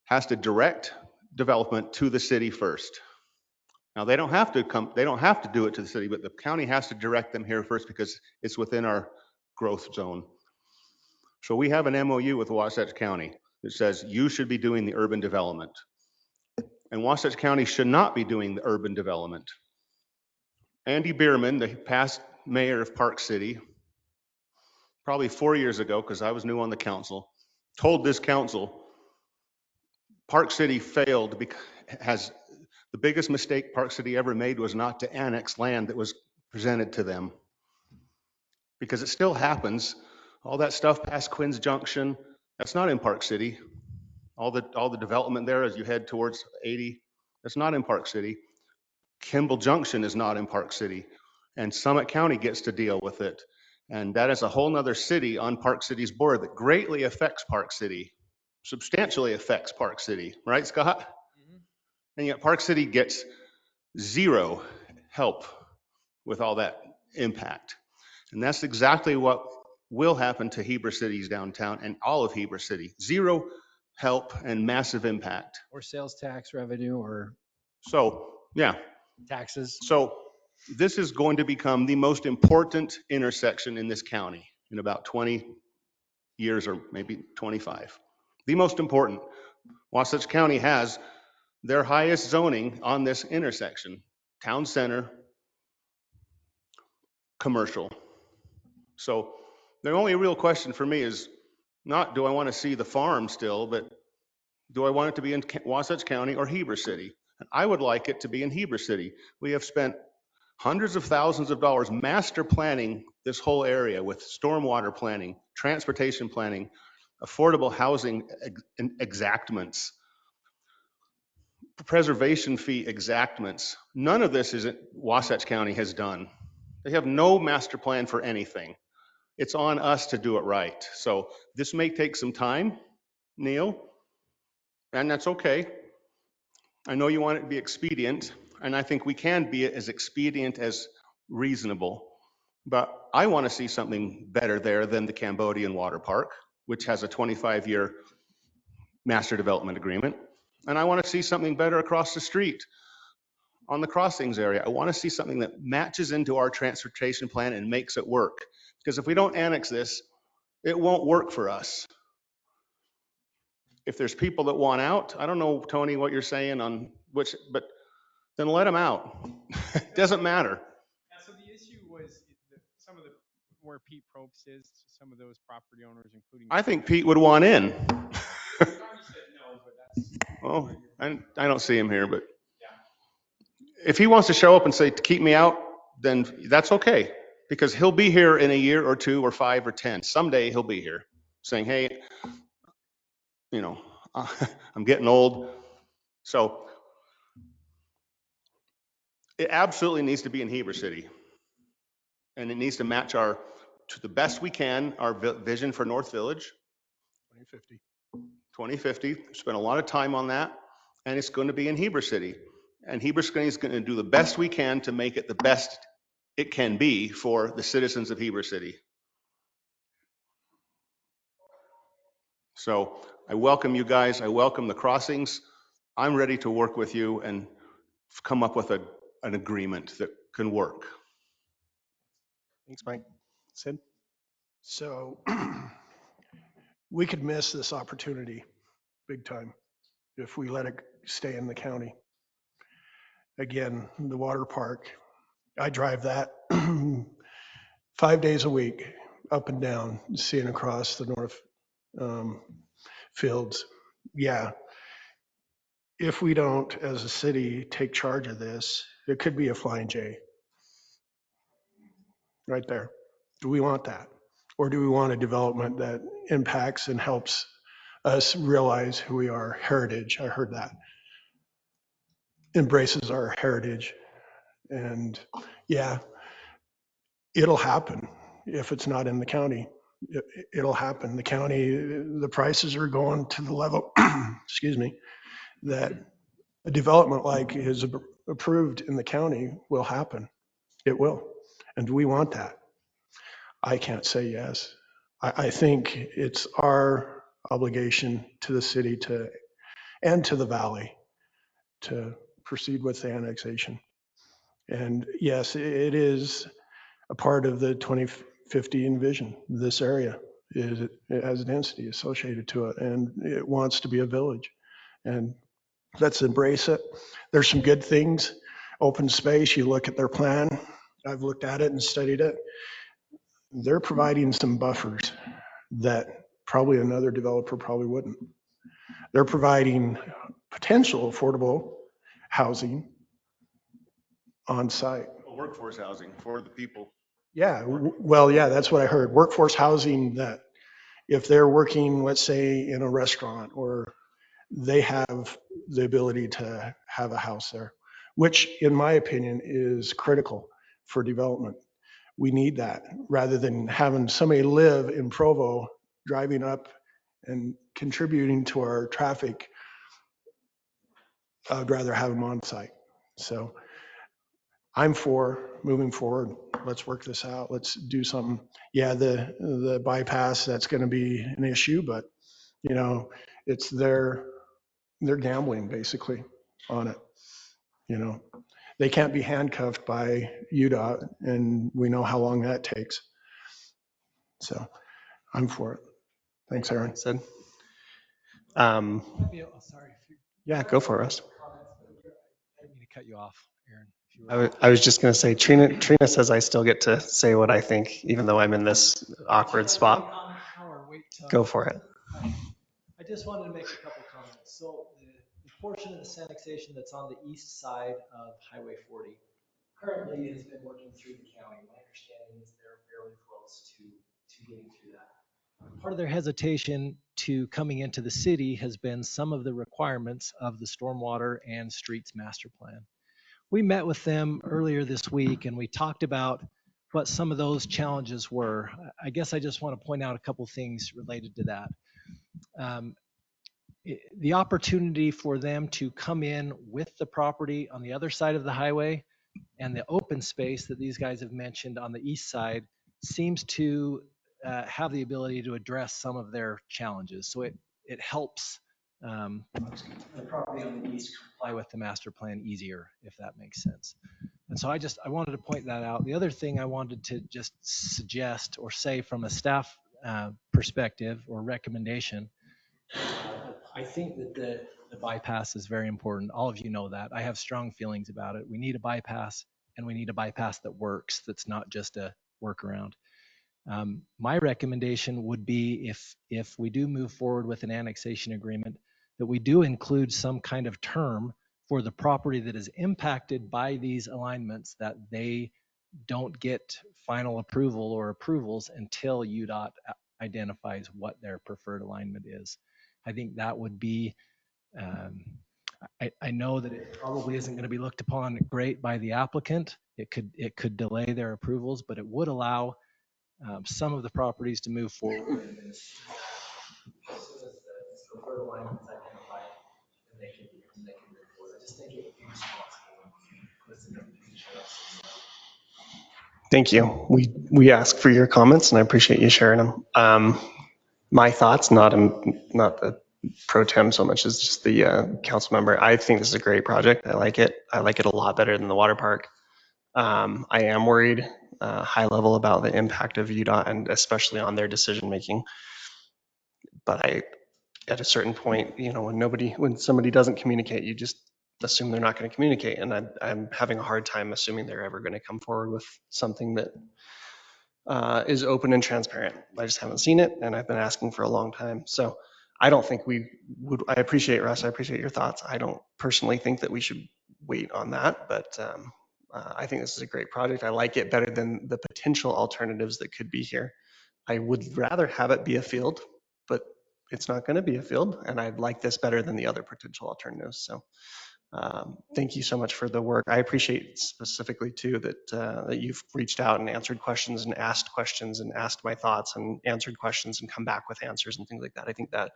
has to direct development to the city first. Now, they don't have to do it to the city, but the county has to direct them here first because it's within our growth zone. So we have an MOU with Wasatch County that says you should be doing the urban development. And Wasatch County should not be doing the urban development. Andy Bierman, the past mayor of Park City, probably 4 years ago, because I was new on the council, told this council Park City failed because the biggest mistake Park City ever made was not to annex land that was presented to them. Because it still happens. All that stuff past Quinn's Junction, that's not in Park City. All the development there as you head towards 80, that's not in Park City. Kimball Junction is not in Park City. And Summit County gets to deal with it. And that is a whole nother city on Park City's board that greatly affects Park City, substantially affects Park City, right, Scott? Mm-hmm. And yet Park City gets zero help with all that impact. And that's exactly what will happen to Heber City's downtown and all of Heber City. Zero help and massive impact. Or sales tax revenue or yeah. Taxes. So this is going to become the most important intersection in this county in about 20 years or maybe 25. The most important. Wasatch County has their highest zoning on this intersection. Town center, commercial. So the only real question for me is not do I want to see the farm still, but do I want it to be in Wasatch County or Heber City? And I would like it to be in Heber City. We have spent hundreds of thousands of dollars master planning this whole area with stormwater planning, transportation planning, affordable housing exactments, preservation fee exactments. None of this is Wasatch County has done. They have no master plan for anything. It's on us to do it right. So this may take some time, Neil, and that's okay. I know you want it to be expedient, and I think we can be as expedient as reasonable. But I want to see something better there than the Cambodian Water Park, which has a 25-year master development agreement. And I want to see something better across the street on the crossings area. I want to see something that matches into our transportation plan and makes it work. Because if we don't annex this, it won't work for us. If there's people that want out, I don't know, Tony, what you're saying on which, but then let them out. It doesn't matter. Yeah, so the issue was some of the where Pete Probst is, some of those property owners, including. I think Pete would want in. He already said no, but that's. Well, I don't see him here, but yeah. If he wants to show up and say, keep me out, then that's okay. Because he'll be here in a year or 2 or 5 or 10. Someday he'll be here saying, hey, you know, I'm getting old. So it absolutely needs to be in Heber City. And it needs to match to the best we can, our vision for North Village. 2050. Spent a lot of time on that. And it's going to be in Heber City. And Heber City is going to do the best we can to make it the best it can be for the citizens of Heber City. So I welcome you guys. I welcome the crossings. I'm ready to work with you and come up with an agreement that can work. Thanks, Mike. Sid? So we could miss this opportunity big time if we let it stay in the county. Again, the water park, I drive that 5 days a week, up and down, seeing across the north fields. Yeah. If we don't, as a city, take charge of this, it could be a flying J. right there. Do we want that? Or do we want a development that impacts and helps us realize who we are, heritage? I heard that. Embraces our heritage. And yeah, it'll happen if it's not in the county. It'll happen. The county, the prices are going to the level, excuse me, that a development like is approved in the county will happen. It will. And do we want that? I can't say yes. I think it's our obligation to the city and to the valley to proceed with the annexation. And yes, it is a part of the 2050 envision. This area it has density associated to it, and it wants to be a village. And let's embrace it. There's some good things. Open space, you look at their plan. I've looked at it and studied it. They're providing some buffers that probably another developer probably wouldn't. They're providing potential affordable housing on site. Workforce housing for the people. Yeah, well, yeah, that's what I heard. Workforce housing that if they're working, let's say, in a restaurant, or they have the ability to have a house there, which in my opinion is critical for development. We need that rather than having somebody live in Provo, driving up and contributing to our traffic. I'd rather have them on site. So I'm for moving forward. Let's work this out. Let's do something. Yeah, the bypass, that's going to be an issue, but you know, it's they're gambling basically on it. You know, they can't be handcuffed by UDOT, and we know how long that takes. So I'm for it. Thanks, Aaron. Said. Sorry. Yeah, go for it, Russ. I didn't mean to cut you off, Aaron. I was just going to say, Trina says I still get to say what I think, even though I'm in this awkward spot. Go for it. I just wanted to make a couple comments. So the portion of this annexation that's on the east side of Highway 40 currently has been working through the county. My understanding is they're fairly close to getting through that. Part of their hesitation to coming into the city has been some of the requirements of the stormwater and streets master plan. We met with them earlier this week and we talked about what some of those challenges were. I guess I just want to point out a couple things related to that. The opportunity for them to come in with the property on the other side of the highway and the open space that these guys have mentioned on the east side seems to have the ability to address some of their challenges. So it helps the property on the east comply with the master plan easier, if that makes sense. And so I wanted to point that out. The other thing I wanted to just suggest or say from a staff perspective or recommendation, I think that the bypass is very important. All of you know that. I have strong feelings about it. We need a bypass, and we need a bypass that works, that's not just a workaround. My recommendation would be if we do move forward with an annexation agreement, that we do include some kind of term for the property that is impacted by these alignments, that they don't get final approval or approvals until UDOT identifies what their preferred alignment is. I think that would be, I know that it probably isn't going to be looked upon great by the applicant. It could delay their approvals, but it would allow some of the properties to move forward. And as soon as the preferred alignment is identified, then they can move forward. I just think it would be responsible and puts them in a chance. Thank you. We ask for your comments, and I appreciate you sharing them. My thoughts, not the pro tem so much as just the council member. I think this is a great project. I like it. I like it a lot better than the water park. I am worried high level about the impact of UDOT and especially on their decision making. But at a certain point, you know, when somebody doesn't communicate, you just assume they're not going to communicate. And I'm having a hard time assuming they're ever going to come forward with something that is open and transparent. I just haven't seen it, and I've been asking for a long time. So I don't think we would. I appreciate Russ. I appreciate your thoughts. I don't personally think that we should wait on that, but I think this is a great project. I like it better than the potential alternatives that could be here. I would rather have it be a field, but it's not going to be a field, and I like this better than the other potential alternatives. So thank you so much for the work. I appreciate specifically too that you've reached out and answered questions and asked my thoughts and answered questions and come back with answers and things like that. I think that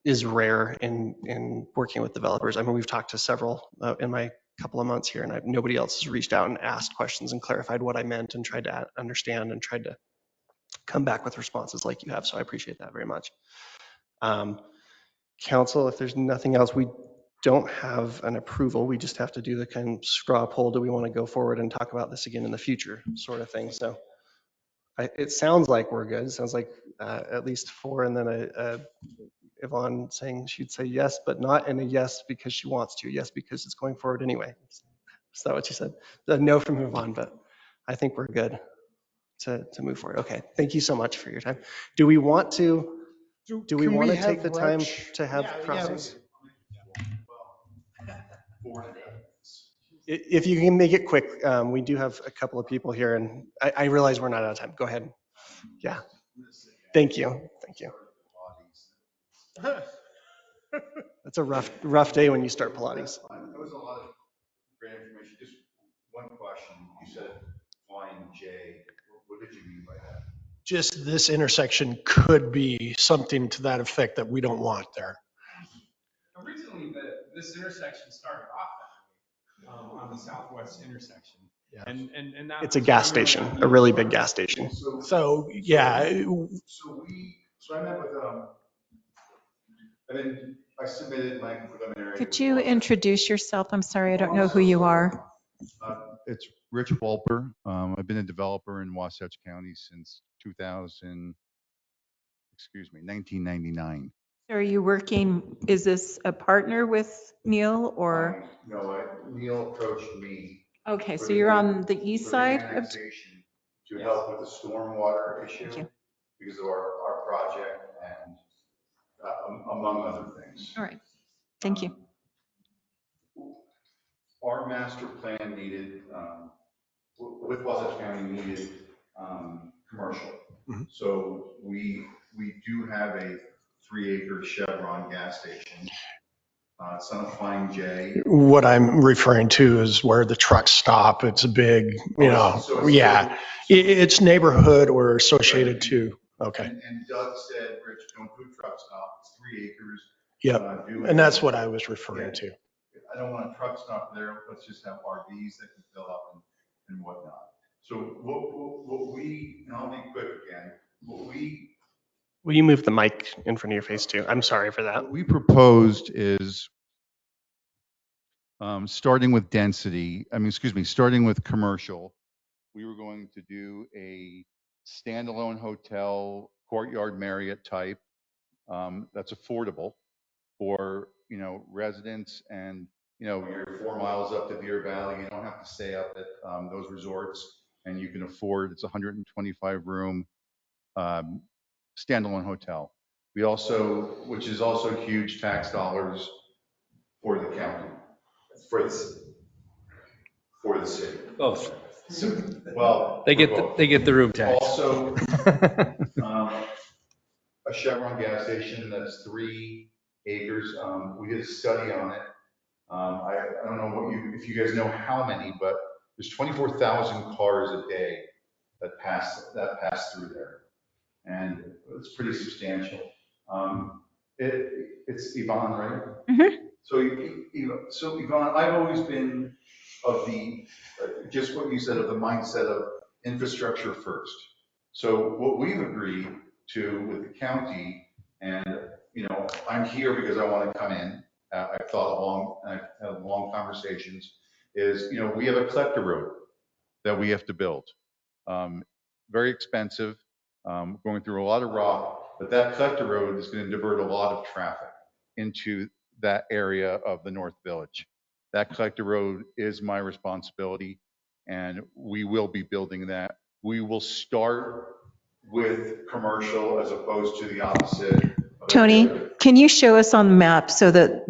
is rare in working with developers. I mean, we've talked to several in my couple of months here, and nobody else has reached out and asked questions and clarified what I meant and tried to understand and tried to come back with responses like you have. So I appreciate that very much. Council, if there's nothing else, we don't have an approval. We just have to do the kind of straw poll. Do we want to go forward and talk about this again in the future sort of thing? So it sounds like we're good. It sounds like at least 4, and then Yvonne saying she'd say yes, but not, and a yes because she wants to. Yes, because it's going forward anyway. Is that what you said? The no from Yvonne, but I think we're good to move forward. Okay, thank you so much for your time. Do we want to take the time to have crossings? If you can make it quick, we do have a couple of people here, and I realize we're not out of time. Go ahead. Yeah. Thank you. Thank you. That's a rough day when you start Pilates. That was a lot of great information. Just one question. You said flying J. What did you mean by that? Just this intersection could be something to that effect that we don't want there. Originally, this intersection started off that way on the southwest intersection. Yeah. And that it's a gas station, a really big gas station. So yeah. So I met with and then I submitted my preliminary. Could you introduce yourself? I'm sorry, I don't know who you are. It's Rich Walper. I've been a developer in Wasatch County since 1999. So are you working, is this a partner with Neil or? No, Neil approached me. Okay, so you're on the east side of to help with the stormwater issue because of our project and among other things. All right, thank you. Our master plan needed, with Wasatch County needed commercial. Mm-hmm. So we do have a 3-acre Chevron gas station. It's on a Flying J. What I'm referring to is where the trucks stop. It's a big, it's neighborhood or associated to. Okay. And Doug said, Rich, don't do a truck stop. It's 3 acres. Yep. And that's what I was referring to. I don't want a truck stop there. Let's just have RVs that can fill up and whatnot. So what we, and I'll be quick again, will you move the mic in front of your face too? I'm sorry for that. What we proposed is starting with starting with commercial, we were going to do a standalone hotel, Courtyard Marriott type, that's affordable for, residents and, you're 4 miles up to Deer Valley. You don't have to stay up at those resorts, and you can afford, it's a 125 room standalone hotel. We also, which is also huge tax dollars for the county, for the city. Both. Well, they get the room tax. Also, a Chevron gas station that's 3 acres. We did a study on it. I don't know if you guys know how many, but there's 24,000 cars a day that pass through there, and it's pretty substantial. It's Yvonne, right? Mm-hmm. So Yvonne, I've always been of the just what you said, of the mindset of infrastructure first. So what we've agreed to with the county, and I'm here because I want to come in. I've had long conversations. Is we have a collector road that we have to build. Very expensive, going through a lot of rock, but that collector road is going to divert a lot of traffic into that area of the North Village. That collector road is my responsibility, and we will be building that. We will start with commercial as opposed to the opposite. Tony, can you show us on the map so that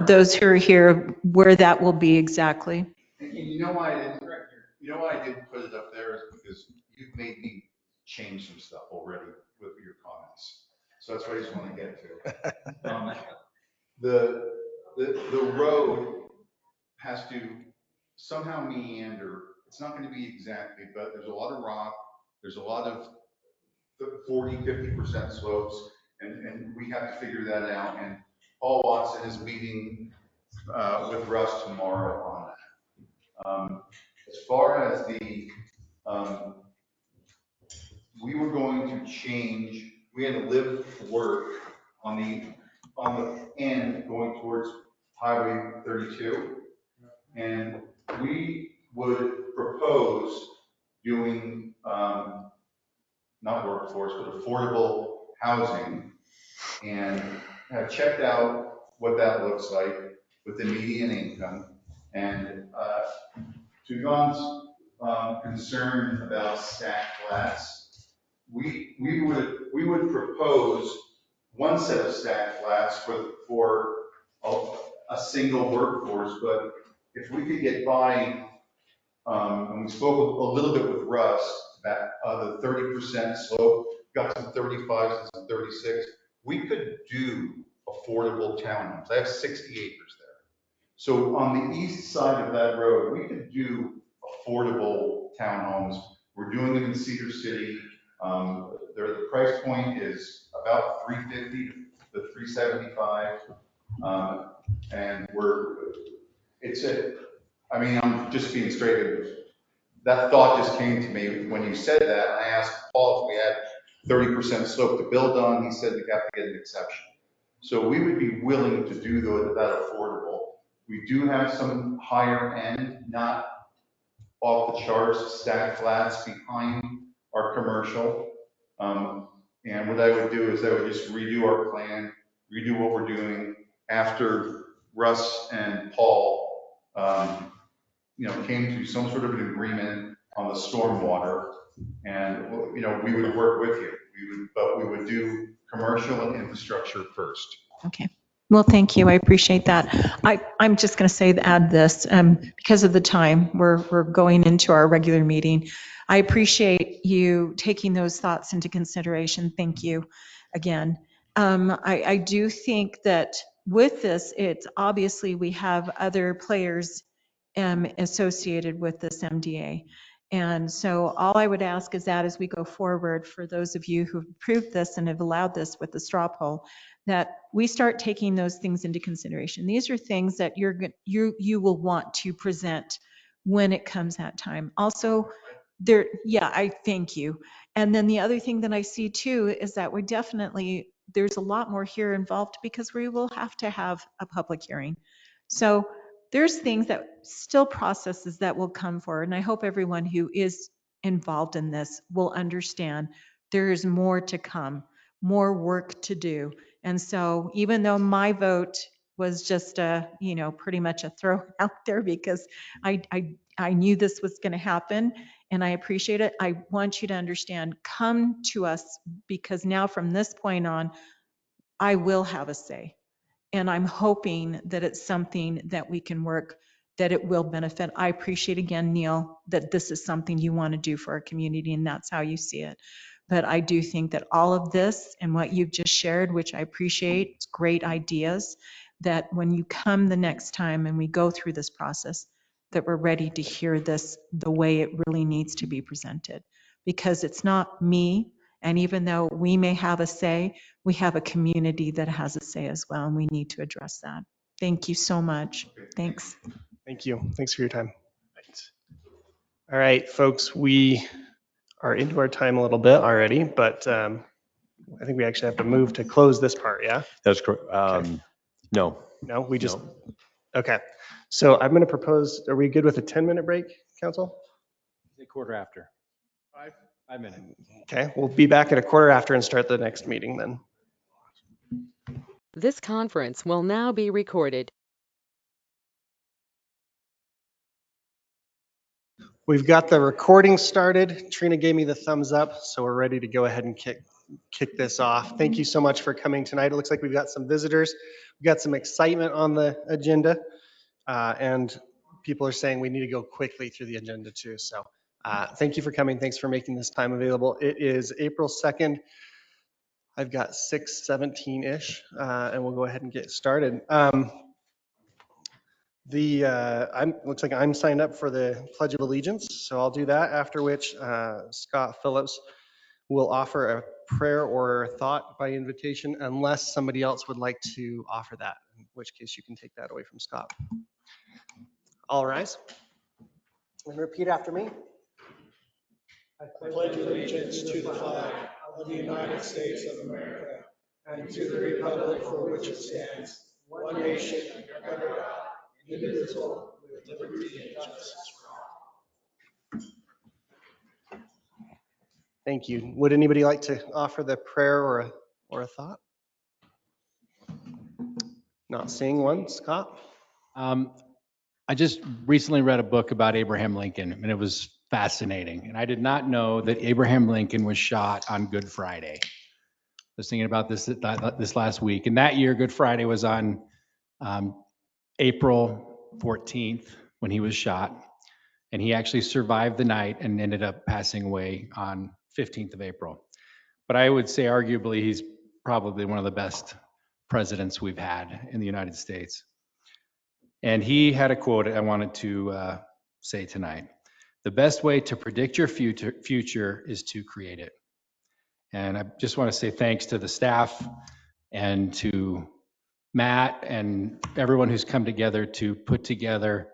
those who are here where that will be exactly? And you know why I didn't, you know why I didn't put it up there is because you've made me change some stuff already with your comments. So that's what I just want to get to. The road has to somehow meander. It's not going to be exactly, but there's a lot of rock. There's a lot of 40, 50% slopes, and we have to figure that out. And Paul Watson is meeting with Russ tomorrow on that. As far as we were going to change, we had to live work on the end going towards Highway 32. And we would propose doing, not workforce, but affordable housing, and have checked out what that looks like with the median income. And to John's concern about stacked flats, we would propose one set of stacked flats for a single workforce, but if we could get by, and we spoke a little bit with Russ about the 30% slope, got some 35s and some 36, we could do affordable townhomes. I have 60 acres there. So on the east side of that road, we could do affordable townhomes. We're doing them in Cedar City. The price point is about 350 to 375. And I'm just being straight. That thought just came to me when you said that. I asked Paul if we had 30% slope to build on. He said we have to get an exception. So we would be willing to do that affordable. We do have some higher end, not off the charts, stacked flats behind our commercial. And what I would do is I would just redo our plan, redo what we're doing after Russ and Paul, came to some sort of an agreement on the stormwater. And, we would work with you. But we would do commercial and infrastructure first. Okay. Well, thank you. I appreciate that. I'm just going to add this, because of the time, we're going into our regular meeting. I appreciate you taking those thoughts into consideration. Thank you again. I do think that with this, it's obviously we have other players associated with this MDA. And so all I would ask is that as we go forward, for those of you who've approved this and have allowed this with the straw poll, that we start taking those things into consideration. These are things that you will want to present when it comes that time. Also, I thank you. And then the other thing that I see too is that there's a lot more here involved because we will have to have a public hearing. So there's things that still processes that will come forward. And I hope everyone who is involved in this will understand there is more to come, more work to do. And so even though my vote was just pretty much a throw out there because I knew this was going to happen and I appreciate it. I want you to understand, come to us because now from this point on, I will have a say. And I'm hoping that it's something that we can work, that it will benefit. I appreciate again, Neil, that this is something you want to do for our community and that's how you see it. But I do think that all of this and what you've just shared, which I appreciate, it's great ideas, that when you come the next time and we go through this process, that we're ready to hear this the way it really needs to be presented. Because it's not me, and even though we may have a say, we have a community that has a say as well, and we need to address that. Thank you so much. Thanks. Thank you. Thanks for your time. All right, folks, we are into our time a little bit already, but I think we actually have to move to close this part, yeah? That's correct. No. No, we just, No. okay. So I'm going to propose, are we good with a 10-minute break, council? A quarter after. 5 minutes. Okay, we'll be back at a quarter after and start the next meeting then. This conference will now be recorded. We've got the recording started. Trina gave me the thumbs up, so we're ready to go ahead and kick this off. Thank you so much for coming tonight. It looks like we've got some visitors. We've got some excitement on the agenda. And people are saying we need to go quickly through the agenda too. So thank you for coming. Thanks for making this time available. It is April 2nd. I've got 6:17-ish, and we'll go ahead and get started. Looks like I'm signed up for the Pledge of Allegiance, so I'll do that, after which Scott Phillips will offer a prayer or a thought by invitation, unless somebody else would like to offer that, in which case you can take that away from Scott. All rise and repeat after me. I pledge allegiance to the flag of the United States of America and to the republic for which it stands, one nation, under God, indivisible, with liberty and justice for all. Thank you. Would anybody like to offer the prayer or a thought? Not seeing one. Scott? I just recently read a book about Abraham Lincoln, and it was fascinating. And I did not know that Abraham Lincoln was shot on Good Friday. I was thinking about this last week. And that year, Good Friday was on April 14th when he was shot. And he actually survived the night and ended up passing away on 15th of April. But I would say arguably he's probably one of the best presidents we've had in the United States. And he had a quote I wanted to say tonight. The best way to predict your future is to create it. And I just want to say thanks to the staff and to Matt and everyone who's come together to put together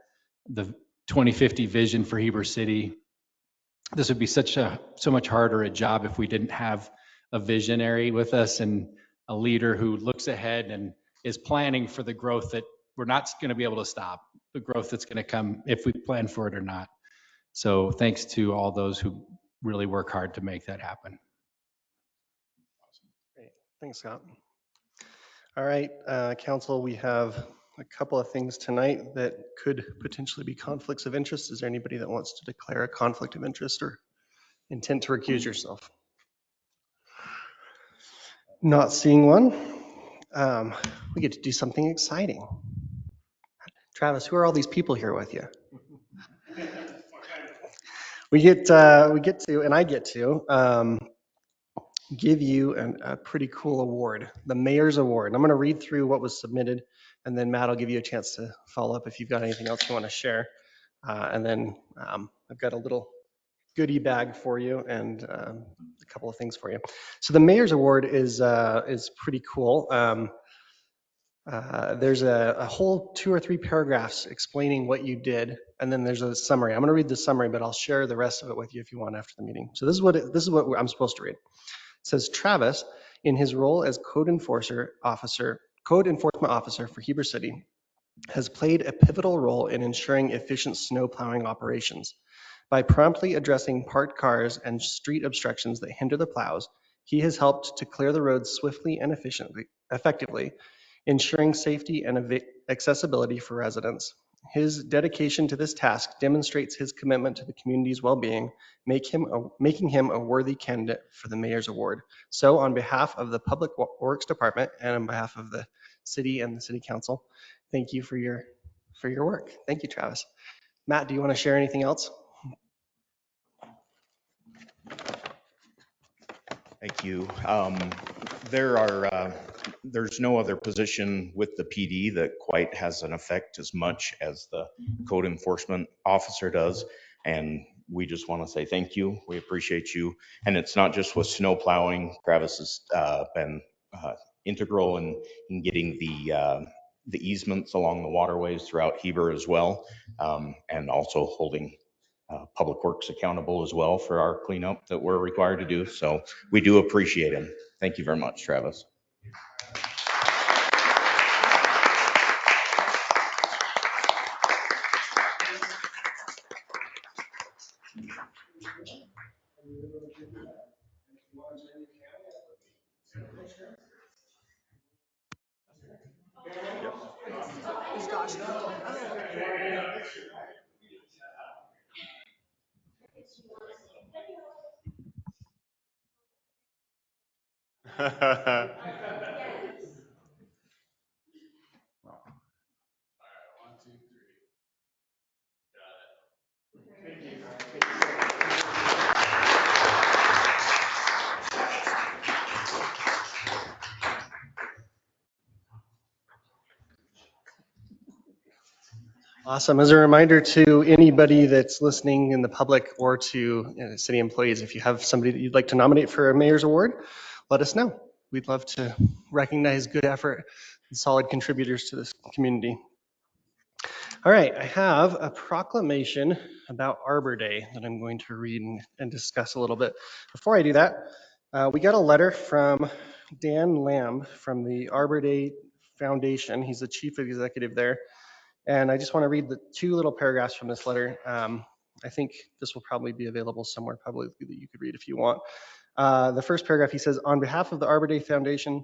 the 2050 vision for Heber City. This would be so much harder a job if we didn't have a visionary with us and a leader who looks ahead and is planning for the growth that we're not going to be able to stop, the growth that's going to come if we plan for it or not. So thanks to all those who really work hard to make that happen. Great. Thanks, Scott. All right, council, we have a couple of things tonight that could potentially be conflicts of interest. Is there anybody that wants to declare a conflict of interest or intent to recuse yourself? Not seeing one. We get to do something exciting. Travis, who are all these people here with you? We get to, and I get to give you a pretty cool award, the Mayor's Award. And I'm going to read through what was submitted, and then Matt will give you a chance to follow up if you've got anything else you want to share. And then I've got a little goodie bag for you and a couple of things for you. So the Mayor's Award is pretty cool. There's a whole 2 or 3 paragraphs explaining what you did, and then there's a summary. I'm going to read the summary, but I'll share the rest of it with you if you want after the meeting. So this is what I'm supposed to read. It says Travis, in his role as code enforcement officer for Heber City, has played a pivotal role in ensuring efficient snow plowing operations. By promptly addressing parked cars and street obstructions that hinder the plows, he has helped to clear the roads swiftly and effectively, ensuring safety and accessibility for residents. His dedication to this task demonstrates his commitment to the community's well-being, making him a worthy candidate for the Mayor's Award. So on behalf of the Public Works Department and on behalf of the city and the City Council, thank you for your work. Thank you, Travis. Matt, do you want to share anything else? Thank you. There's no other position with the PD that quite has an effect as much as the code enforcement officer does. And we just want to say thank you. We appreciate you. And it's not just with snow plowing. Travis has been integral in getting the easements along the waterways throughout Heber as well, and also holding Public Works accountable as well for our cleanup that we're required to do. So we do appreciate him. Thank you very much, Travis. Awesome. As a reminder to anybody that's listening in the public or to city employees, if you have somebody that you'd like to nominate for a mayor's award, let us know. We'd love to recognize good effort and solid contributors to this community. All right, I have a proclamation about Arbor Day that I'm going to read and discuss a little bit. Before I do that, we got a letter from Dan Lamb from the Arbor Day Foundation. He's the chief executive there. And I just want to read the two little paragraphs from this letter. I think this will probably be available somewhere publicly that you could read if you want. The first paragraph, he says, on behalf of the Arbor Day Foundation,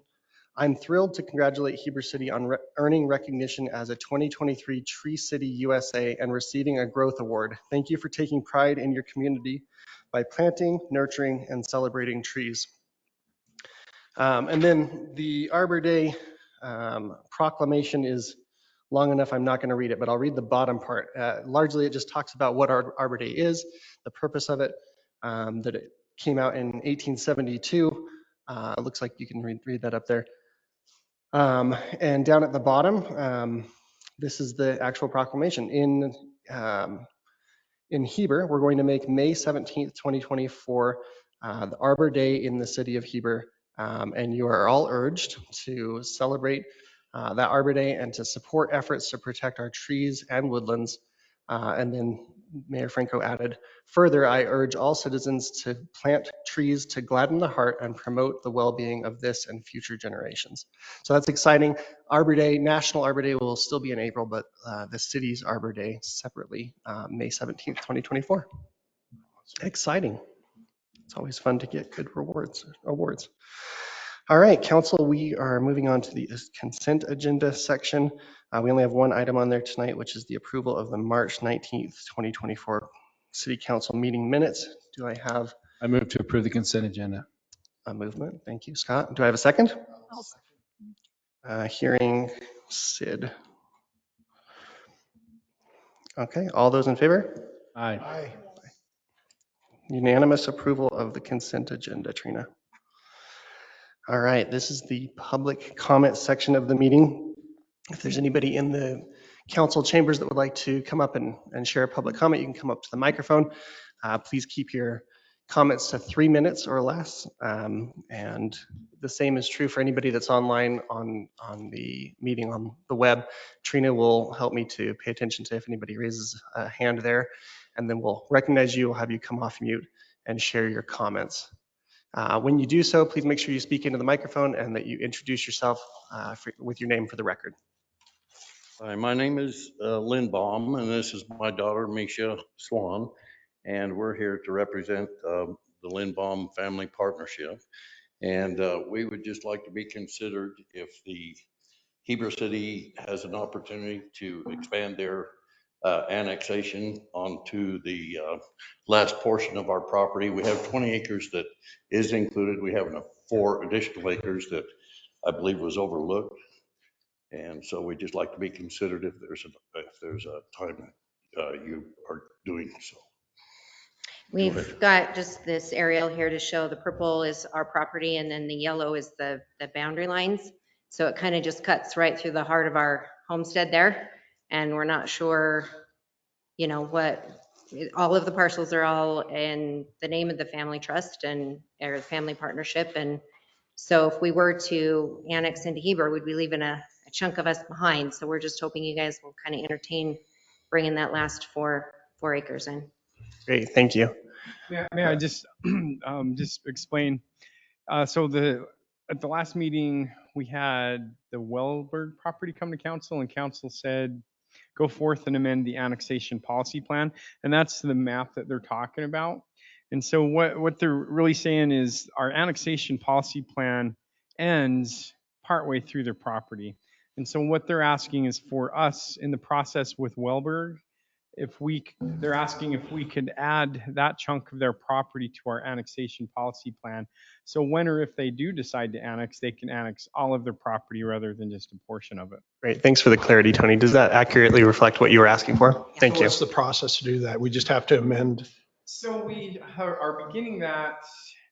I'm thrilled to congratulate Heber City on earning recognition as a 2023 Tree City USA and receiving a Growth Award. Thank you for taking pride in your community by planting, nurturing, and celebrating trees. And then the Arbor Day proclamation is long enough. I'm not going to read it, but I'll read the bottom part. Largely, it just talks about what Arbor Day is, the purpose of it, that it came out in 1872. It looks like you can read that up there. And down at the bottom, this is the actual proclamation. In Heber, we're going to make May 17th, 2024, the Arbor Day in the city of Heber. And you are all urged to celebrate that Arbor Day and to support efforts to protect our trees and woodlands. And then Mayor Franco added, further, I urge all citizens to plant trees to gladden the heart and promote the well-being of this and future generations. So that's exciting. Arbor Day, National Arbor Day will still be in April, but the city's Arbor Day separately, May 17th, 2024. Exciting. It's always fun to get good awards. All right, council, we are moving on to the consent agenda section. We only have one item on there tonight, which is the approval of the March 19th, 2024 City Council meeting minutes. Do I have? I move to approve the consent agenda. A movement. Thank you, Scott. Do I have a second? Hearing Sid. Okay, all those in favor? Aye. Aye. Unanimous approval of the consent agenda, Trina. All right, this is the public comment section of the meeting. If there's anybody in the council chambers that would like to come up and share a public comment, you can come up to the microphone. Please keep your comments to 3 minutes or less. And the same is true for anybody that's online on the meeting on the web. Trina will help me to pay attention to if anybody raises a hand there, and then we'll recognize you, we'll have you come off mute and share your comments. When you do so, please make sure you speak into the microphone and that you introduce yourself with your name for the record. Hi, my name is Lynn Baum, and this is my daughter, Misha Swan, and we're here to represent the Lynn Baum Family Partnership. And we would just like to be considered if the Heber City has an opportunity to expand their annexation onto the last portion of our property. We have 20 acres that is included. We have 4 additional acres that I believe was overlooked. And so we'd just like to be considered if there's a time that you are doing so. We've got just this aerial here to show the purple is our property and then the yellow is the boundary lines. So it kind of just cuts right through the heart of our homestead there. And we're not sure, you know, all of the parcels are all in the name of the family trust or the family partnership. And so if we were to annex into Heber, we'd be leaving a chunk of us behind. So we're just hoping you guys will kind of entertain bringing that last 4 acres in. Great, thank you. May I just just explain? So at the last meeting, we had the Wellberg property come to council, and council said, go forth and amend the annexation policy plan. And that's the map that they're talking about. And so what they're really saying is our annexation policy plan ends partway through their property. And so what they're asking is for us in the process with Wellberg, they're asking if we could add that chunk of their property to our annexation policy plan. So when or if they do decide to annex, they can annex all of their property rather than just a portion of it. Great, thanks for the clarity, Tony. Does that accurately reflect what you were asking for? Thank you. What's the process to do that? We just have to amend. So we are beginning that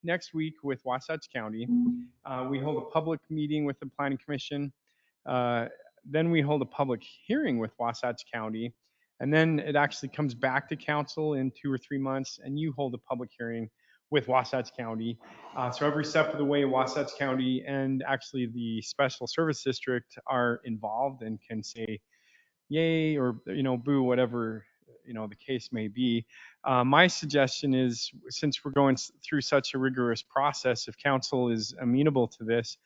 next week with Wasatch County. We hold a public meeting with the Planning Commission. Then we hold a public hearing with Wasatch County. And then it actually comes back to council in 2 or 3 months, and you hold a public hearing with Wasatch County. So every step of the way, Wasatch County and actually the Special Service District are involved and can say yay or boo, whatever the case may be. My suggestion is, since we're going through such a rigorous process, if council is amenable to this,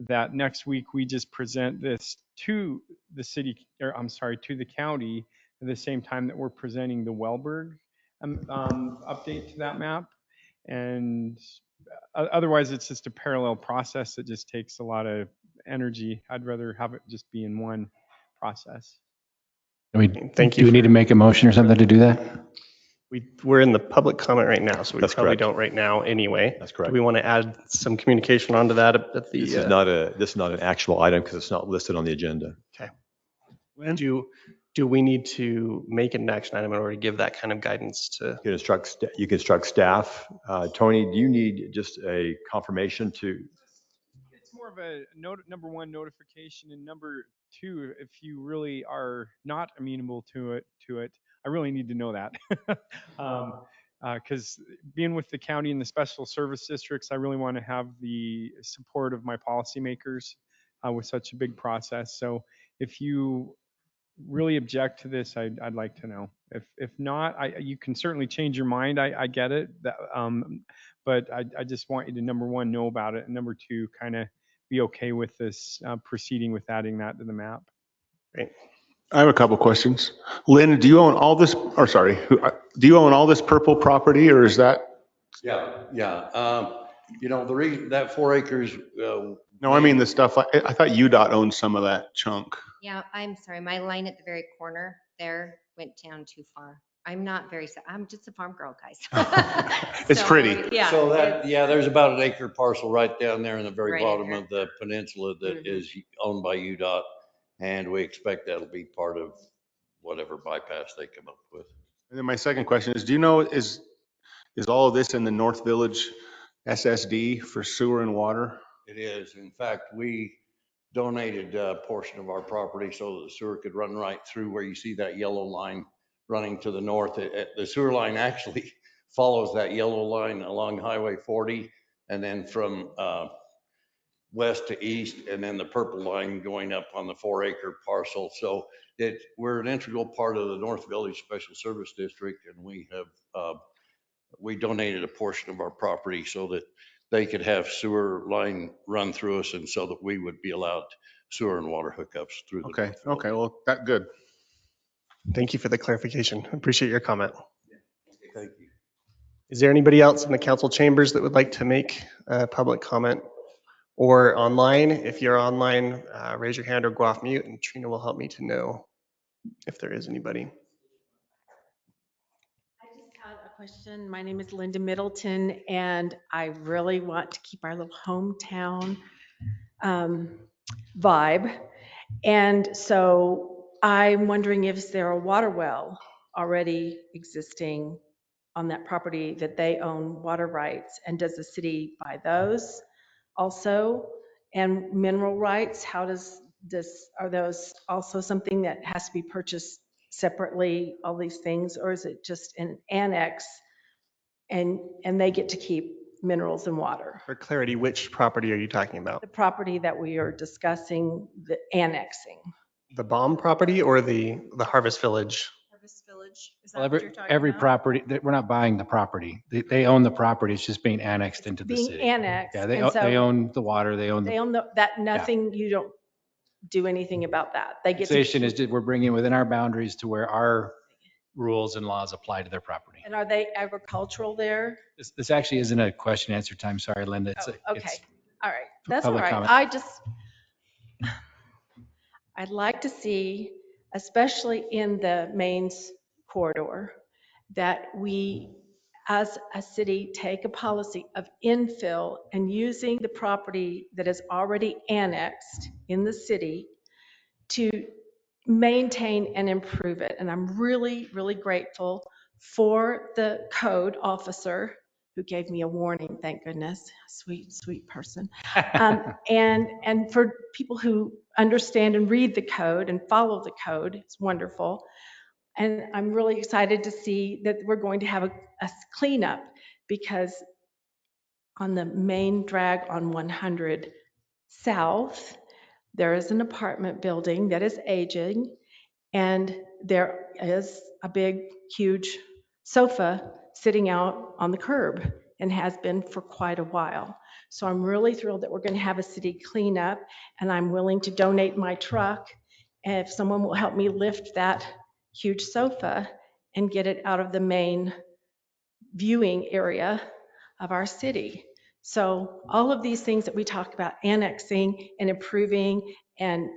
that next week we just present this to the city, or I'm sorry, to the county at the same time that we're presenting the Wellberg update to that map. And otherwise, it's just a parallel process that just takes a lot of energy. I'd rather have it just be in one process. Thank you. Do we need to make a motion or something to do that? We're in the public comment right now, so we That's probably correct. don't right now anyway. That's correct. Do we want to add some communication onto that at the? This is not an actual item because it's not listed on the agenda. Okay. Do we need to make an action item in order to give that kind of guidance to? You can instruct staff. Tony, do you need just a confirmation to? It's more of a number one, notification, and number two, if you really are not amenable to it, I really need to know that. Because being with the county and the special service districts, I really want to have the support of my policymakers with such a big process. So if you really object to this, I'd like to know. If not, you can certainly change your mind. I get it. But I just want you to, number one, know about it, and number two, kind of be okay with this proceeding with adding that to the map. Great. I have a couple questions. Lynn, do you own all this, or sorry, do you own all this purple property, or is that? Yeah. The reason that 4 acres. No, I mean the stuff, I thought UDOT owned some of that chunk. Yeah, I'm sorry. My line at the very corner there went down too far. I'm not very, I'm just a farm girl, guys. It's pretty. Yeah. So there's about an acre parcel right down there in the very Right bottom there. of the peninsula that is owned by UDOT. And we expect that'll be part of whatever bypass they come up with. And then my second question is, do you know, is all of this in the North Village SSD for sewer and water? It is. In fact, we donated a portion of our property so that the sewer could run right through where you see that yellow line running to the north. The sewer line actually follows that yellow line along Highway 40 and then from west to east, and then the purple line going up on the 4 acre parcel. So we're an integral part of the North Village Special Service District, and we donated a portion of our property so that they could have sewer line run through us, and so that we would be allowed sewer and water hookups through the. Okay, well, that's good. Thank you for the clarification. Appreciate your comment. Thank you. Is there anybody else in the council chambers that would like to make a public comment? Or online? If you're online, raise your hand or go off mute, and Trina will help me to know if there is anybody. I just had a question. My name is Linda Middleton, and I really want to keep our little hometown vibe. And so I'm wondering, is there a water well already existing on that property that they own water rights? And does the city buy those also? And mineral rights, are those also something that has to be purchased separately, all these things, or is it just an annex and they get to keep minerals and water? For clarity, which property are you talking about? The property that we are discussing, the annexing. The Baum property or the Harvest Village? Harvest Village, is Well, every property, we're not buying the property. They own the property. It's just being annexed into the city. Being annexed. Yeah, and so they own the water. They own that, nothing, you don't do anything about that. They get to Annexation is we're bringing within our boundaries to where our rules and laws apply to their property. And are they agricultural there? This actually isn't a question answer time. Sorry, Linda. Okay, all right, that's all public right. comment. I'd like to see, especially in the mains corridor, that we, as a city, take a policy of infill and using the property that is already annexed in the city to maintain and improve it. And I'm really, really grateful for the code officer who gave me a warning, thank goodness, sweet, sweet person. And for people who understand and read the code and follow the code, it's wonderful. And I'm really excited to see that we're going to have a cleanup, because on the main drag on 100 South, there is an apartment building that is aging, and there is a big, huge sofa sitting out on the curb and has been for quite a while. So I'm really thrilled that we're going to have a city cleanup, and I'm willing to donate my truck if someone will help me lift that huge sofa and get it out of the main viewing area of our city. So all of these things that we talk about, annexing and improving and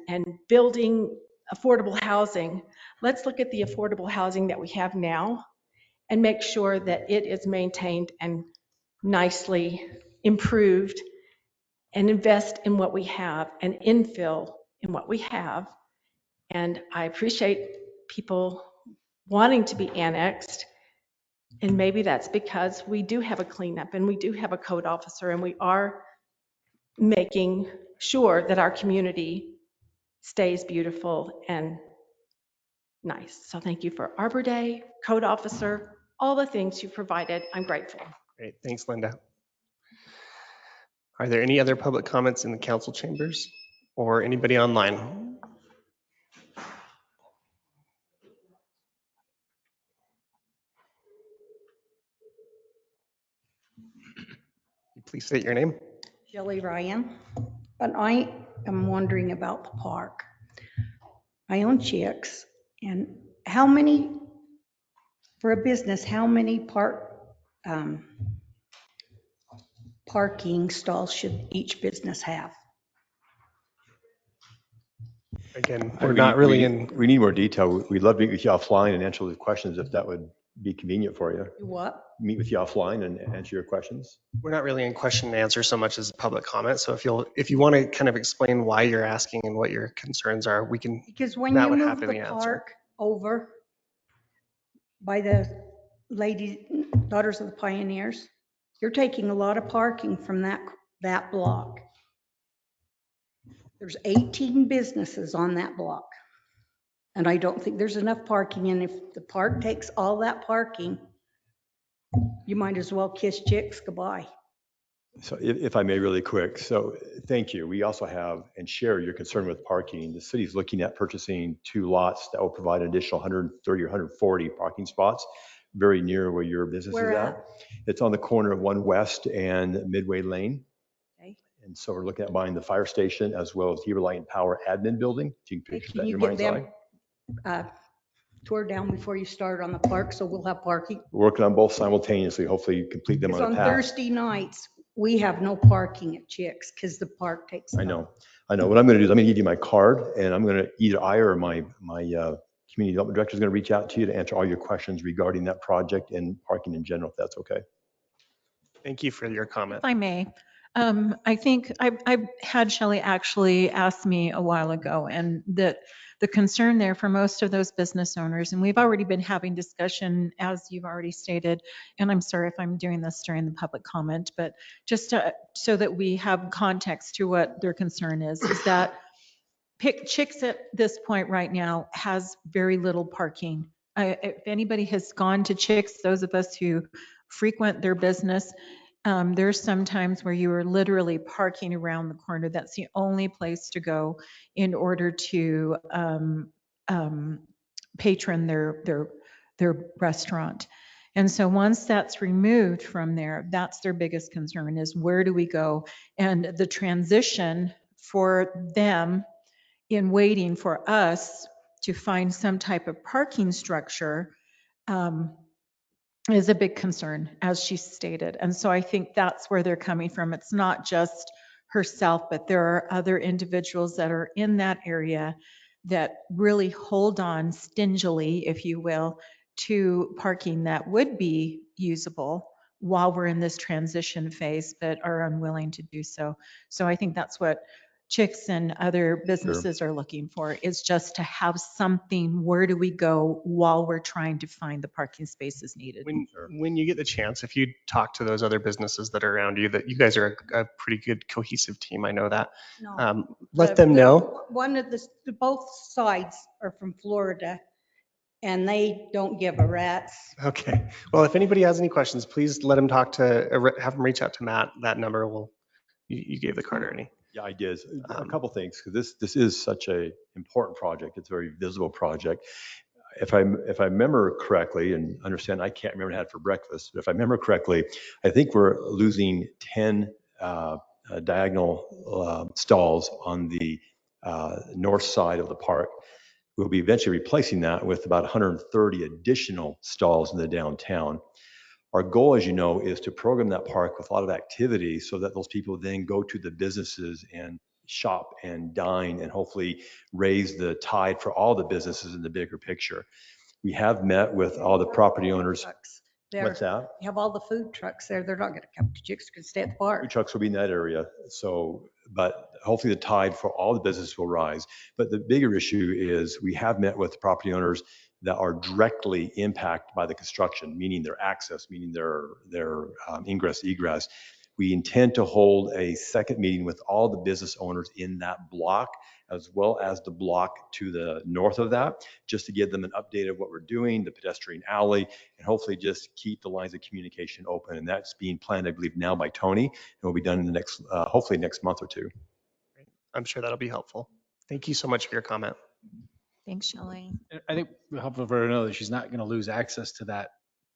building affordable housing, let's look at the affordable housing that we have now and make sure that it is maintained and nicely improved, and invest in what we have and infill in what we have. And I appreciate people wanting to be annexed. And maybe that's because we do have a cleanup and we do have a code officer, and we are making sure that our community stays beautiful and nice. So thank you for Arbor Day, code officer, all the things you provided. I'm grateful. Great, thanks, Linda. Are there any other public comments in the council chambers or anybody online? Please state your name. Shelley Ryan, but I am wondering about the park. I own chicks, and how many, for a business, how many parking stalls should each business have? Again, we're not really in. We need more detail. We'd love to meet with you offline and answer the questions if that would be convenient for you. What? Meet with you offline and answer your questions. We're not really in question and answer so much as public comment. So if you want to kind of explain why you're asking and what your concerns are, we can. Because when you move the park over by the Daughters of the Pioneers, you're taking a lot of parking from that block. There's 18 businesses on that block. And I don't think there's enough parking. And if the park takes all that parking, you might as well kiss chicks goodbye. So if I may really quick, so thank you. We also have and share your concern with parking. The city's looking at purchasing 2 lots that will provide an additional 130 or 140 parking spots very near where your business is at. It's on the corner of 1 West and Midway Lane. Okay. And so we're looking at buying the fire station as well as Heber Light and Power admin building. If you can picture that in your mind's eye. Tore down before you start on the park, so we'll have parking. We're working on both simultaneously, hopefully complete them on a path. On Thursday nights, we have no parking at Chicks because the park takes. I know. What I'm going to do is I'm going to give you my card, and I'm going to either I or my community development director is going to reach out to you to answer all your questions regarding that project and parking in general, if that's okay. Thank you for your comment. If I may, I think I've had Shelley actually ask me a while ago, and that the concern there for most of those business owners, and we've already been having discussion, as you've already stated, and I'm sorry if I'm doing this during the public comment, but just so that we have context to what their concern is that Chicks at this point right now has very little parking. If anybody has gone to Chicks, those of us who frequent their business, there's some times where you are literally parking around the corner. That's the only place to go in order to patron their restaurant. And so once that's removed from there, that's their biggest concern is where do we go? And the transition for them in waiting for us to find some type of parking structure is a big concern, as she stated. And so I think that's where they're coming from. It's not just herself, but there are other individuals that are in that area that really hold on stingily, if you will, to parking that would be usable while we're in this transition phase, but are unwilling to do so. So I think that's what Chicks and other businesses are looking for, is just to have something. Where do we go while we're trying to find the parking spaces needed? When you get the chance, if you talk to those other businesses that are around you, that you guys are a pretty good cohesive team. I know that. No. Let them know. Both sides are from Florida, and they don't give a rat's. Okay. Well, if anybody has any questions, please let them have them reach out to Matt. That number you gave the card already. Yeah, I did. A couple things, because this is such a important project. It's a very visible project. If I remember correctly, and understand I can't remember what I had for breakfast, but if I remember correctly, I think we're losing 10 diagonal stalls on the north side of the park. We'll be eventually replacing that with about 130 additional stalls in the downtown. Our goal, as you know, is to program that park with a lot of activity so that those people then go to the businesses and shop and dine and hopefully raise the tide for all the businesses in the bigger picture. We have met with all the property owners. What's that? You have all the food trucks there. They're not going to come to Chicks, going to stay at the park. Food trucks will be in that area. So, but hopefully the tide for all the business will rise. But the bigger issue is we have met with property owners that are directly impacted by the construction, meaning their access, meaning their ingress, egress. We intend to hold a second meeting with all the business owners in that block, as well as the block to the north of that, just to give them an update of what we're doing, the pedestrian alley, and hopefully just keep the lines of communication open. And that's being planned, I believe, now by Tony, and will be done in the next, hopefully next month or two. I'm sure that'll be helpful. Thank you so much for your comment. Thanks, Shelley. I think it'll be helpful for her to know that she's not going to lose access to that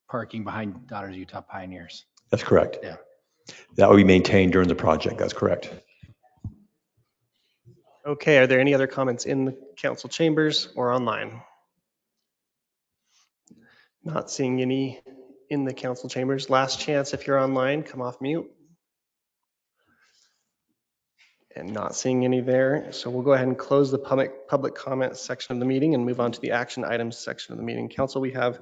parking behind Daughters of Utah Pioneers. That's correct. Yeah. That will be maintained during the project. That's correct. Okay, are there any other comments in the council chambers or online? Not seeing any in the council chambers. Last chance, if you're online, come off mute. And not seeing any there. So we'll go ahead and close the public comment section of the meeting and move on to the action items section of the meeting. Council, we have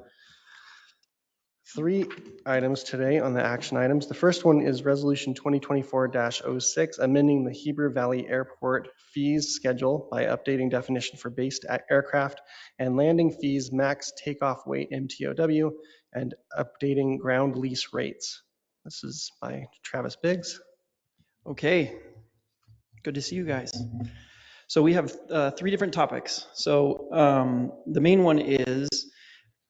3 items today on the action items. The first one is Resolution 2024-06, amending the Heber Valley Airport fees schedule by updating definition for based aircraft and landing fees, max takeoff weight MTOW, and updating ground lease rates. This is by Travis Biggs. Okay, good to see you guys. So we have 3 different topics. So the main one is,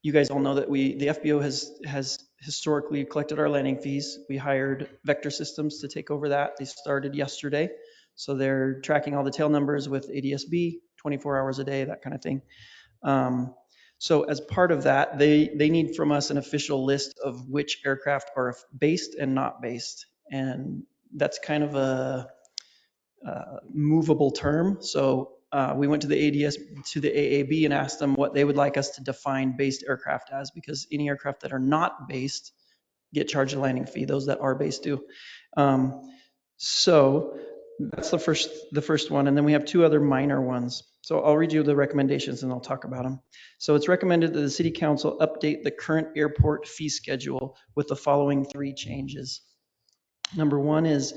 you guys all know that the FBO has historically collected our landing fees. We hired Vector Systems to take over that. They started yesterday. So they're tracking all the tail numbers with ADSB, 24 hours a day, that kind of thing. So as part of that, they need from us an official list of which aircraft are based and not based. And that's kind of a movable term. So we went to the AAB and asked them what they would like us to define based aircraft as, because any aircraft that are not based get charged a landing fee. Those that are based do. So that's the first one. And then we have 2 other minor ones. So I'll read you the recommendations and I'll talk about them. So it's recommended that the City Council update the current airport fee schedule with the following 3 changes. Number 1 is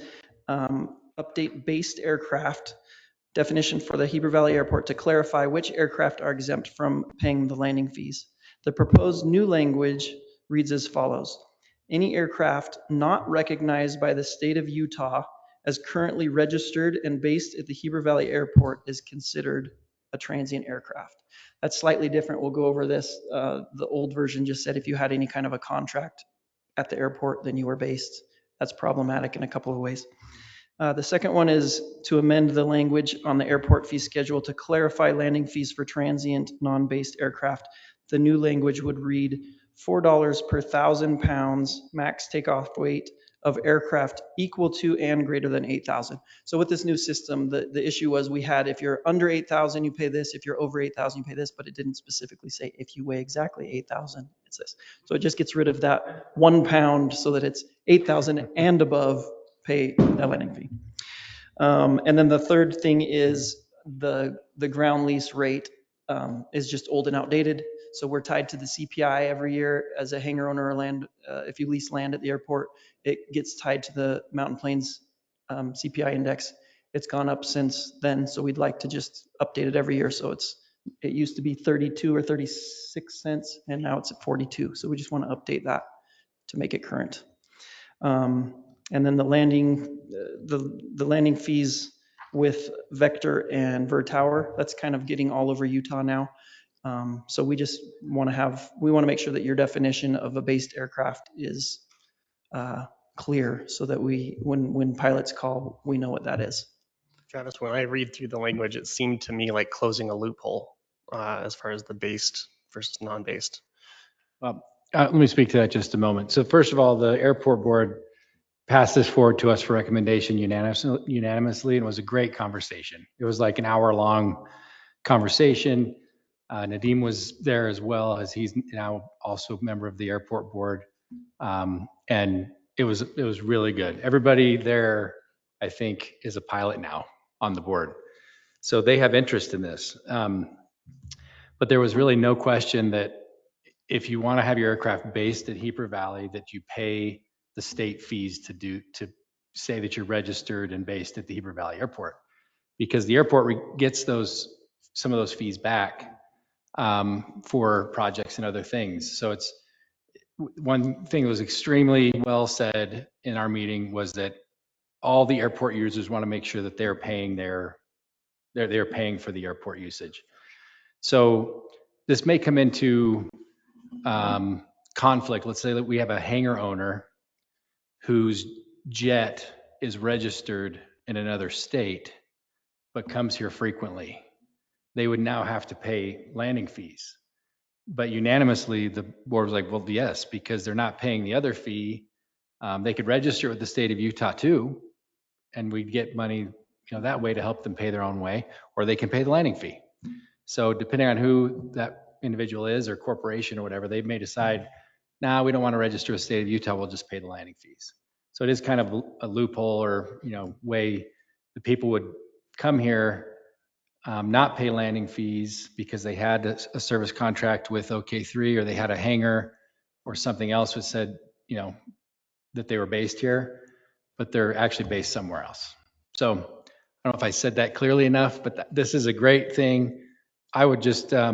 update based aircraft definition for the Heber Valley Airport to clarify which aircraft are exempt from paying the landing fees. The proposed new language reads as follows. Any aircraft not recognized by the state of Utah as currently registered and based at the Heber Valley Airport is considered a transient aircraft. That's slightly different. We'll go over this. The old version just said if you had any kind of a contract at the airport, then you were based. That's problematic in a couple of ways. The second one is to amend the language on the airport fee schedule to clarify landing fees for transient non-based aircraft. The new language would read $4 per 1,000 pounds max takeoff weight of aircraft equal to and greater than 8,000. So with this new system, the issue was we had, if you're under 8,000, you pay this. If you're over 8,000, you pay this, but it didn't specifically say if you weigh exactly 8,000, it's this. So it just gets rid of that 1 pound so that it's 8,000 and above pay a landing fee. And then the third thing is the ground lease rate is just old and outdated. So we're tied to the CPI every year as a hangar owner or land. If you lease land at the airport, it gets tied to the Mountain Plains CPI index. It's gone up since then, so we'd like to just update it every year. So it used to be 32 or 36 cents, and now it's at 42. So we just want to update that to make it current. And then the landing fees with Vector and Vertower, that's kind of getting all over Utah now. So we just want to make sure that your definition of a based aircraft is clear so that when pilots call, we know what that is. Travis, when I read through the language, it seemed to me like closing a loophole as far as the based versus non-based. Well, let me speak to that just a moment. So first of all, the airport board passed this forward to us for recommendation unanimously, and it was a great conversation. It was like an hour-long conversation. Nadeem was there as well, as he's now also a member of the airport board. And it was really good. Everybody there, I think, is a pilot now on the board. So they have interest in this. But there was really no question that if you want to have your aircraft based at Heber Valley, that you pay the state fees to say that you're registered and based at the Heber Valley Airport, because the airport gets some of those fees back for projects and other things. So it's one thing that was extremely well said in our meeting was that all the airport users want to make sure that they're paying they're paying for the airport usage. So this may come into conflict. Let's say that we have a hangar owner whose jet is registered in another state, but comes here frequently. They would now have to pay landing fees. But unanimously, the board was like, well, yes, because they're not paying the other fee. They could register with the state of Utah too, and we'd get money, that way to help them pay their own way, or they can pay the landing fee. So depending on who that individual is or corporation or whatever, they may decide, nah, we don't want to register with the state of Utah, we'll just pay the landing fees. So it is kind of a loophole or, way the people would come here, not pay landing fees because they had a service contract with OK3 or they had a hangar or something else that said, that they were based here, but they're actually based somewhere else. So I don't know if I said that clearly enough, but this is a great thing. I would just, I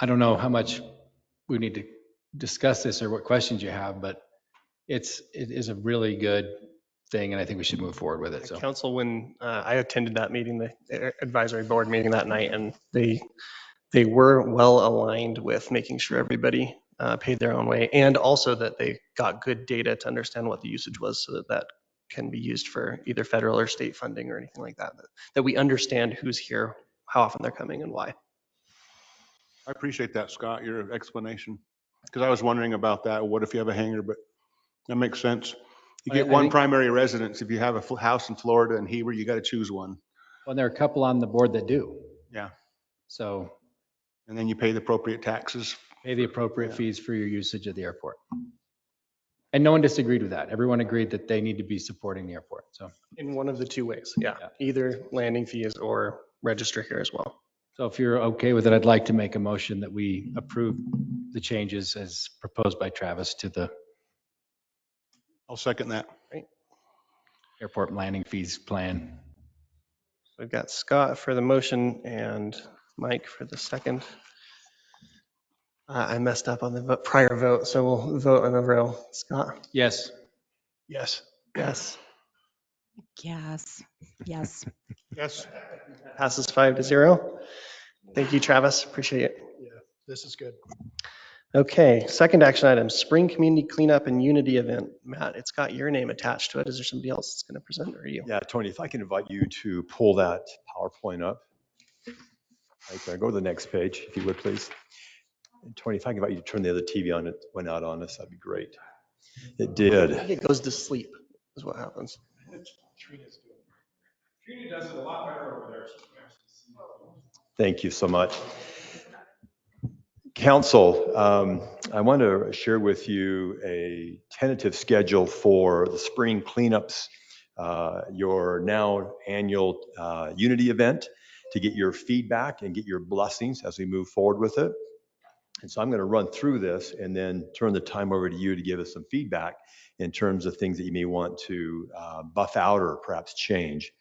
don't know how much we need to discuss this or what questions you have, but it is a really good thing, and I think we should move forward with it. So, Council, when I attended that meeting, the advisory board meeting that night, and they were well aligned with making sure everybody paid their own way, and also that they got good data to understand what the usage was, so that can be used for either federal or state funding or anything like that. That we understand who's here, how often they're coming, and why. I appreciate that, Scott, your explanation. Because I was wondering about that. What if you have a hangar? But that makes sense. You get one primary residence. If you have a house in Florida and Heber, you got to choose one. Well, there are a couple on the board that do. Yeah. So. And then you pay the appropriate taxes. Pay the appropriate fees for your usage of the airport. And no one disagreed with that. Everyone agreed that they need to be supporting the airport. So. In one of the two ways, yeah. Either landing fees or register here as well. So if you're okay with it, I'd like to make a motion that we approve the changes as proposed by Travis to the. I'll second that. Right. Airport landing fees plan. So we've got Scott for the motion and Mike for the second. I messed up on the prior vote, so we'll vote on the row. Scott? Yes. Yes. Yes. Yes. Yes. Yes. Passes 5-0. Thank you, Travis. Appreciate it. Yeah, this is good. Okay, second action item, spring community cleanup and unity event. Matt, it's got your name attached to it. Is there somebody else that's going to present, or are you? Yeah, Tony, if I can invite you to pull that PowerPoint up. Right there. Go to the next page, if you would, please. And Tony, if I can invite you to turn the other TV on, it went out on us, that'd be great. It did. I think it goes to sleep, is what happens. Trina does it a lot better over there. Thank you so much. Council, I want to share with you a tentative schedule for the spring cleanups, your now annual Unity event, to get your feedback and get your blessings as we move forward with it. And so I'm going to run through this and then turn the time over to you to give us some feedback in terms of things that you may want to buff out or perhaps change.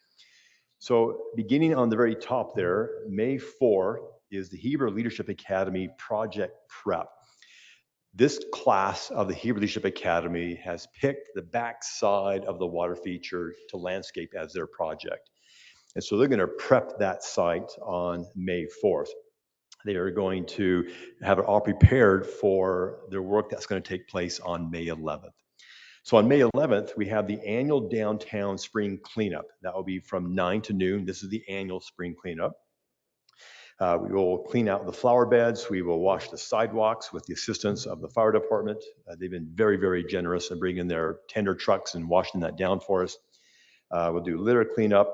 So beginning on the very top there, May 4 is the Heber Leadership Academy Project Prep. This class of the Heber Leadership Academy has picked the backside of the water feature to landscape as their project. And so they're going to prep that site on May 4th. They are going to have it all prepared for their work that's going to take place on May 11th. So on May 11th, we have the annual downtown spring cleanup. That will be from 9 to noon. This is the annual spring cleanup. We will clean out the flower beds. We will wash the sidewalks with the assistance of the fire department. They've been very, very generous in bringing their tender trucks and washing that down for us. We'll do litter cleanup.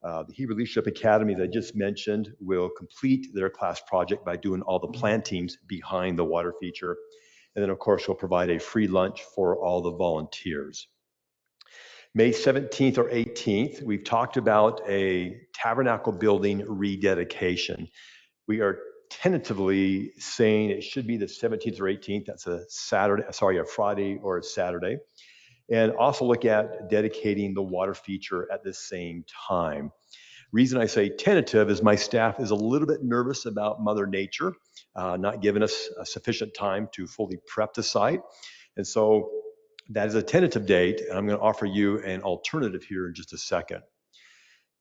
The Heber Leadership Academy that I just mentioned will complete their class project by doing all the plantings behind the water feature. And then, of course, we'll provide a free lunch for all the volunteers. May 17th or 18th, we've talked about a tabernacle building rededication. We are tentatively saying it should be the 17th or 18th. That's a Friday or a Saturday. And also look at dedicating the water feature at the same time. Reason I say tentative is my staff is a little bit nervous about Mother Nature, not giving us a sufficient time to fully prep the site. And so that is a tentative date, and I'm going to offer you an alternative here in just a second.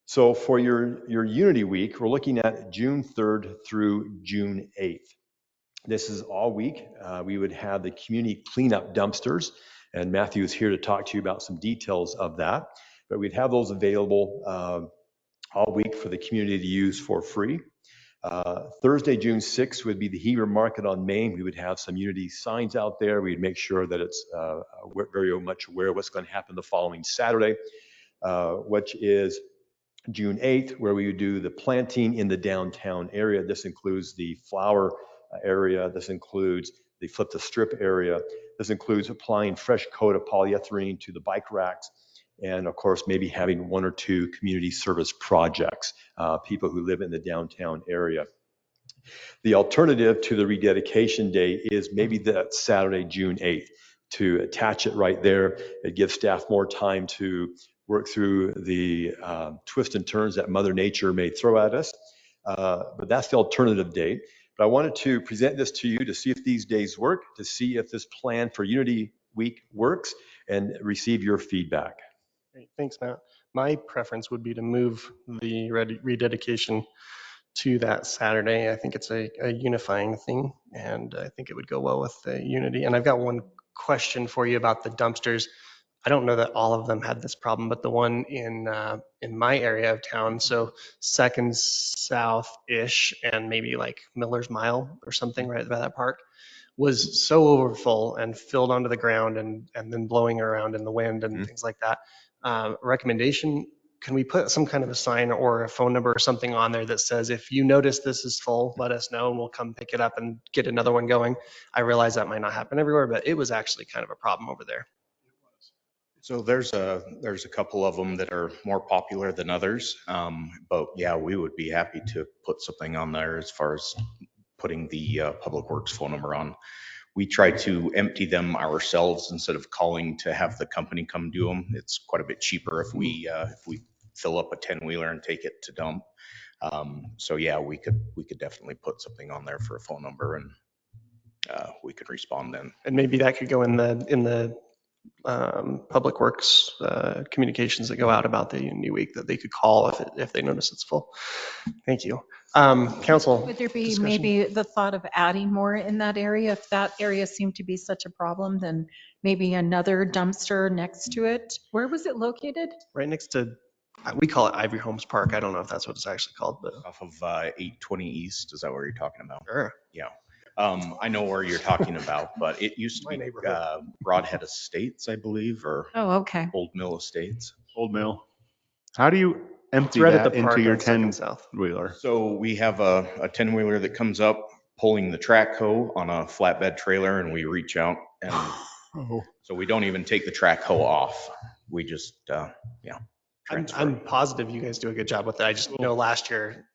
So for your Unity Week, we're looking at June 3rd through June 8th. This is all week. We would have the community cleanup dumpsters, and Matthew is here to talk to you about some details of that. But we'd have those available all week for the community to use for free. Thursday, June 6th would be the Heber Market on Main. We would have some Unity signs out there. We'd make sure that it's very much aware of what's going to happen the following Saturday, which is June 8th, where we would do the planting in the downtown area. This includes the flower area. This includes the flip the strip area. This includes applying fresh coat of polyethylene to the bike racks. And of course, maybe having 1 or 2 community service projects, people who live in the downtown area. The alternative to the rededication day is maybe that Saturday, June 8th, to attach it right there. It gives staff more time to work through the twists and turns that Mother Nature may throw at us. But that's the alternative date. But I wanted to present this to you to see if these days work, to see if this plan for Unity Week works, and receive your feedback. Great. Thanks, Matt. My preference would be to move the rededication to that Saturday. I think it's a unifying thing, and I think it would go well with the Unity. And I've got one question for you about the dumpsters. I don't know that all of them had this problem, but the one in my area of town, so Second South-ish and maybe like Miller's Mile or something right by that park, was so overfull and filled onto the ground and then blowing around in the wind and things like that. Recommendation, can we put some kind of a sign or a phone number or something on there that says, if you notice this is full, let us know and we'll come pick it up and get another one going? I realize that might not happen everywhere, but it was actually kind of a problem over there. So there's a couple of them that are more popular than others. But yeah, we would be happy to put something on there as far as putting the Public Works phone number on. We try to empty them ourselves instead of calling to have the company come do them. It's quite a bit cheaper if we fill up a 10-wheeler and take it to dump. So yeah, we could definitely put something on there for a phone number, and we could respond then. And maybe that could go in the Public Works communications that go out about the Unity Week, that they could call if they notice it's full. Thank you. Council. Would there be discussion? maybe the thought of adding more in that area? If that area seemed to be such a problem, then maybe another dumpster next to it. Where was it located? Right next to, we call it Ivory Homes Park. I don't know if that's what it's actually called, but off of 820 East. Is that what you're talking about? Sure. Yeah. I know where you're talking about, but it used to be Broadhead Estates, I believe, or okay. Old Mill Estates. Old Mill. How do you empty right at that the park into your on Second South. 10-wheeler? So we have a 10-wheeler that comes up pulling the track hoe on a flatbed trailer, and we reach out, and so we don't even take the track hoe off. We just, I'm positive you guys do a good job with that. I just know last year,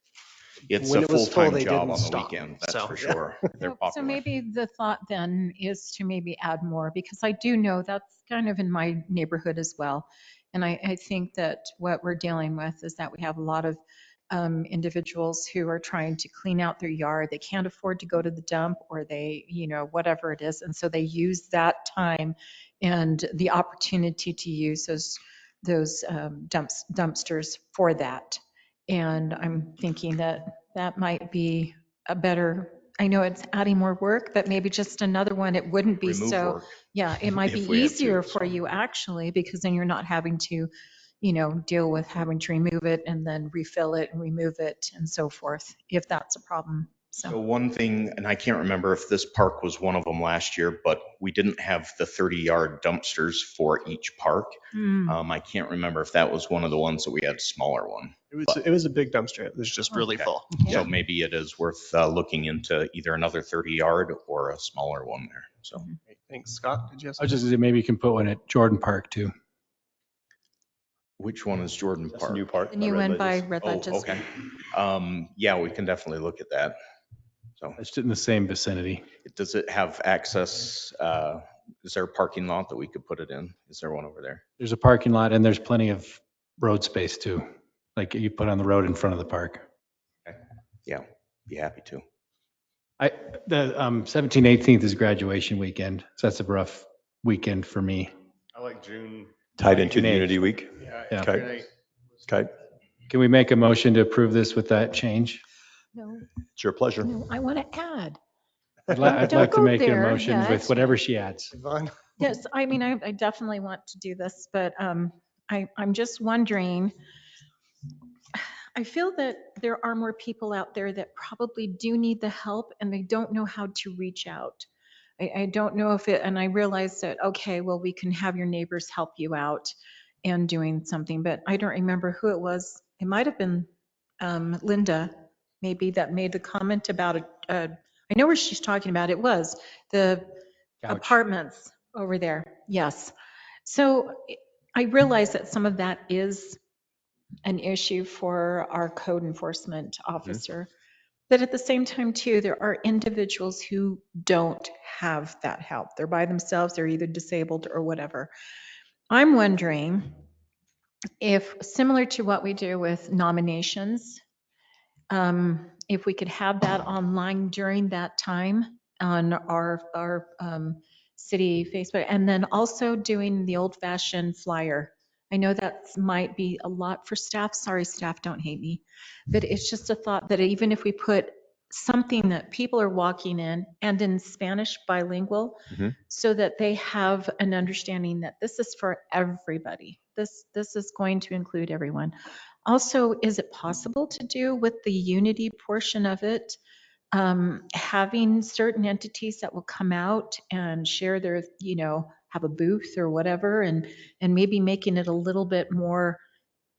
it's when a it was full, full-time they job didn't on the stop. weekend, that's So, for sure. They're So popular. maybe the thought then is to maybe add more, because I do know that's kind of in my neighborhood as well. And I think that what we're dealing with is that we have a lot of individuals who are trying to clean out their yard. They can't afford to go to the dump, or they, whatever it is. And so they use that time and the opportunity to use those dumpsters for that. And I'm thinking that might be a better, I know it's adding more work, but maybe just another one, it wouldn't be Remove so, work yeah, it might be if we had to. easier for So you actually, because then you're not having to, deal with having to remove it and then refill it and remove it and so forth, if that's a problem. So one thing, and I can't remember if this park was one of them last year, but we didn't have the 30-yard dumpsters for each park. Mm. I can't remember if that was one of the ones that we had a smaller one. It was a big dumpster. It was just really Okay. full. So maybe it is worth looking into either another 30-yard or a smaller one there. So Thanks, Scott. Did you have I was just something? gonna say maybe you can put one at Jordan Park too. which one is Jordan That's a Park? new park. The new one by Red Oh, Ledges. okay. Yeah, we can definitely look at that. So It's in the same vicinity. does it have access? Is there a parking lot that we could put it in? Is there one over there? There's a parking lot and there's plenty of road space too. Like you put on the road in front of the park. Okay. Yeah, be happy to. The 17th, 18th is graduation weekend. So that's a rough weekend for me. I like June. Tied into June the 8th. Unity Week. Yeah. Okay. Okay. Can we make a motion to approve this with that change? No, It's your pleasure. no, I want to add. I'd Don't like to go make a there motion with yet. whatever she adds. Yes, I mean, I definitely want to do this, but I'm just wondering, I feel that there are more people out there that probably do need the help and they don't know how to reach out. I don't know if it, and I realize that, okay, well, we can have your neighbors help you out and doing something, but I don't remember who it was. It might have been Linda, maybe, that made the comment about it. I know where she's talking about. It was the Couch. apartments over there. Yes. So I realize that some of that is an issue for our code enforcement officer. But at the same time, too, there are individuals who don't have that help. They're by themselves, they're either disabled or whatever. I'm wondering if, similar to what we do with nominations, if we could have that online during that time on our city Facebook, and then also doing the old fashioned flyer. I know that might be a lot for staff. Sorry, staff, don't hate me. But it's just a thought that even if we put something that people are walking in and in Spanish bilingual, so that they have an understanding that this is for everybody. This is going to include everyone. Also, is it possible to do with the Unity portion of it, having certain entities that will come out and share their, have a booth or whatever, and maybe making it a little bit more,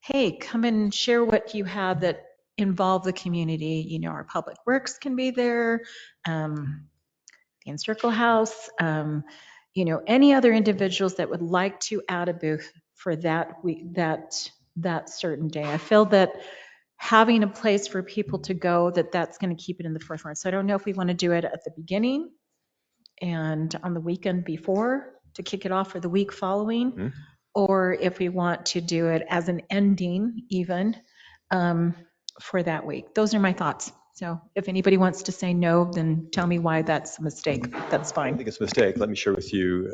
hey, come and share what you have that involve the community. Our public works can be there, the Encircle House, any other individuals that would like to add a booth for that week, that certain day. I feel that having a place for people to go, that's going to keep it in the forefront. So I don't know if we want to do it at the beginning and on the weekend before to kick it off for the week following, or if we want to do it as an ending even for that week. Those are my thoughts. So if anybody wants to say no, then tell me why that's a mistake. That's I fine. think it's a mistake. Let me share with you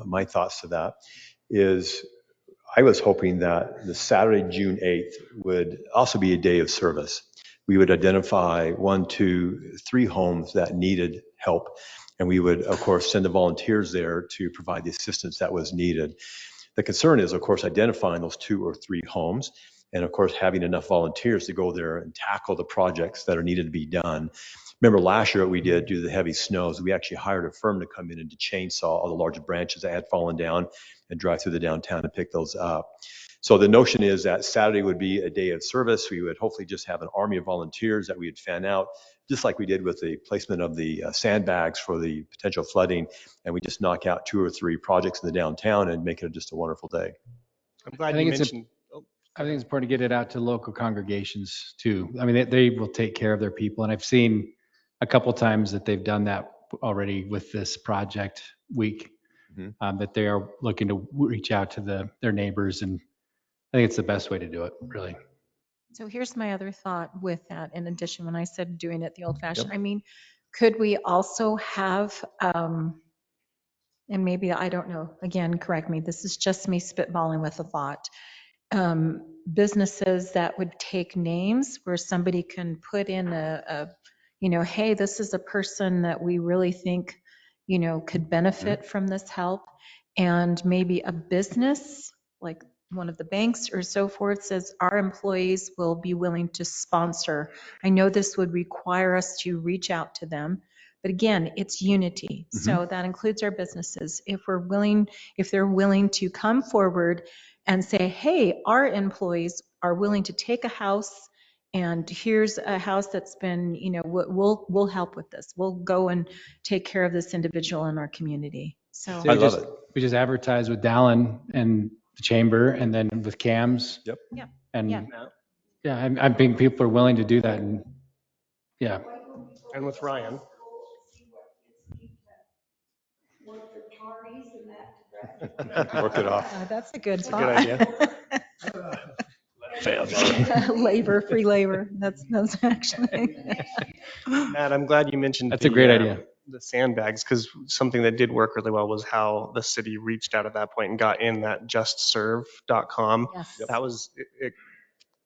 my thoughts to that. Is I was hoping that the Saturday, June 8th would also be a day of service. We would identify 1, 2, 3 homes that needed help. And we would, of course, send the volunteers there to provide the assistance that was needed. The concern is, of course, identifying those 2 or 3 homes and, of course, having enough volunteers to go there and tackle the projects that are needed to be done. Remember last year what we did due to the heavy snows, we actually hired a firm to come in and to chainsaw all the large branches that had fallen down and drive through the downtown and pick those up. So the notion is that Saturday would be a day of service. We would hopefully just have an army of volunteers that we would fan out, just like we did with the placement of the sandbags for the potential flooding. And we just knock out 2 or 3 projects in the downtown and make it just a wonderful day. I'm glad you mentioned. I think it's important to get it out to local congregations too. I mean, they will take care of their people. And I've seen a couple times that they've done that already with this project week, that they are looking to reach out to their neighbors. And I think it's the best way to do it, really. So here's my other thought with that. In addition, when I said doing it the old fashioned, I mean, could we also have, and maybe, I don't know, again, correct me, this is just me spitballing with a thought. Businesses that would take names where somebody can put in hey, this is a person that we really think, could benefit from this help. And maybe a business like one of the banks or so forth says our employees will be willing to sponsor. I know this would require us to reach out to them, but again, it's unity. So that includes our businesses. If they're willing to come forward and say, hey, our employees are willing to take a house, and here's a house that's been, we'll help with this. We'll go and take care of this individual in our community. So I love it. We just advertise with Dallin and the chamber, and then with CAMS. Yep. Yeah. And Yeah. I think people are willing to do that. And yeah. And with Ryan. Work it off. That's a good That's a thought. good idea. Labor, free labor. That's actually. Matt, I'm glad you mentioned That's a great idea. The sandbags, because something that did work really well was how the city reached out at that point and got in that justserve.com. Yes. That was it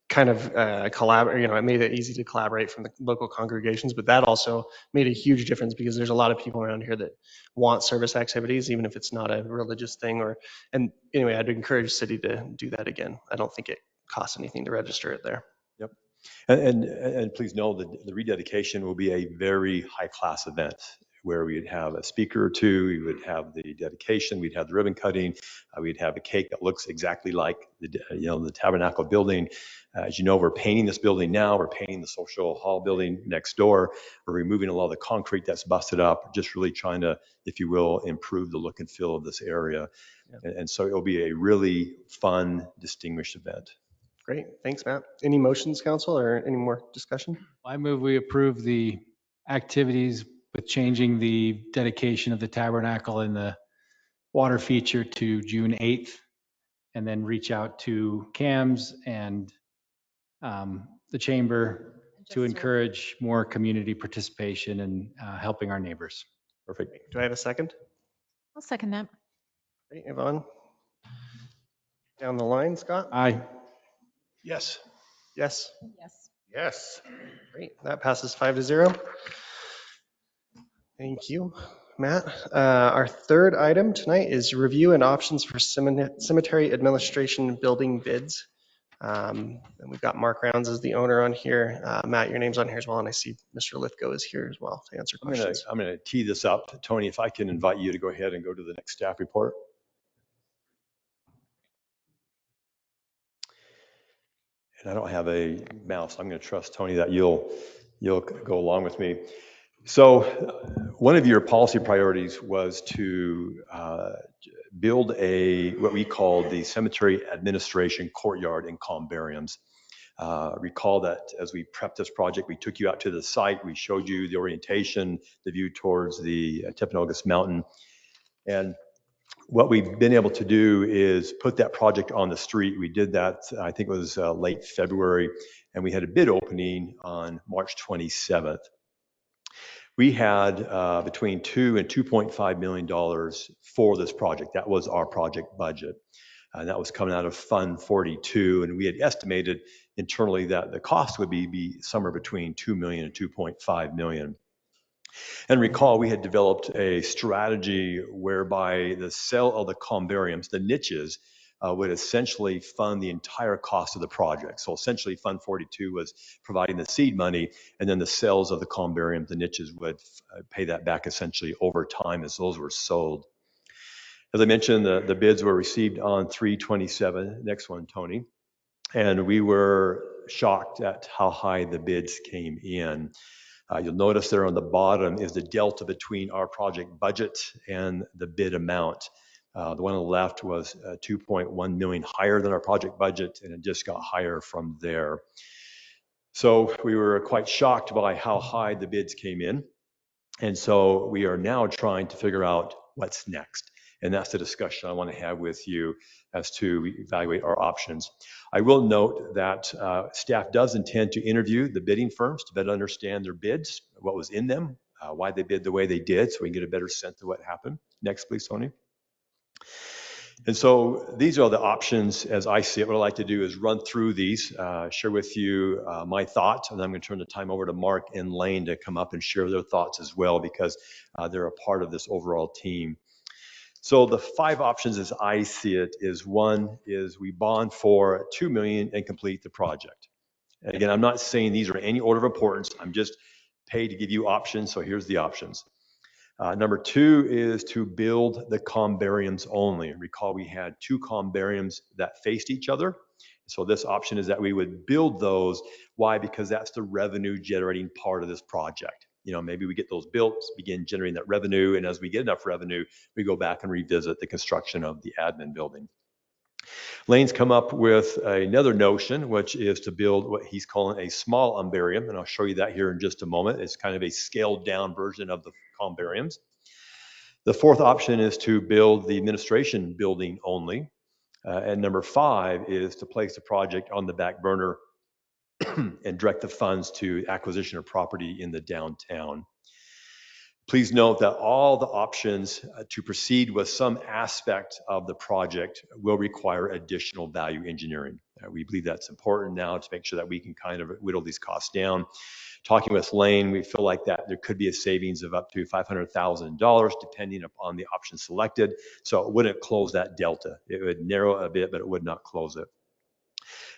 kind of collaborate, it made it easy to collaborate from the local congregations, but that also made a huge difference because there's a lot of people around here that want service activities, even if it's not a religious thing. And anyway, I'd encourage the city to do that again. I don't think it costs anything to register it there. Yep. And please know that the rededication will be a very high class event where we'd have a speaker or two, we would have the dedication, we'd have the ribbon cutting, we'd have a cake that looks exactly like the tabernacle building. As you know, we're painting this building now, we're painting the social hall building next door, we're removing a lot of the concrete that's busted up, just really trying to, if you will, improve the look and feel of this area. Yeah. And so it'll be a really fun, distinguished event. Great. Thanks, Matt. Any motions, council, or any more discussion? I move we approve the activities with changing the dedication of the tabernacle and the water feature to June 8th, and then reach out to CAMS and the chamber to encourage more community participation and helping our neighbors. Perfect. Do I have a second? I'll second that. Great, Yvonne. Down the line, Scott? Aye. Yes. Yes. Yes. Yes. Great. That passes 5-0. Thank you, Matt. Our third item tonight is review and options for cemetery administration building bids. And we've got Mark Rounds as the owner on here. Matt, your name's on here as well, and I see Mr. Lithgow is here as well to answer questions. I'm going to tee this up. Tony, if I can invite you to go ahead and go to the next staff report. And I don't have a mouse. I'm going to trust Tony that you'll go along with me. So one of your policy priorities was to build what we call the cemetery administration courtyard and columbariums. Recall that as we prepped this project, we took you out to the site, we showed you the orientation, the view towards the Timpanogos Mountain. And what we've been able to do is put that project on the street. We did that, I think it was late February, and we had a bid opening on March 27th. We had between $2 and $2.5 million for this project. That was our project budget. That was coming out of Fund 42, and we had estimated internally that the cost would be somewhere between $2 million and $2.5 million. And recall, we had developed a strategy whereby the sale of the columbariums, the niches, would essentially fund the entire cost of the project. So essentially, Fund 42 was providing the seed money, and then the sales of the columbariums, the niches, would pay that back essentially over time as those were sold. As I mentioned, the bids were received on 3/27. Next one, Tony. And we were shocked at how high the bids came in. You'll notice there on the bottom is the delta between our project budget and the bid amount. The one on the left was 2.1 million higher than our project budget, and it just got higher from there. So we were quite shocked by how high the bids came in. And so we are now trying to figure out what's next. And that's the discussion I want to have with you as to evaluate our options. I will note that staff does intend to interview the bidding firms to better understand their bids, what was in them, why they bid the way they did, so we can get a better sense of what happened. Next, please, Tony. And so these are the options as I see it. What I'd like to do is run through these, share with you my thoughts, and I'm going to turn the time over to Mark and Lane to come up and share their thoughts as well, because they're a part of this overall team. So the 5 options as I see it is, one is we bond for $2 million and complete the project. And again, I'm not saying these are any order of importance. I'm just paid to give you options. So here's the options. Number 2 is to build the columbariums only. Recall we had 2 columbariums that faced each other. So this option is that we would build those. Why? Because that's the revenue generating part of this project. You know, maybe we get those built, begin generating that revenue, and as we get enough revenue, we go back and revisit the construction of the admin building. Lane's come up with another notion, which is to build what he's calling a small umbarium, and I'll show you that here in just a moment. It's kind of a scaled down version of the columbariums. The 4th option is to build the administration building only. And number 5 is to place the project on the back burner and direct the funds to acquisition of property in the downtown. Please note that all the options to proceed with some aspect of the project will require additional value engineering. We believe that's important now to make sure that we can kind of whittle these costs down. Talking with Lane, we feel like that there could be a savings of up to $500,000 depending upon the option selected. So it wouldn't close that delta. It would narrow a bit, but it would not close it.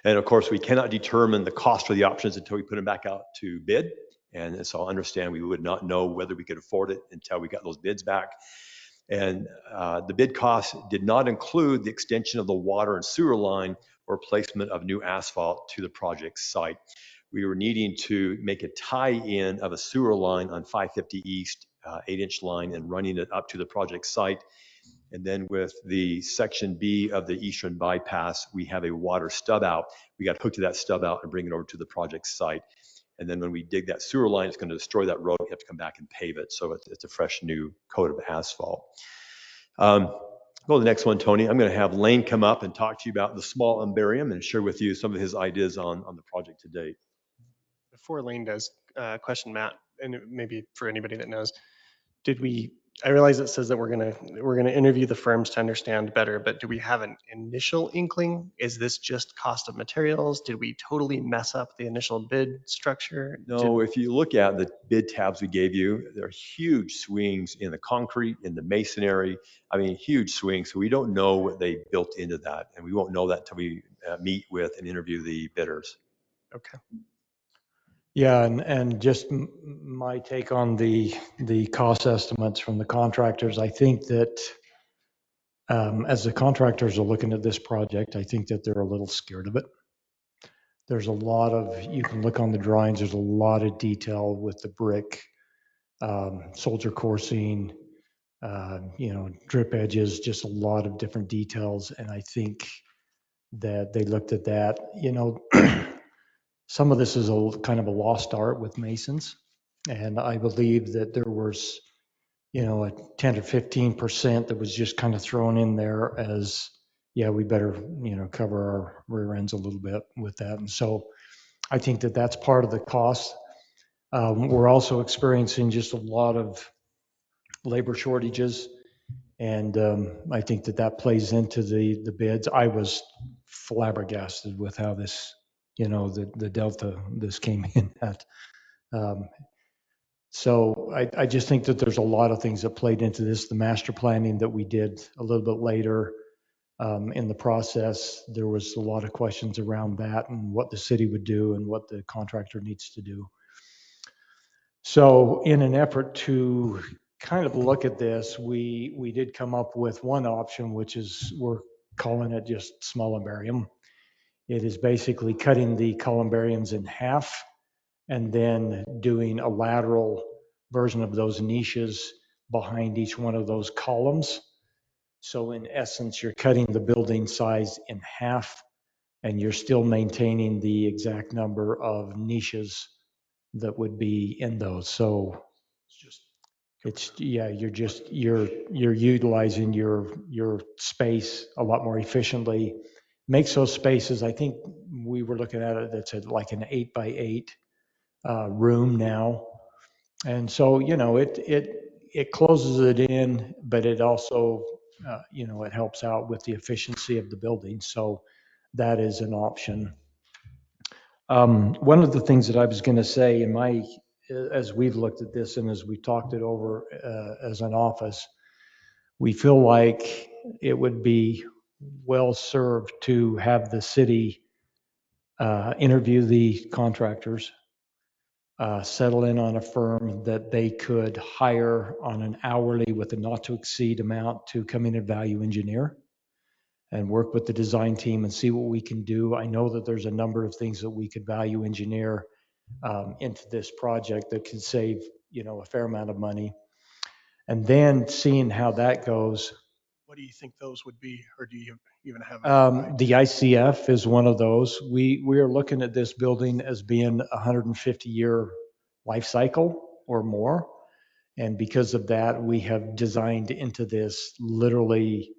And of course, we cannot determine the cost for the options until we put them back out to bid. And so I understand we would not know whether we could afford it until we got those bids back. And the bid cost did not include the extension of the water and sewer line or placement of new asphalt to the project site. We were needing to make a tie-in of a sewer line on 550 East, 8-inch line, and running it up to the project site. And then with the section B of the eastern bypass, we have a water stub out. We got hooked to that stub out and bring it over to the project site. And then when we dig that sewer line, it's going to destroy that road. We have to come back and pave it. So it's a fresh new coat of asphalt. Go to the next one, Tony. I'm going to have Lane come up and talk to you about the small umbarium and share with you some of his ideas on the project to date. Before Lane does, question Matt, and maybe for anybody that knows, I realize it says that we're gonna interview the firms to understand better, but do we have an initial inkling? Is this just cost of materials? Did we totally mess up the initial bid structure? No, if you look at the bid tabs we gave you, there are huge swings in the concrete, in the masonry. I mean, huge swings. So we don't know what they built into that, and we won't know that until we meet with and interview the bidders. Okay. Yeah, and just my take on the cost estimates from the contractors, I think that as the contractors are looking at this project, I think that they're a little scared of it. There's a lot of, you can look on the drawings, there's a lot of detail with the brick, soldier coursing, drip edges, just a lot of different details. And I think that they looked at that, some of this is a kind of a lost art with masons. And I believe that there was, a 10 or 15% that was just kind of thrown in there as, yeah, we better, cover our rear ends a little bit with that. And so I think that that's part of the cost. We're also experiencing just a lot of labor shortages. And I think that that plays into the bids. I was flabbergasted with how this, the delta this came in at. So I just think that there's a lot of things that played into this. The master planning that we did a little bit later in the process, there was a lot of questions around that and what the city would do and what the contractor needs to do. So in an effort to kind of look at this, we did come up with one option, which is we're calling it just small umbarium. It is basically cutting the columbariums in half and then doing a lateral version of those niches behind each one of those columns. So in essence, you're cutting the building size in half and you're still maintaining the exact number of niches that would be in those. So you're utilizing your space a lot more efficiently. Makes those spaces, I think we were looking at it, that's like an 8x8 room now. And so, it closes it in, but it also it helps out with the efficiency of the building. So that is an option. One of the things that I was going to say as we've looked at this and as we talked it over as an office, we feel like it would be well served to have the city interview the contractors, settle in on a firm that they could hire on an hourly with a not to exceed amount to come in and value engineer and work with the design team and see what we can do. I know that there's a number of things that we could value engineer into this project that could save, a fair amount of money. And then seeing how that goes. What do you think those would be, or do you even have? The ICF is one of those. We are looking at this building as being a 150-year life cycle or more. And because of that, we have designed into this literally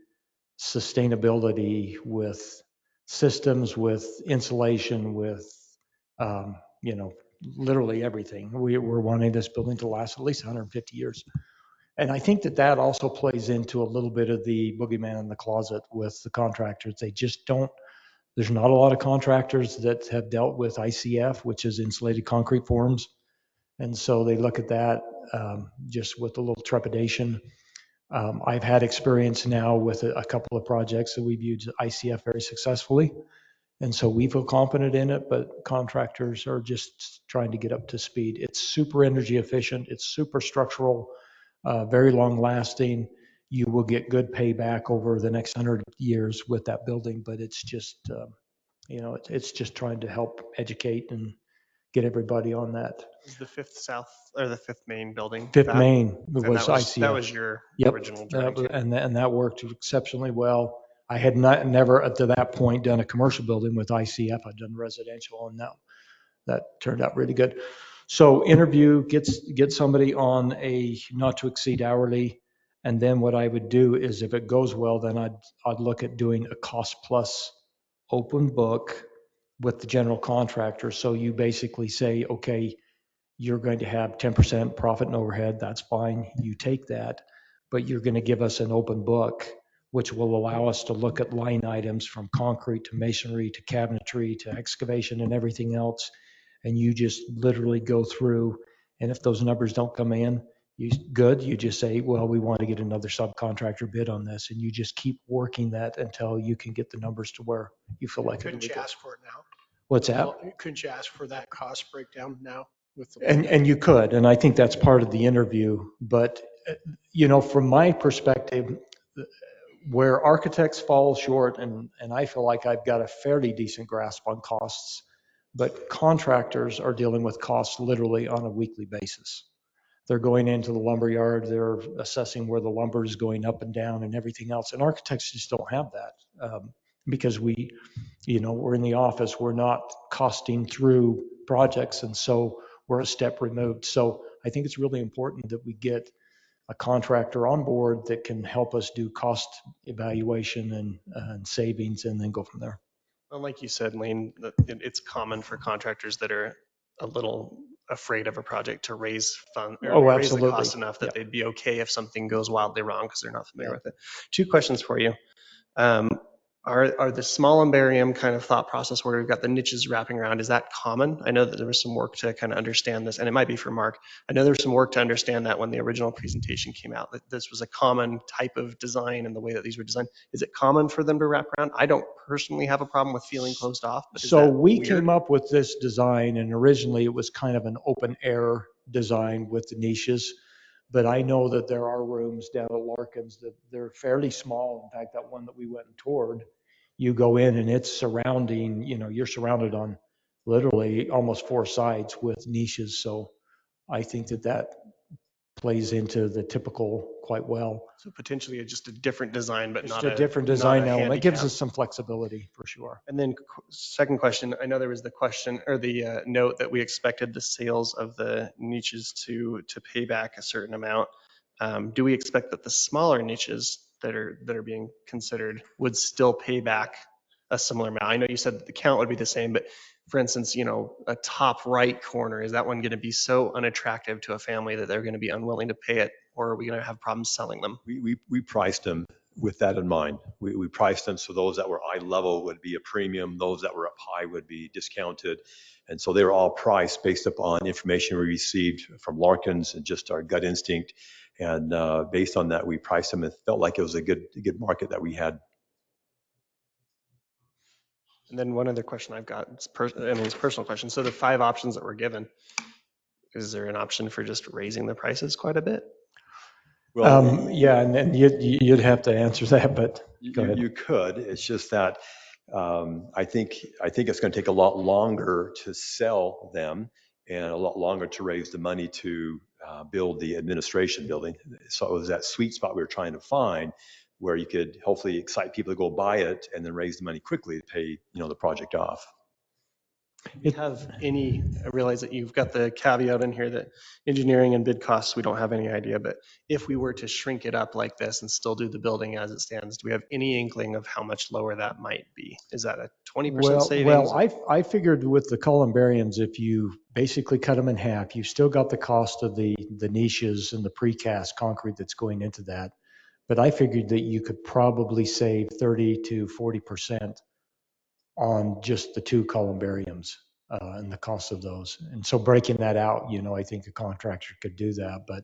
sustainability with systems, with insulation, with, literally everything. We're wanting this building to last at least 150 years. And I think that also plays into a little bit of the boogeyman in the closet with the contractors. They just don't, there's not a lot of contractors that have dealt with ICF, which is insulated concrete forms. And so they look at that just with a little trepidation. I've had experience now with a couple of projects that we've used ICF very successfully. And so we feel confident in it, but contractors are just trying to get up to speed. It's super energy efficient. It's super structural, very long lasting. You will get good payback over the next 100 years with that building, but it's just, it's just trying to help educate and get everybody on that. Is the Fifth South or the Fifth Main building? Fifth Main was ICF. That was your original drawing. And that worked exceptionally well. I had never up to that point done a commercial building with ICF. I'd done residential, and that turned out really good. So interview, get somebody on a not to exceed hourly, and then what I would do is if it goes well, then I'd look at doing a cost plus open book with the general contractor. So you basically say, okay, you're going to have 10% profit and overhead. That's fine. You take that, but you're going to give us an open book, which will allow us to look at line items from concrete to masonry to cabinetry to excavation and everything else. And you just literally go through. And if those numbers don't come in, you just say, well, we want to get another subcontractor bid on this. And you just keep working that until you can get the numbers to where you feel like Couldn't you ask for it now? What's that? Well, couldn't you ask for that cost breakdown now? And you could, and I think that's part of the interview. But, from my perspective, where architects fall short, and I feel like I've got a fairly decent grasp on costs, but contractors are dealing with costs literally on a weekly basis. They're going into the lumber yard, they're assessing where the lumber is going up and down and everything else. And architects just don't have that because we're in the office, we're not costing through projects. And so we're a step removed. So I think it's really important that we get a contractor on board that can help us do cost evaluation and savings and then go from there. Well, like you said, Lane, it's common for contractors that are a little afraid of a project to raise raise the cost enough that they'd be okay if something goes wildly wrong because they're not familiar with it. Two questions for you. Are the small imbarium kind of thought process where we've got the niches wrapping around, is that common? I know that there was some work to kind of understand this, and it might be for Mark. I know there was some work to understand that when the original presentation came out, that this was a common type of design and the way that these were designed. Is it common for them to wrap around? I don't personally have a problem with feeling closed off. But so we came up with this design, and originally it was kind of an open air design with the niches. But I know that there are rooms down at Larkin's that they're fairly small. In fact, that one that we went and toured, you go in and it's surrounding, you're surrounded on literally almost four sides with niches. So I think that plays into the typical quite well. So potentially just a different design, but not a different design element. It gives us some flexibility for sure. And then second question, I know there was the question or the note that we expected the sales of the niches to pay back a certain amount. Do we expect that the smaller niches that are being considered would still pay back a similar amount? I know you said that the count would be the same, but for instance, a top right corner, is that one going to be so unattractive to a family that they're going to be unwilling to pay it, or are we going to have problems selling them? We priced them with that in mind. We priced them so those that were eye level would be a premium, those that were up high would be discounted. And so they were all priced based upon information we received from Larkins and just our gut instinct. And based on that, we priced them and felt like it was a good market that we had. And then one other question I've got, it's a personal question. So the 5 options that were given, is there an option for just raising the prices quite a bit? Well, yeah, and then you'd have to answer that, but go ahead. You could. It's just that I think it's going to take a lot longer to sell them and a lot longer to raise the money to build the administration building. So it was that sweet spot we were trying to find where you could hopefully excite people to go buy it and then raise the money quickly to pay the project off. I realize that you've got the caveat in here that engineering and bid costs, we don't have any idea, but if we were to shrink it up like this and still do the building as it stands, do we have any inkling of how much lower that might be? Is that a 20% savings? Well, I figured with the columbariums, if you basically cut them in half, you still got the cost of the niches and the precast concrete that's going into that. But I figured that you could probably save 30 to 40% on just the 2 columbariums and the cost of those. And so breaking that out, I think a contractor could do that. But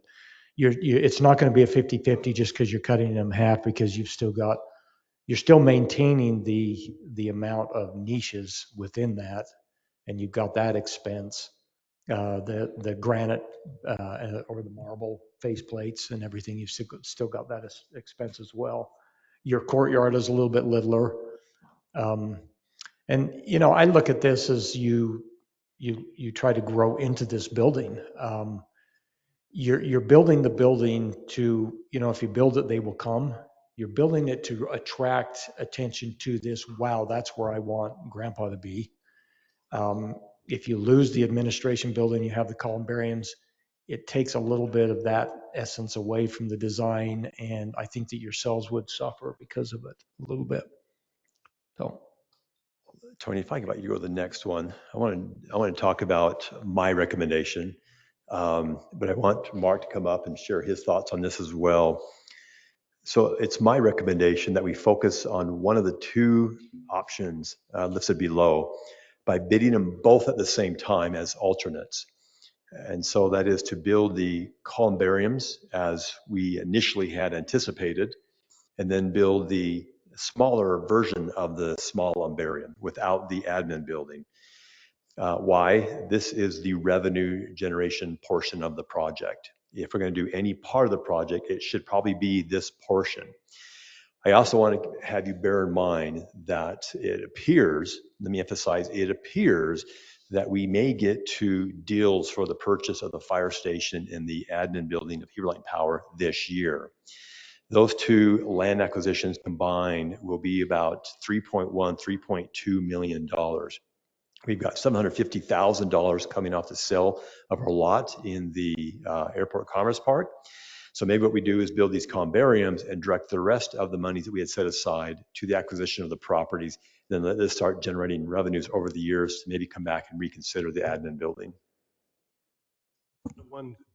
it's not going to be a 50-50 just because you're cutting them in half, because you're still maintaining the amount of niches within that, and you've got that expense, the granite or the marble face plates and everything. You've still got that expense as well. Your courtyard is a little bit littler. And I look at this as you try to grow into this building. You're building the building to, if you build it, they will come. You're building it to attract attention to this. Wow, that's where I want Grandpa to be. If you lose the administration building, you have the columbariums, it takes a little bit of that essence away from the design, and I think that your cells would suffer because of it a little bit. So, Tony, if I could invite you to go to the next one, I want to talk about my recommendation, but I want Mark to come up and share his thoughts on this as well. So it's my recommendation that we focus on one of the 2 options listed below by bidding them both at the same time as alternates. And so that is to build the columbariums as we initially had anticipated, and then build the smaller version of the small columbarium without the admin building. Why? This is the revenue generation portion of the project. If we're going to do any part of the project, it should probably be this portion. I also want to have you bear in mind that it appears, let me emphasize, it appears that we may get to deals for the purchase of the fire station and the admin building of Heber Light Power this year. Those 2 land acquisitions combined will be about $3.1, $3.2 million. We've got $750,000 coming off the sale of our lot in the Airport Commerce Park. So maybe what we do is build these columbariums and direct the rest of the money that we had set aside to the acquisition of the properties. Then let this start generating revenues over the years to maybe come back and reconsider the admin building.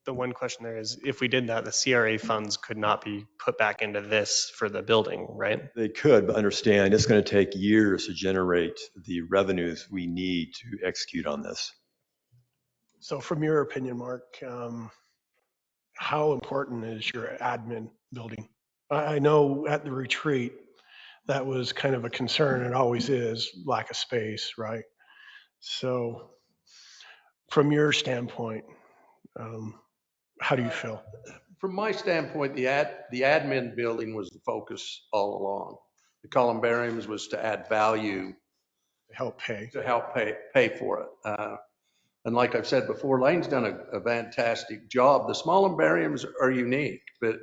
The one question there is, if we did that, the CRA funds could not be put back into this for the building, right? They could, but understand it's going to take years to generate the revenues we need to execute on this. So from your opinion, Mark, how important is your admin building? I know at the retreat, that was kind of a concern. It always is, lack of space, right? So from your standpoint, how do you feel? From my standpoint, the admin building was the focus all along. The columbariums was to add value. To help pay for it. And like I've said before, Lane's done a fantastic job. The small columbariums are unique, but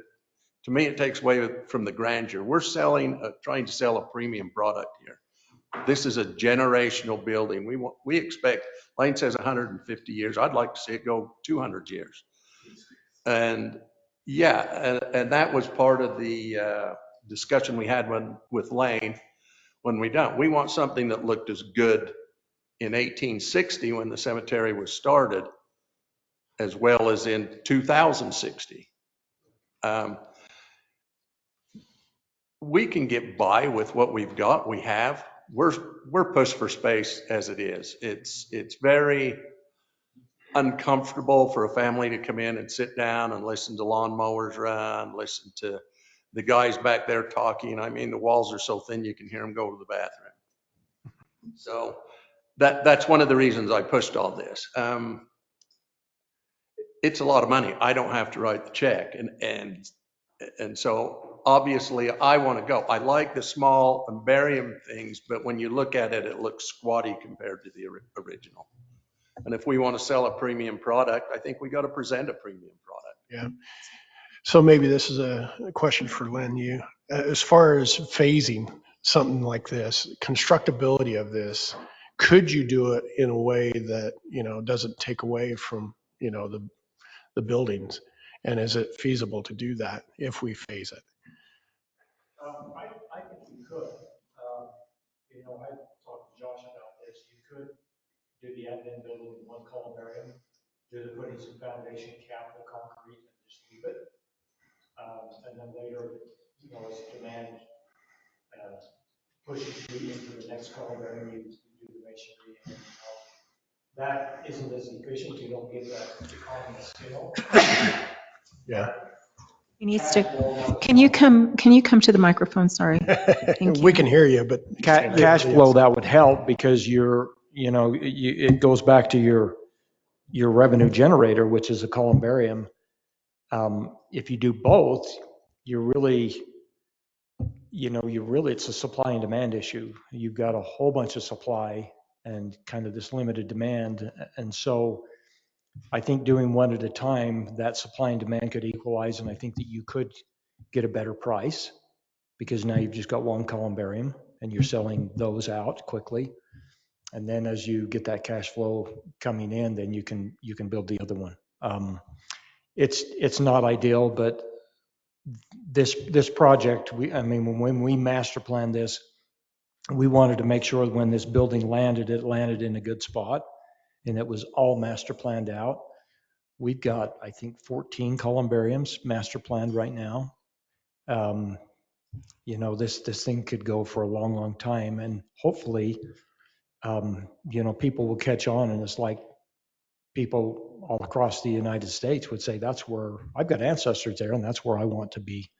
to me, it takes away from the grandeur. We're trying to sell a premium product here. This is a generational building. We expect, Lane says 150 years. I'd like to see it go 200 years. And yeah, and that was part of the discussion we had with Lane when we done. We want something that looked as good in 1860 when the cemetery was started, as well as in 2060. we can get by with what we've got. We have. We're pushed for space as it is. It's very uncomfortable for a family to come in and sit down and listen to lawnmowers run, listen to the guys back there talking. I mean, the walls are so thin you can hear them go to the bathroom. So that's one of the reasons I pushed all this. It's a lot of money. I don't have to write the check, and so obviously I want to go. I like the small barium things, but when you look at it, it looks squatty compared to the original. And if we want to sell a premium product, I think we got to present a premium product. Yeah. So maybe this is a question for Lynn. You, as far as phasing something like this, constructability of this, could you do it in a way that, you know, doesn't take away from, you know, the buildings? And is it feasible to do that if we phase it? I think you could. You know, I talked to Josh about this. You could do the admin building in one columbarium, do the putting some foundation cap, the concrete, and just leave it. And then later, you know, as demand pushes you into the next columbarium, you do the masonry. And, that isn't as efficient. You don't get that economy of scale. Yeah. He needs to, can you come to the microphone? Sorry. Thank We you. can hear you, but Cash flow, that would help because it goes back to your revenue generator, which is a columbarium. If you do both, it's a supply and demand issue. You've got a whole bunch of supply and kind of this limited demand. And so I think doing one at a time, that supply and demand could equalize. And I think that you could get a better price because now you've just got one columbarium and you're selling those out quickly. And then as you get that cash flow coming in, then you can build the other one. It's not ideal, but this project, when we master planned this, we wanted to make sure when this building landed, it landed in a good spot, and it was all master planned out. We've got, I think, 14 columbariums master planned right now. This thing could go for a long, long time, and hopefully, people will catch on, and it's like people all across the United States would say, that's where I've got ancestors there, and that's where I want to be,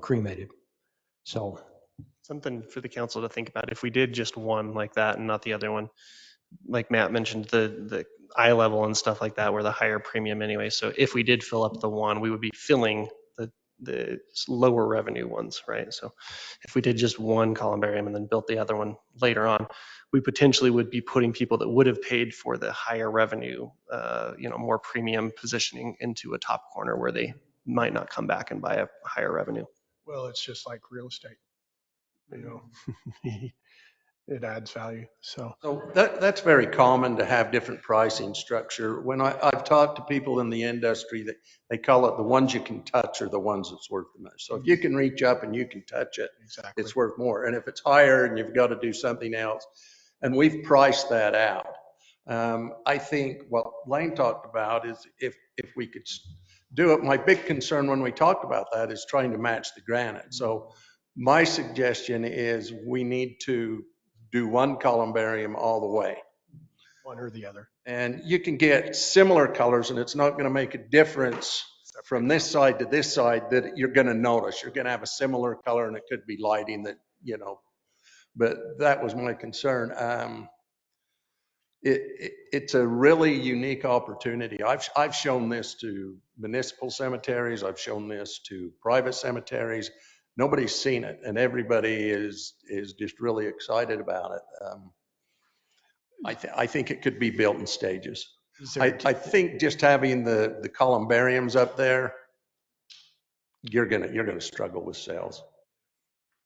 cremated. So Something for the council to think about. If we did just one like that and not the other one, like Matt mentioned, the eye level and stuff like that were the higher premium anyway. So if we did fill up the one, we would be filling the lower revenue ones, right? So if we did just one columbarium and then built the other one later on, we potentially would be putting people that would have paid for the higher revenue, more premium positioning into a top corner where they might not come back and buy a higher revenue. Well, it's just like real estate, it adds value. So that's very common to have different pricing structure. When I've talked to people in the industry, that they call it the ones you can touch are the ones that's worth the most. So if you can reach up and you can touch it, exactly, it's worth more. And if it's higher and you've got to do something else, and we've priced that out. I think what Lane talked about is if we could do it, my big concern when we talked about that is trying to match the granite. So my suggestion is we need to do one columbarium all the way. One or the other. And you can get similar colors and it's not going to make a difference from this side to this side that you're going to notice. You're going to have a similar color and it could be lighting that, but that was my concern. It's a really unique opportunity. I've shown this to municipal cemeteries. I've shown this to private cemeteries. Nobody's seen it, and everybody is just really excited about it. I think it could be built in stages. I think just having the columbariums up there, you're gonna struggle with sales.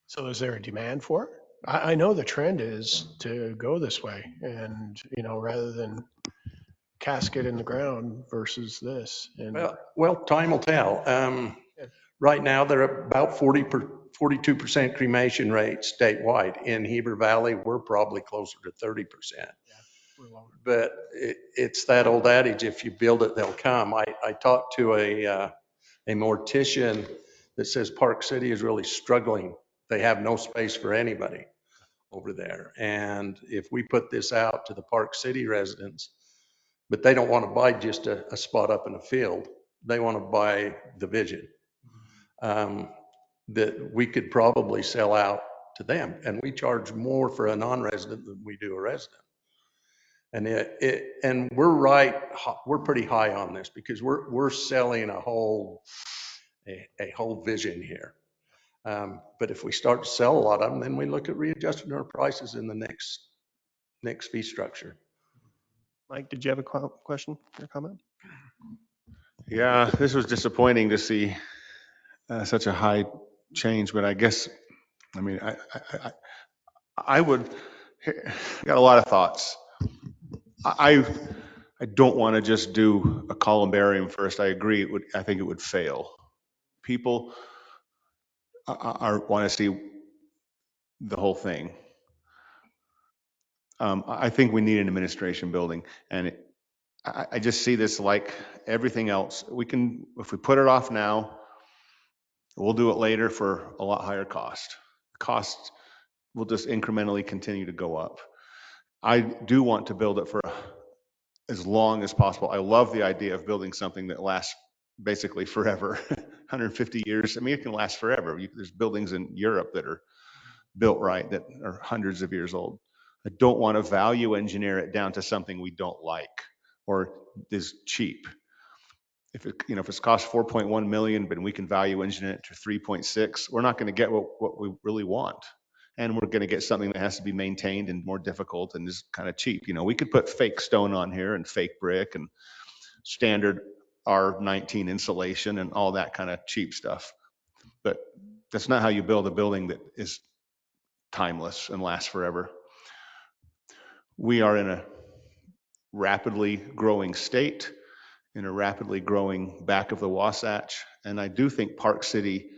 So is there a demand for it? I know the trend is to go this way, and rather than casket in the ground versus this. And well, time will tell. Right now, they're about 42% cremation rate statewide. In Heber Valley, we're probably closer to 30%. Yeah, we're lower. But it's that old adage: if you build it, they'll come. I talked to a mortician that says Park City is really struggling They have no space for anybody over there. And if we put this out to the Park City residents, but they don't want to buy just a spot up in a field, they want to buy the vision, that we could probably sell out to them. And we charge more for a non-resident than we do a resident. And and we're pretty high on this because we're selling a whole vision here. But if we start to sell a lot of them, then we look at readjusting our prices in the next fee structure. Mike, did you have a question or comment? Yeah, this was disappointing to see such a high change, but I guess, I mean, I would, got a lot of thoughts. I don't want to just do a columbarium first. I agree. I think it would fail. People want to see the whole thing. I think we need an administration building, and I just see this like everything else. If we put it off now, we'll do it later for a lot higher cost. Costs will just incrementally continue to go up. I do want to build it for as long as possible. I love the idea of building something that lasts basically forever, 150 years. I mean, it can last forever. There's buildings in Europe that are built right that are hundreds of years old. I don't want to value engineer it down to something we don't like or is cheap. If it's cost 4.1 million, but we can value engineer it to 3.6, we're not going to get what we really want. And we're going to get something that has to be maintained and more difficult and is kind of cheap. We could put fake stone on here and fake brick and standard R19 insulation and all that kind of cheap stuff. But that's not how you build a building that is timeless and lasts forever. We are in a rapidly growing state, in a rapidly growing back of the Wasatch. And I do think Park City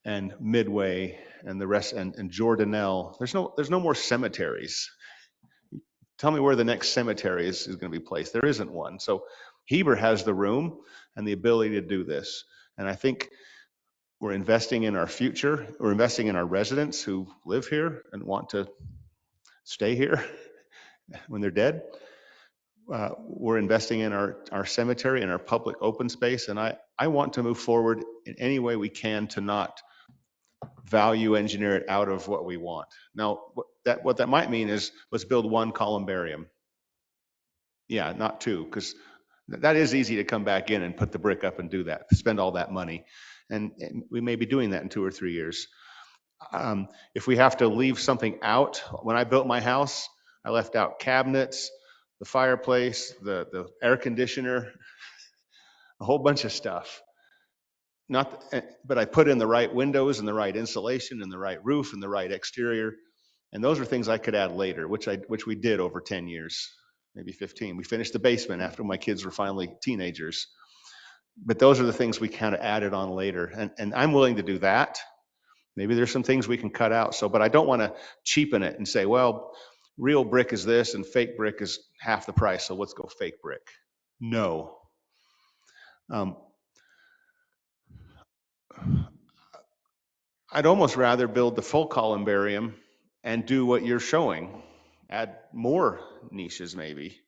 and Midway and the rest and Jordanelle, there's no more cemeteries. Tell me where the next cemetery is going to be placed. There isn't one. So Heber has the room and the ability to do this. And I think we're investing in our future. We're investing in our residents who live here and want to stay here when they're dead. We're investing in our cemetery and our public open space. And I want to move forward in any way we can to not value engineer it out of what we want. Now, what that might mean is let's build one columbarium. Yeah, not two, because that is easy to come back in and put the brick up and do that, spend all that money. And we may be doing that in 2 or 3 years. If we have to leave something out, when I built my house, I left out cabinets, the fireplace, the air conditioner, a whole bunch of stuff. But I put in the right windows and the right insulation and the right roof and the right exterior. And those are things I could add later, which we did over 10 years, maybe 15. We finished the basement after my kids were finally teenagers. But those are the things we kind of added on later. And I'm willing to do that. Maybe there's some things we can cut out. But I don't want to cheapen it and say, well, real brick is this and fake brick is half the price, so let's go fake brick. No. I'd almost rather build the full columbarium and do what you're showing, add more niches maybe.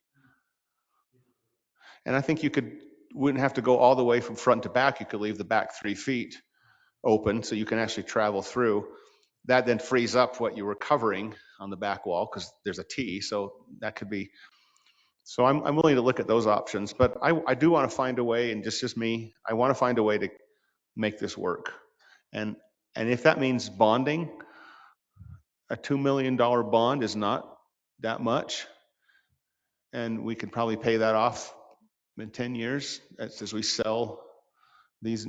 And I think wouldn't have to go all the way from front to back. You could leave the back 3 feet open so you can actually travel through. That then frees up what you were covering on the back wall because there's a T, so that could be. So I'm willing to look at those options, but I do want to find a way, and just me, I want to find a way to make this work. And if that means bonding, a $2 million bond is not that much. And we could probably pay that off in 10 years as we sell these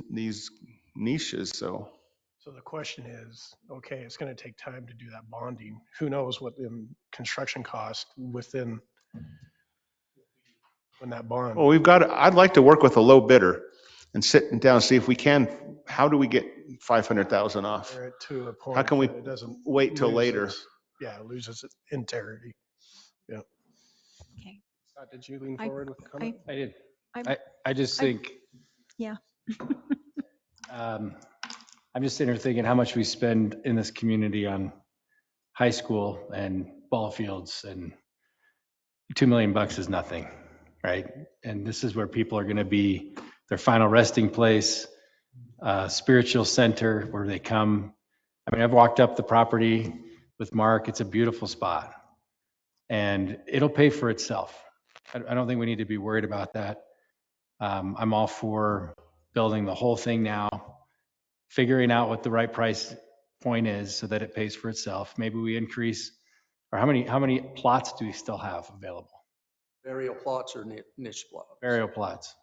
niches. So the question is, okay, it's going to take time to do that bonding. Who knows what the construction cost within when that bond. Well, I'd like to work with a low bidder and sit down and see if we can, how do we get 500,000 off? To a point how can we it doesn't wait till later? It loses its integrity. Yeah. Okay. Scott, did you lean forward with a comment? I did. I just think. Yeah. I I'm just sitting here thinking how much we spend in this community on high school and ball fields, and $2 million is nothing, right? And this is where people are going to be their final resting place, spiritual center where they come. I mean, I've walked up the property with Mark. It's a beautiful spot, and it'll pay for itself. I don't think we need to be worried about that. I'm all for building the whole thing now, figuring out what the right price point is so that it pays for itself. Maybe we increase, or how many plots do we still have available? Burial plots or niche plots? Burial plots.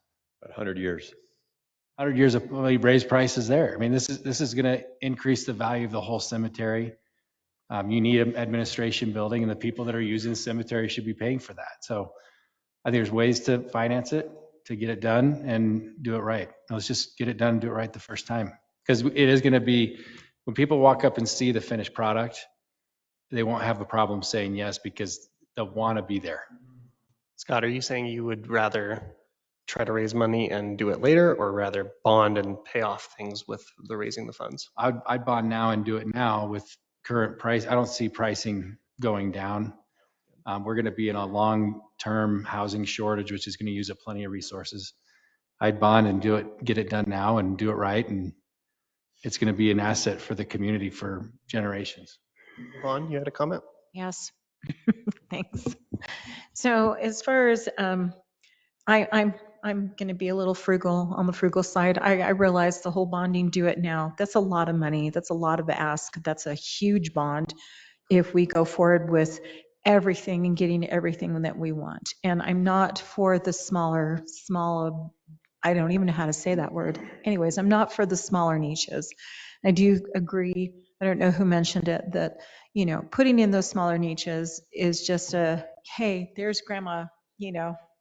About 100 years. 100 years of raised prices there. I mean, this is going to increase the value of the whole cemetery. You need an administration building, and the people that are using the cemetery should be paying for that. So I think there's ways to finance it, to get it done and do it right. Let's just get it done and do it right the first time. Because it is going to be, when people walk up and see the finished product, they won't have a problem saying yes because they'll want to be there. Scott, are you saying you would rather try to raise money and do it later, or rather bond and pay off things with the raising the funds? I'd bond now and do it now with current price. I don't see pricing going down. We're going to be in a long-term housing shortage, which is going to use up plenty of resources. I'd bond and do it, get it done now and do it right. And it's going to be an asset for the community for generations. Vaughn, you had a comment? Yes. Thanks. So as far as I'm going to be a little frugal on the frugal side. I realize the whole bonding, do it now. That's a lot of money. That's a lot of ask. That's a huge bond if we go forward with everything and getting everything that we want. And I'm not for the smaller, I don't even know how to say that word. Anyways, I'm not for the smaller niches. I do agree. I don't know who mentioned it, that, putting in those smaller niches is just hey, there's Grandma,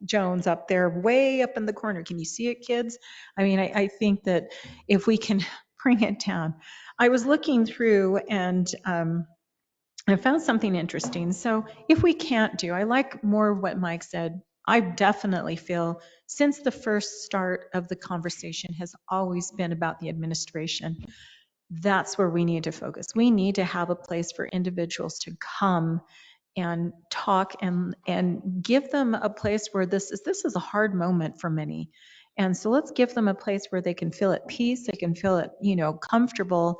Jones up there, way up in the corner. Can you see it, kids? I mean, I think that if we can bring it down. I was looking through and I found something interesting. So if we can't I like more what Mike said. I definitely feel since the first start of the conversation has always been about the administration. That's where we need to focus. We need to have a place for individuals to come and talk and give them a place where this is a hard moment for many. And so let's give them a place where they can feel at peace, they can feel it, comfortable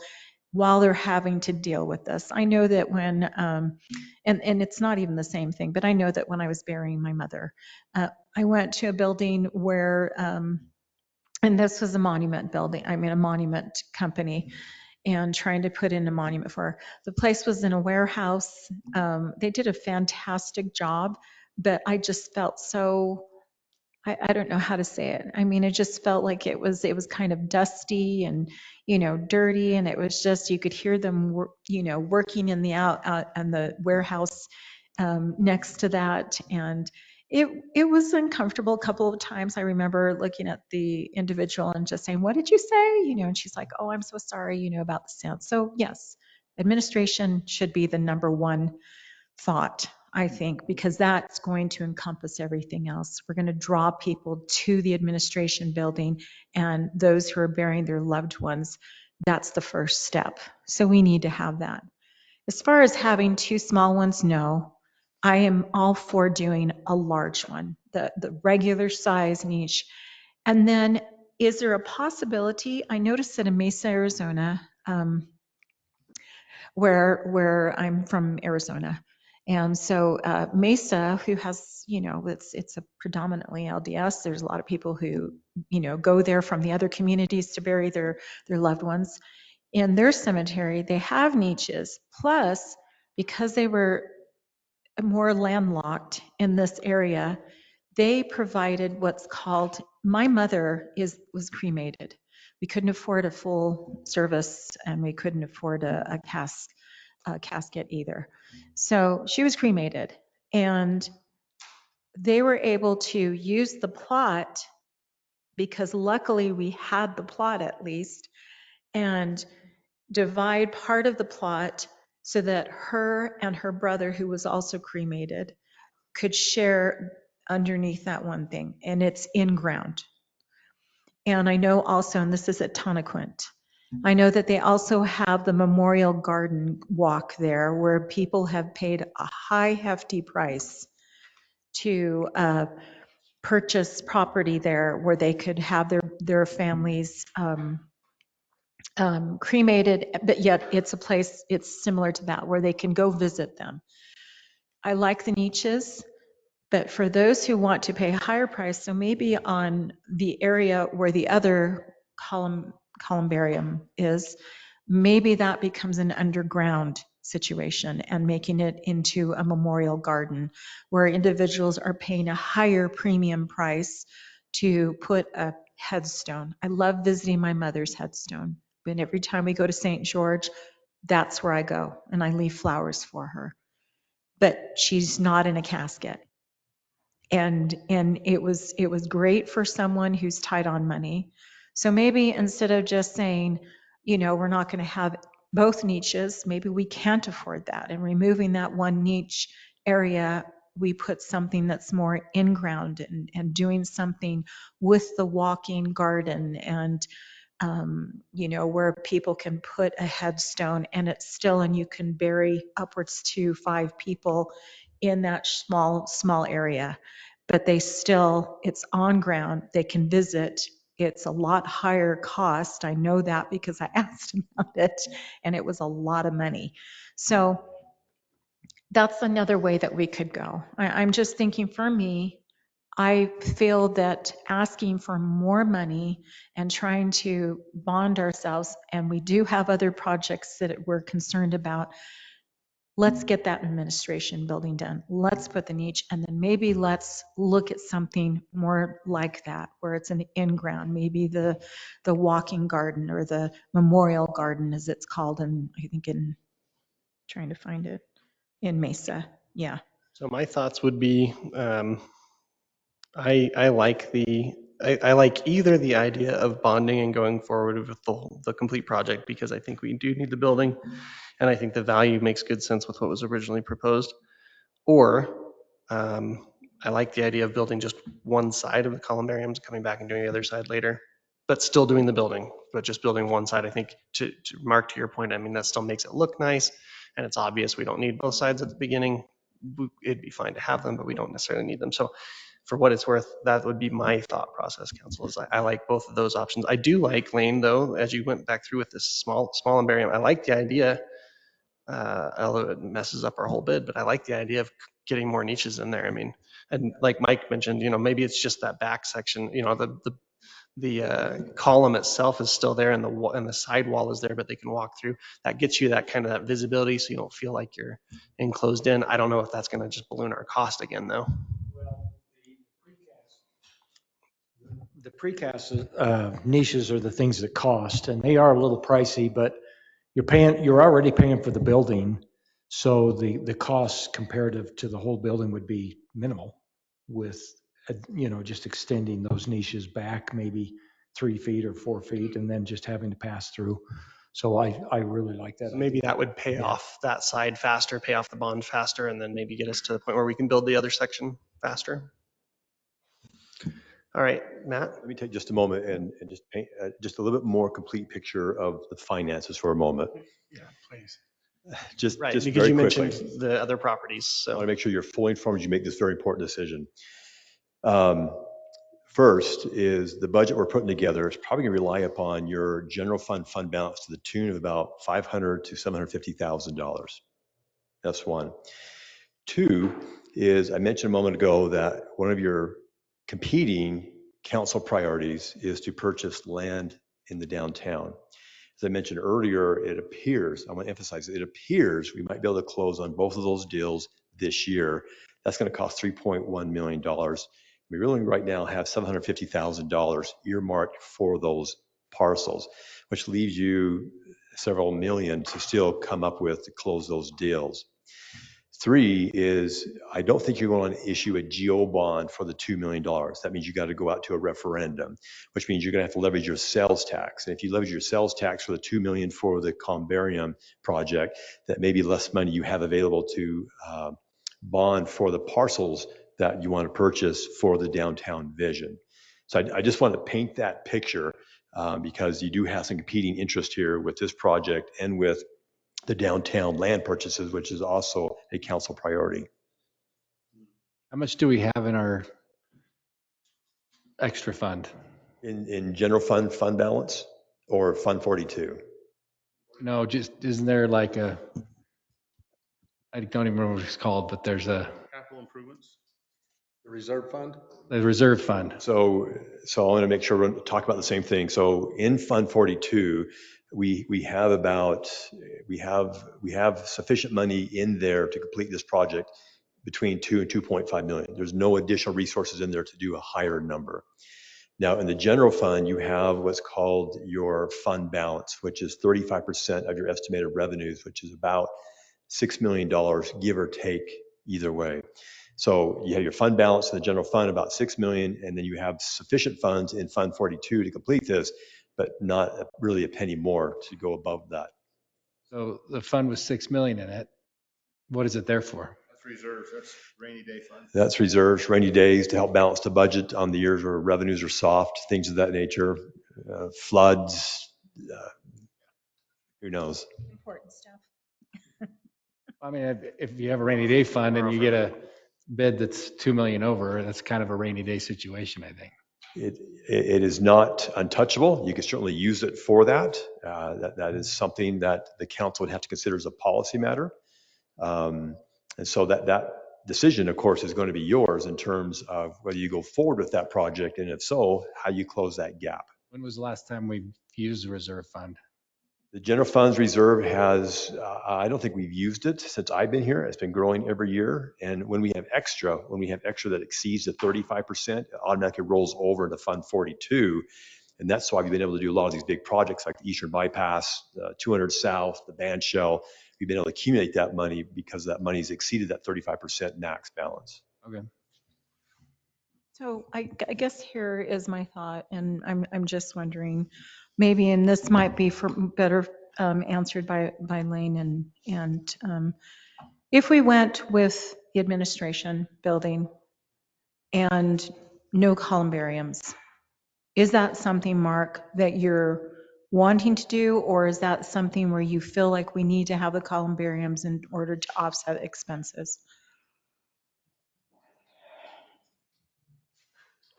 while they're having to deal with this. I know that when, and it's not even the same thing, but I know that when I was burying my mother, I went to a building where, and this was a monument building, a monument company, and trying to put in a monument for her. The place was in a warehouse. They did a fantastic job, but I just felt so, I don't know how to say it. It just felt like it was kind of dusty and, dirty. And it was just, you could hear them, working in the out and the warehouse next to that. And it was uncomfortable a couple of times. I remember looking at the individual and just saying, what did you say? And she's like, oh, I'm so sorry, about the sound. So yes, administration should be the number one thought, I think, because that's going to encompass everything else. We're going to draw people to the administration building, and those who are burying their loved ones, that's the first step. So we need to have that. As far as having two small ones, no. I am all for doing a large one, the regular size niche. And then is there a possibility, I noticed that in Mesa, Arizona, where I'm from, Arizona. And so Mesa, who has, it's a predominantly LDS. There's a lot of people who, go there from the other communities to bury their loved ones. In their cemetery, they have niches. Plus, because they were more landlocked in this area, they provided what's called, my mother was cremated. We couldn't afford a full service, and we couldn't afford a casket either. So she was cremated, and they were able to use the plot, because luckily we had the plot at least, and divide part of the plot so that her and her brother, who was also cremated, could share underneath that one thing, and it's in ground. And I know also, and this is at Tonnequint, I know that they also have the Memorial Garden walk there where people have paid a high hefty price to purchase property there where they could have their families cremated, but yet it's a place, it's similar to that where they can go visit them. I like the niches, but for those who want to pay a higher price, so maybe on the area where the other columbarium is, maybe that becomes an underground situation and making it into a memorial garden where individuals are paying a higher premium price to put a headstone. I love visiting my mother's headstone. And every time we go to St. George, that's where I go and I leave flowers for her. But she's not in a casket. And it was great for someone who's tight on money. So maybe instead of just saying, we're not going to have both niches, maybe we can't afford that. And removing that one niche area, we put something that's more in ground and doing something with the walking garden and where people can put a headstone and it's still, and you can bury upwards to 5 people in that small area, but it's on ground, they can visit. It's a lot higher cost. I know that because I asked about it and it was a lot of money. So that's another way that we could go. I'm just thinking for me, I feel that asking for more money and trying to bond ourselves, and we do have other projects that we're concerned about, let's get that administration building done. Let's put the niche, and then maybe let's look at something more like that, where it's an in-ground, maybe the walking garden or the memorial garden, as it's called, and I think trying to find it, in Mesa. Yeah. So my thoughts would be, I like either the idea of bonding and going forward with the complete project, because I think we do need the building and I think the value makes good sense with what was originally proposed. Or I like the idea of building just one side of the columbariums, coming back and doing the other side later, but still doing the building, but just building one side. I think to Mark, to your point, I mean, that still makes it look nice and it's obvious we don't need both sides at the beginning. It'd be fine to have them, but we don't necessarily need them. So for what it's worth, that would be my thought process, council, is I like both of those options. I do like, Lane, though, as you went back through with this small columbarium, I like the idea, although it messes up our whole bid, but I like the idea of getting more niches in there. I mean, and like Mike mentioned, maybe it's just that back section, the column itself is still there and the side wall is there, but they can walk through. That gets you that kind of that visibility, so you don't feel like you're enclosed in. I don't know if that's going to just balloon our cost again, though. The precast niches are the things that cost, and they are a little pricey, but you're already paying for the building, so the cost comparative to the whole building would be minimal with, just extending those niches back maybe 3 feet or 4 feet and then just having to pass through. So I really like that. So maybe that would pay off that side faster, pay off the bond faster, and then maybe get us to the point where we can build the other section faster. All right, Matt. Let me take just a moment and just paint just a little bit more complete picture of the finances for a moment. Yeah, please. Just because very you quickly. mentioned the other properties. So I want to make sure you're fully informed as you make this very important decision. First is the budget we're putting together is probably going to rely upon your general fund balance to the tune of about $500,000 to $750,000. That's one. Two is, I mentioned a moment ago that one of your competing council priorities is to purchase land in the downtown. As I mentioned earlier, it appears, I want to emphasize, it appears we might be able to close on both of those deals this year. That's going to cost $3.1 million. We really right now have $750,000 earmarked for those parcels, which leaves you several million to still come up with to close those deals. Three is, I don't think you're going to issue a GO bond for the $2 million. That means you got to go out to a referendum, which means you're going to have to leverage your sales tax. And if you leverage your sales tax for the $2 million for the columbarium project, that may be less money you have available to bond for the parcels that you want to purchase for the downtown vision. So I just want to paint that picture. because you do have some competing interest here with this project and with the downtown land purchases, which is also a council priority. How much do we have in our extra fund? In general fund balance or Fund 42? No, just, isn't there like a, I don't even remember what it's called, but there's a Capital improvements, the reserve fund. reserve fund. So I want to make sure we're talking about the same thing. So in Fund 42, we have sufficient money in there to complete this project between 2 and 2.5 million. There's no additional resources in there to do a higher number. Now, in the general fund, you have what's called your fund balance, which is 35% of your estimated revenues, which is about $6 million, give or take, either way. So you have your fund balance in the general fund, about 6 million, and then you have sufficient funds in Fund 42 to complete this, but not really a penny more to go above that. So the fund was 6 million in it. What is it there for? That's reserves, that's rainy day fund. That's reserves, rainy days, to help balance the budget on the years where revenues are soft, things of that nature, floods, who knows? Important stuff. I mean, if you have a rainy day fund and you get a bid that's 2 million over, that's kind of a rainy day situation, I think. It is not untouchable. You can certainly use it for that. That is something that the council would have to consider as a policy matter. And so that decision, of course, is going to be yours in terms of whether you go forward with that project, and if so, how you close that gap. When was the last time we used the reserve fund? The general funds reserve has, I don't think we've used it since I've been here. It's been growing every year. And when we have extra that exceeds the 35%, it automatically rolls over into Fund 42. And that's why we've been able to do a lot of these big projects like the Eastern Bypass, 200 South, the band shell. We've been able to accumulate that money because that money's exceeded that 35% max balance. Okay. So I guess here is my thought, and I'm just wondering, maybe, and this might be for better answered by Lane, and if we went with the administration building and no columbariums, is that something, Mark, that you're wanting to do, or is that something where you feel like we need to have the columbariums in order to offset expenses?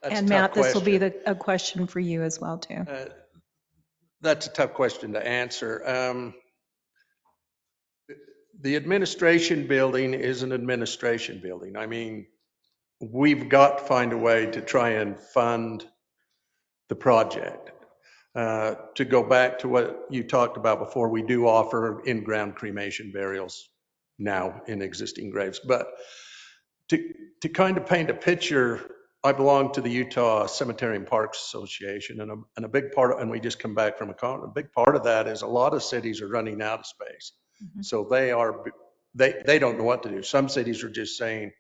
That's And a tough Matt, this will be question. a question for you as well, too. That's a tough question to answer. The administration building is an administration building. I mean, we've got to find a way to try and fund the project. To go back to what you talked about before, we do offer in-ground cremation burials now in existing graves. But to kind of paint a picture, I belong to the Utah Cemetery and Parks Association, and a big part of, and we just come back from a big part of that is a lot of cities are running out of space. Mm-hmm. So they don't know what to do. Some cities are just saying,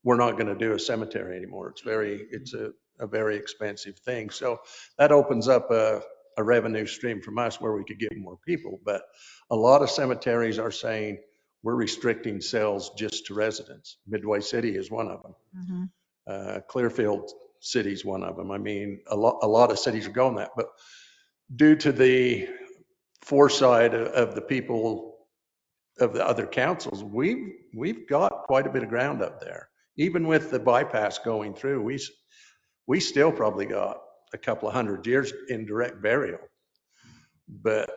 we're not going to do a cemetery anymore. It's a very expensive thing. So that opens up a revenue stream from us where we could get more people. But a lot of cemeteries are saying, we're restricting sales just to residents. Midway City is one of them. Mm-hmm. Clearfield City is one of them. I mean, a lot of cities are going that, but due to the foresight of the people of the other councils, we've got quite a bit of ground up there. Even with the bypass going through, we still probably got a couple of 100 years in direct burial. But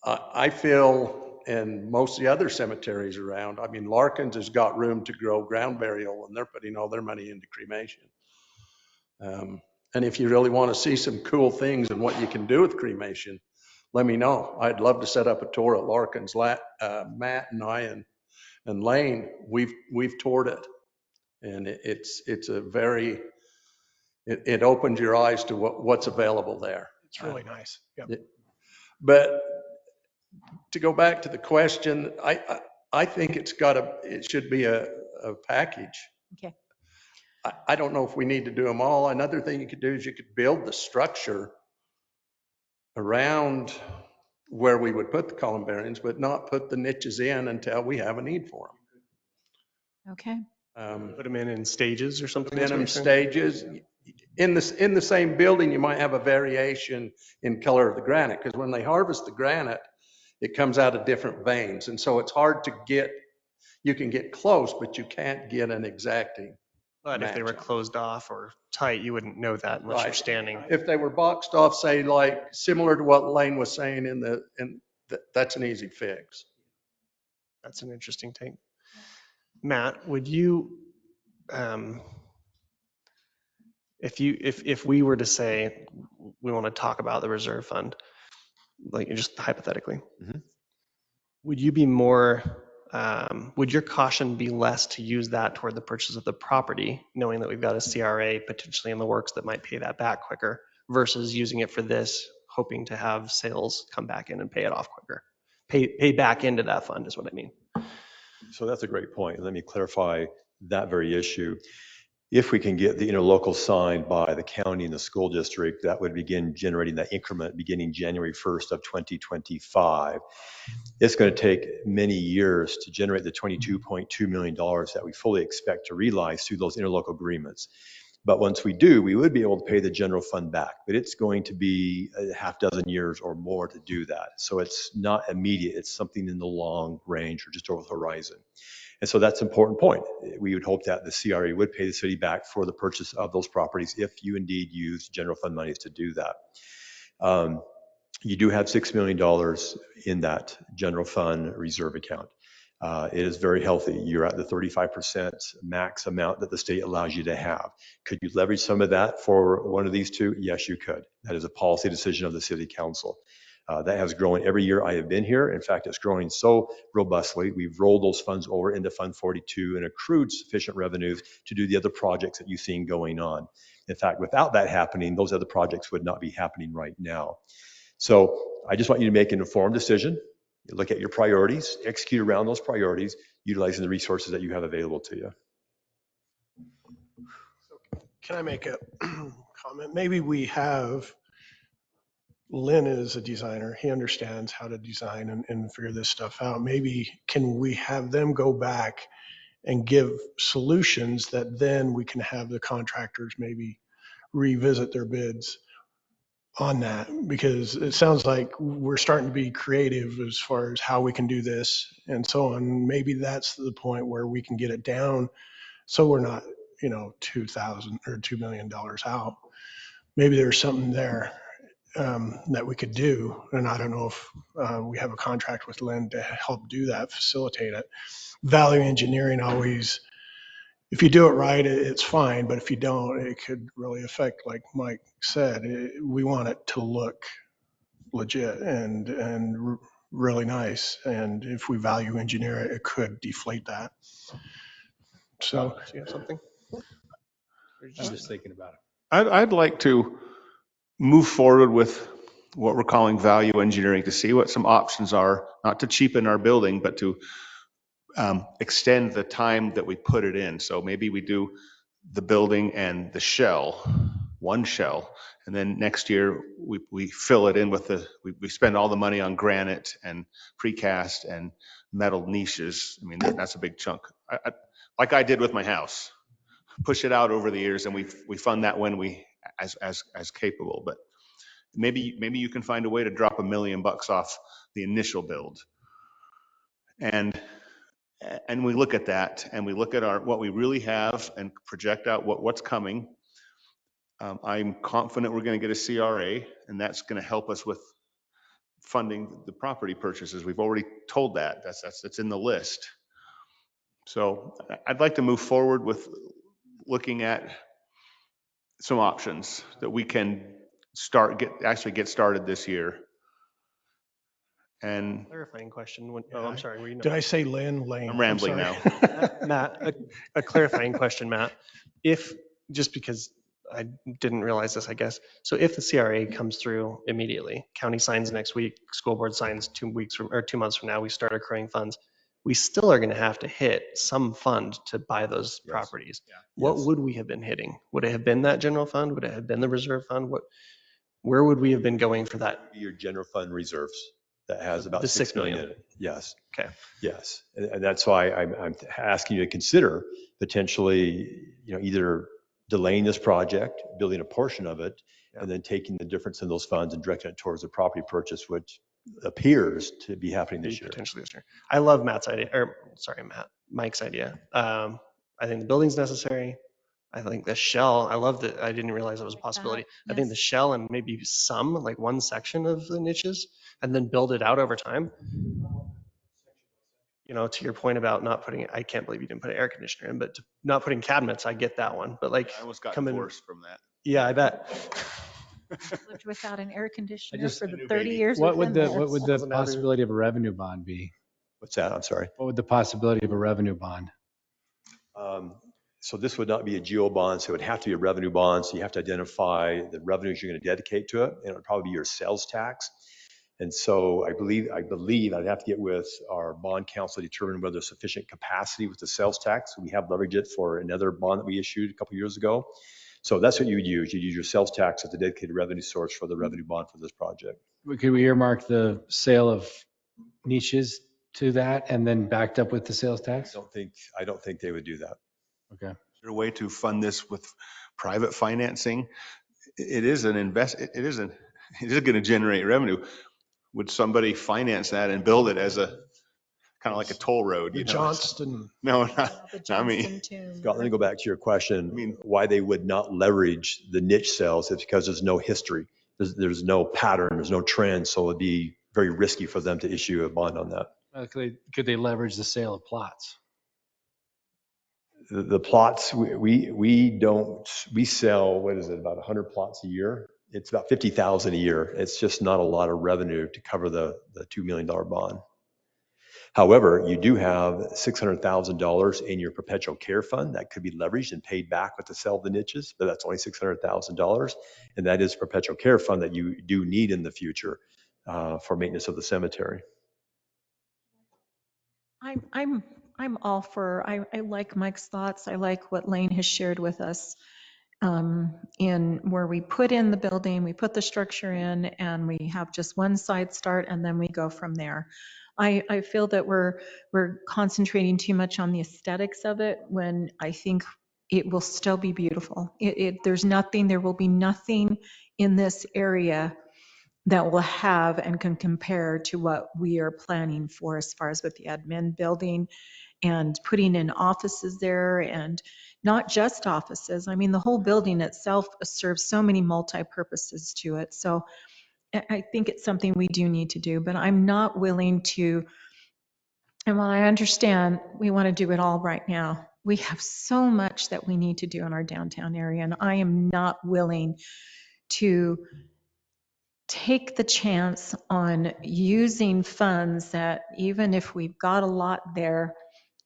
I feel, and most of the other cemeteries around, I mean, Larkins has got room to grow ground burial, and they're putting all their money into cremation. And if you really want to see some cool things and what you can do with cremation, let me know. I'd love to set up a tour at Larkins. Matt and I and Lane, we've toured it, and it's a very, it opens your eyes to what's available there. It's really nice. Yep. But to go back to the question, I think it should be a package. Okay. I don't know if we need to do them all. Another thing you could do is you could build the structure around where we would put the columbariums, but not put the niches in until we have a need for them. Okay. Put them in stages or something. Put them in stages. in the same building, you might have a variation in color of the granite, because when they harvest the granite, it comes out of different veins. And so it's hard to get, you can get close, but you can't get an exacting But if they were match. closed off or tight, you wouldn't know that unless you're Right. standing. If they were boxed off, say like similar to what Lane was saying that's an easy fix. That's an interesting take. Matt, would you, if we were to say we want to talk about the reserve fund, like just hypothetically, would you be more, would your caution be less to use that toward the purchase of the property, knowing that we've got a CRA potentially in the works that might pay that back quicker, versus using it for this, hoping to have sales come back in and pay it off quicker? Pay back into that fund is what I mean. So that's a great point. Let me clarify that very issue. If we can get the interlocal signed by the county and the school district, that would begin generating that increment beginning January 1st of 2025. It's going to take many years to generate the $22.2 million that we fully expect to realize through those interlocal agreements. But once we do, we would be able to pay the general fund back, but it's going to be a half dozen years or more to do that. So it's not immediate. It's something in the long range or just over the horizon. And so that's an important point. We would hope that the CRA would pay the city back for the purchase of those properties if you indeed use general fund monies to do that. You do have $6 million in that general fund reserve account. It is very healthy. You're at the 35% max amount that the state allows you to have. Could you leverage some of that for one of these two? Yes, you could. That is a policy decision of the city council. That has grown every year I have been here. In fact, it's growing so robustly. We've rolled those funds over into Fund 42 and accrued sufficient revenues to do the other projects that you've seen going on. In fact, without that happening, those other projects would not be happening right now. So I just want you to make an informed decision. Look at your priorities, execute around those priorities, utilizing the resources that you have available to you. Can I make a comment? Maybe we have, Lynn is a designer. He understands how to design and figure this stuff out. Maybe can we have them go back and give solutions that then we can have the contractors maybe revisit their bids on that? Because it sounds like we're starting to be creative as far as how we can do this and so on. Maybe that's the point where we can get it down so we're not, $2,000 or $2 million out. Maybe there's something there that we could do. And I don't know if we have a contract with Lynn to help do that, facilitate it. Value engineering always, if you do it right, it's fine. But if you don't, it could really affect, like Mike said, we want it to look legit and really nice. And if we value engineer it, it could deflate that. So, do you have something? I'm just thinking about it. I'd like to move forward with what we're calling value engineering to see what some options are, not to cheapen our building, but to extend the time that we put it in. So maybe we do the building and the shell, one shell, and then next year we fill it in with we spend all the money on granite and precast and metal niches. I mean, that's a big chunk. Like I did with my house, push it out over the years, and we fund that when we as capable. But maybe you can find a way to drop $1 million off the initial build, and we look at that, and we look at what we really have, and project out what's coming. I'm confident we're going to get a CRA, and that's going to help us with funding the property purchases. We've already told that. That's in the list. So I'd like to move forward with looking at some options that we can actually get started this year. And Clarifying question. I'm sorry. Were you did I say Lynn? Lane. I'm rambling now. Matt, a clarifying question, Matt. Just because I didn't realize this, I guess. So if the CRA comes through immediately, county signs next week, school board signs 2 months from now, we start accruing funds, we still are going to have to hit some fund to buy those properties. Yeah. What would we have been hitting? Would it have been that general fund? Would it have been the reserve fund? Where would we have been going for that? Your general fund reserves that has about the $6 million in it. Yes. Okay. Yes. And that's why I'm asking you to consider potentially, either delaying this project, building a portion of it, and then taking the difference in those funds and directing it towards the property purchase, which appears to be happening this year. Potentially this year. I love Matt's idea, or sorry, Mike's idea. I think the building's necessary. I think the shell, I love that. I didn't realize it was a possibility. I think the shell and maybe some, like one section of the niches, and then build it out over time. You know, to your point about not putting, I can't believe you didn't put an air conditioner in, but not putting cabinets, I get that one. But like, I almost got come in, divorced from that. yeah, I bet. Lived without an air conditioner just- for the 30 years. What we've would been the there. what would the possibility of a revenue bond be? What's that? I'm sorry. What would the possibility of a revenue bond? So this would not be a geo bond, so it would have to be a revenue bond. So you have to identify the revenues you're going to dedicate to it, and it would probably be your sales tax. And so I believe I'd have to get with our bond counsel to determine whether there's sufficient capacity with the sales tax. We have leveraged it for another bond that we issued a couple of years ago. So that's what you would use. You'd use your sales tax as a dedicated revenue source for the revenue bond for this project. Could we earmark the sale of niches to that and then backed up with the sales tax? I don't think they would do that. Okay. Is there a way to fund this with private financing? It is an it is going to generate revenue. Would somebody finance that and build it as a kind of like a toll road? The You know? Johnston. No, The not me. Johnston tomb. Scott, let me go back to your question. Why they would not leverage the niche sales is because there's no history. There's no pattern. There's no trend. So it'd be very risky for them to issue a bond on that. Could they leverage the sale of plots? The plots, we sell, what is it, about 100 plots a year? It's about 50,000 a year. It's just not a lot of revenue to cover the $2 million bond. However, you do have $600,000 in your perpetual care fund that could be leveraged and paid back with the sale of the niches, but that's only $600,000. And that is perpetual care fund that you do need in the future for maintenance of the cemetery. I'm all for, I like Mike's thoughts. I like what Lane has shared with us in where we put in the building, we put the structure in, and we have just one side start, and then we go from there. I feel that we're concentrating too much on the aesthetics of it when I think it will still be beautiful. There will be nothing in this area that will have and can compare to what we are planning for as far as with the admin building and putting in offices there, and not just offices. I mean, the whole building itself serves so many multi-purposes to it. So I think it's something we do need to do, but I'm not willing to, and while I understand we want to do it all right now, we have so much that we need to do in our downtown area, and I am not willing to take the chance on using funds that even if we've got a lot there,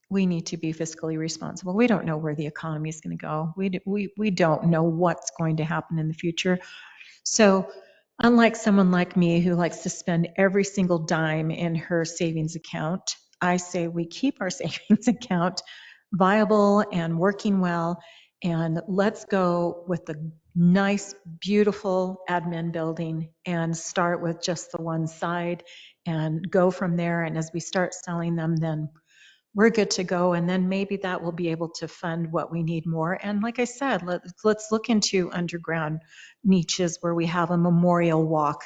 we need to be fiscally responsible. We don't know where the economy is going to go. We don't know what's going to happen in the future. So unlike someone like me who likes to spend every single dime in her savings account, I say we keep our savings account viable and working well, and let's go with the nice, beautiful admin building and start with just the one side and go from there. And as we start selling them, then we're good to go. And then maybe that will be able to fund what we need more. And like I said, let's look into underground niches where we have a memorial walk,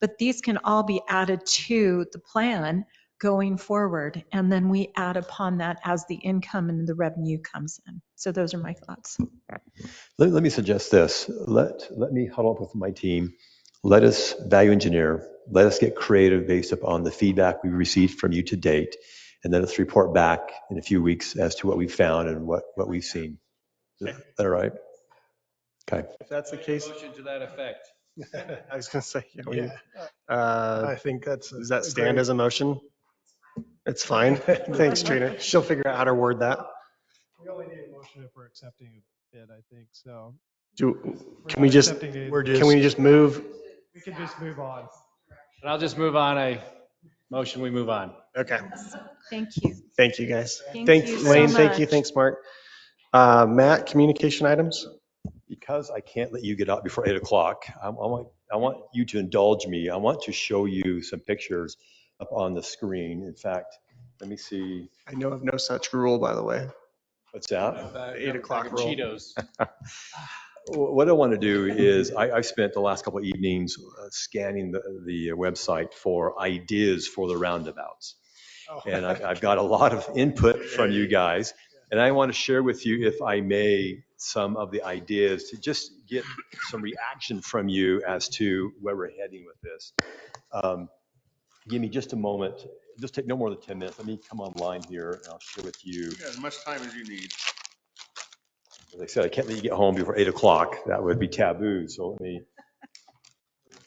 but these can all be added to the plan going forward. And then we add upon that as the income and the revenue comes in. So those are my thoughts. Let me suggest this. Let me huddle up with my team. Let us value engineer. Let us get creative based upon the feedback we received from you to date. And then let's report back in a few weeks as to what we found and what we've seen. Is that all right? Okay. If that's the case. Motion to that effect. I was going to say, I think that's. Does that stand as a motion? It's fine. Thanks, Trina. She'll figure out how to word that. We only need a motion if we're accepting a bid, I think, so. Can we just move? We can just move on. And I'll just move on. Motion, we move on. Okay. Thank you. Thank you, guys. Thank you so Lane. Thank you. much. Thanks, Mark. Matt, communication items? Because I can't let you get out before 8 o'clock, I want you to indulge me. I want to show you some pictures up on the screen. In fact, let me see. I know of no such rule, by the way. What's that? 8 o'clock roll. Cheetos. What I want to do is I've spent the last couple of evenings scanning the website for ideas for the roundabouts. Oh. And I've got a lot of input from you guys. And I want to share with you, if I may, some of the ideas to just get some reaction from you as to where we're heading with this. Give me just a moment. Just take no more than 10 minutes. Let me come online here and I'll share with you. You got as much time as you need. As I said, I can't let you get home before 8 o'clock. That would be taboo. So let me,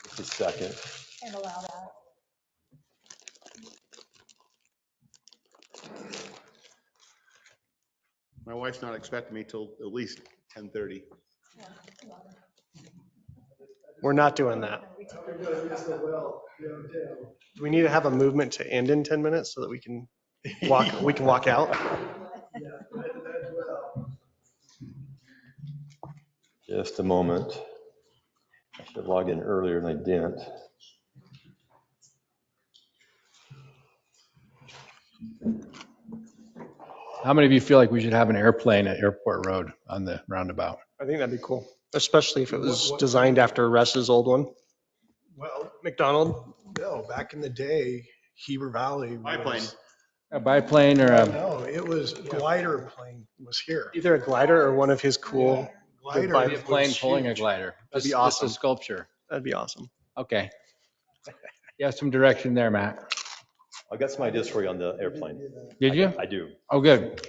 just a second. Can't allow that. My wife's not expecting me till at least 10:30. We're not doing that. Do we need to have a movement to end in 10 minutes so that we can walk out? Just a moment. I should log in earlier and I didn't. How many of you feel like we should have an airplane at Airport Road on the roundabout? I think that'd be cool, especially if it was designed after Russ's old one. Well, McDonald? no, back in the day, Heber Valley Biplane. was. A biplane or a, No, it was glider plane was here. Either a glider or one of his cool. Glider maybe a plane was pulling a huge. glider. That'd be Just awesome. a sculpture. That'd be awesome. Okay. You have some direction there, Matt. I got some ideas for you on the airplane. Did you? I do. Oh, good.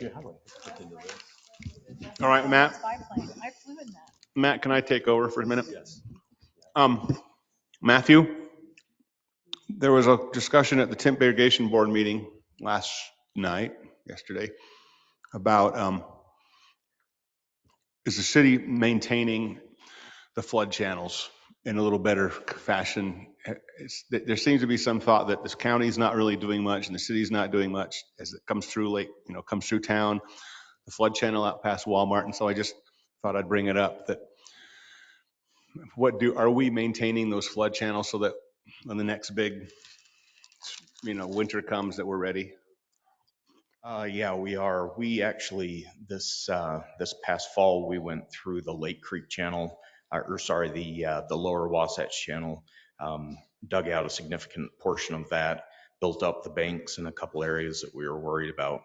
All right, Matt. I flew in that. Matt, can I take over for a minute? Yes. Matthew, there was a discussion at the Temp Irrigation Board meeting yesterday, about is the city maintaining the flood channels in a little better fashion? There seems to be some thought that this county is not really doing much and the city's not doing much as it comes through comes through town, the flood channel out past Walmart. And so I just thought I'd bring it up that are we maintaining those flood channels so that when the next big, winter comes that we're ready? Yeah, we are. We actually, this past fall, we went through the Lake Creek channel, the lower Wasatch channel, dug out a significant portion of that, built up the banks in a couple areas that we were worried about.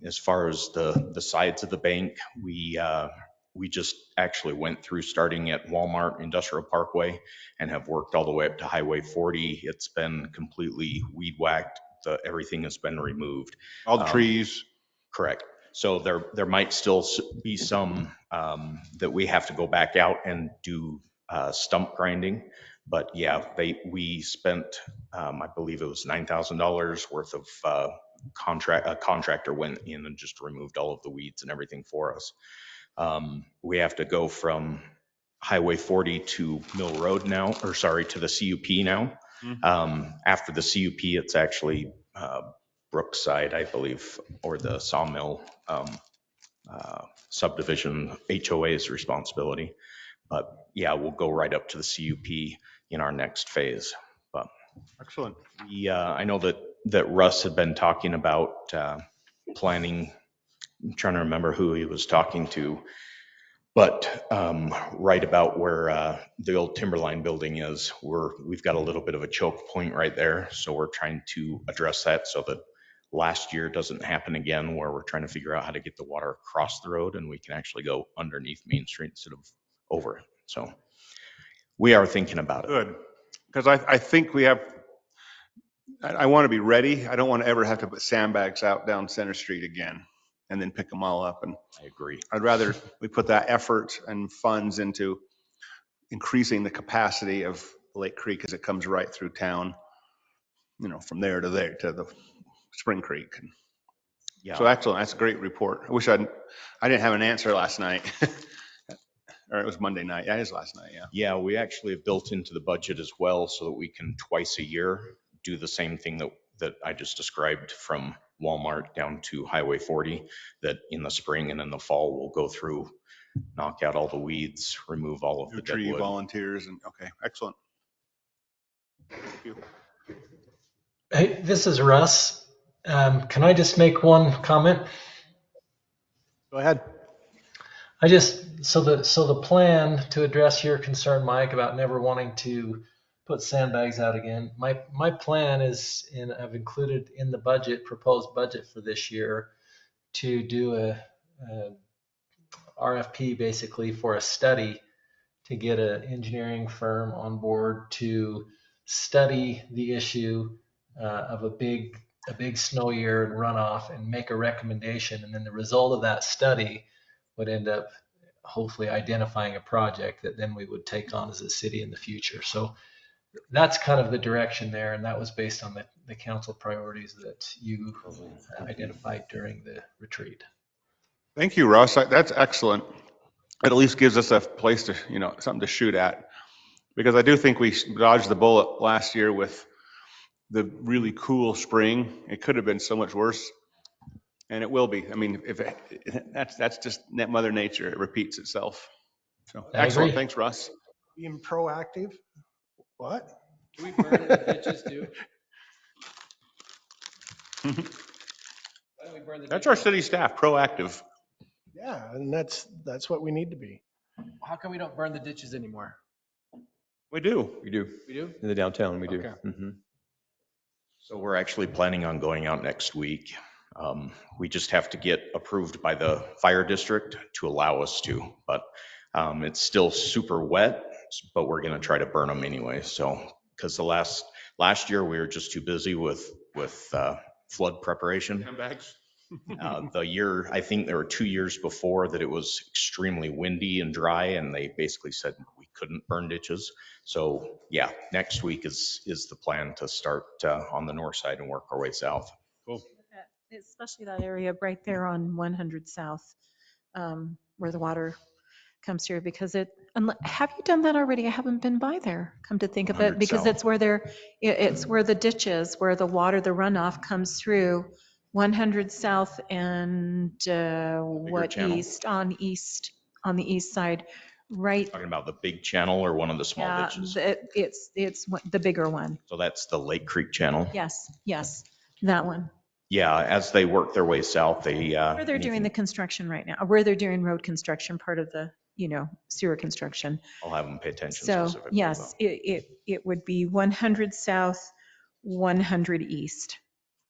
As far as the sides of the bank, we just actually went through starting at Walmart Industrial Parkway and have worked all the way up to Highway 40. It's been completely weed whacked. Everything has been removed. All the trees. Correct. So there might still be some that we have to go back out and do stump grinding. But yeah, we spent, I believe it was $9,000 worth of a contractor went in and just removed all of the weeds and everything for us. We have to go from Highway 40 to Mill Road now, to the CUP now. Mm-hmm. After the CUP, it's actually Brookside, I believe, or the Sawmill subdivision HOA's responsibility. But yeah, we'll go right up to the CUP in our next phase. But excellent. I know that Russ had been talking about planning. I'm trying to remember who he was talking to, but right about where the old Timberline building is, we've got a little bit of a choke point right there. So we're trying to address that so that last year doesn't happen again, where we're trying to figure out how to get the water across the road and we can actually go underneath Main Street instead of over it. So we are thinking about it. Good. Because I think I want to be ready. I don't want to ever have to put sandbags out down Center Street again and then pick them all up. And I agree. I'd rather we put that effort and funds into increasing the capacity of Lake Creek as it comes right through town, from there to the Spring Creek. Yeah. So excellent. That's a great report. I wish I didn't have an answer last night. Or it was Monday night. Yeah, it is last night. Yeah. Yeah, we actually have built into the budget as well so that we can twice a year do the same thing that I just described from Walmart down to Highway 40, that in the spring and in the fall we'll go through, knock out all the weeds, remove all of the dead tree wood. Volunteers and okay, excellent. Thank you. Hey, this is Russ. Can I just make one comment? Go ahead. So the plan, to address your concern, Mike, about never wanting to put sandbags out again. My plan is, I've included in the proposed budget for this year, to do a RFP basically for a study, to get an engineering firm on board to study the issue of a big snow year and runoff, and make a recommendation. And then the result of that study would end up hopefully identifying a project that then we would take on as a city in the future. So that's kind of the direction there. And that was based on the council priorities that you identified during the retreat. Thank you, Russ. That's excellent. It at least gives us a place to, something to shoot at. Because I do think we dodged the bullet last year with the really cool spring. It could have been so much worse, and it will be. I mean, that's just Mother Nature. It repeats itself. So excellent. Thanks, Russ. Being proactive. What? Can we burn the ditches too? Why don't we burn the That's ditches? our city staff, proactive. Yeah, and that's what we need to be. How come we don't burn the ditches anymore? We do. We do. We do? In the downtown, we do. Okay. Mm-hmm. So we're actually planning on going out next week. We just have to get approved by the fire district to allow us to, but it's still super wet, but we're going to try to burn them anyway. So, because the last year we were just too busy with flood preparation. Sandbags. The year, I think there were 2 years before that it was extremely windy and dry, and they basically said we couldn't burn ditches. So yeah, next week is the plan to start on the north side and work our way south. Cool. Especially that area right there on 100 South, where the water comes through, because have you done that already? I haven't been by there, come to think of it, because it's where it's where the ditches, where the water, the runoff comes through 100 South and east on the east side, right? Talking about the big channel or one of the small ditches? It's the bigger one. So that's the Lake Creek channel? Yes, that one. Yeah, as they work their way south, Where they're doing the construction right now, where they're doing road construction, part of the, sewer construction. I'll have them pay attention So specifically. yes, it would be 100 South, 100 East.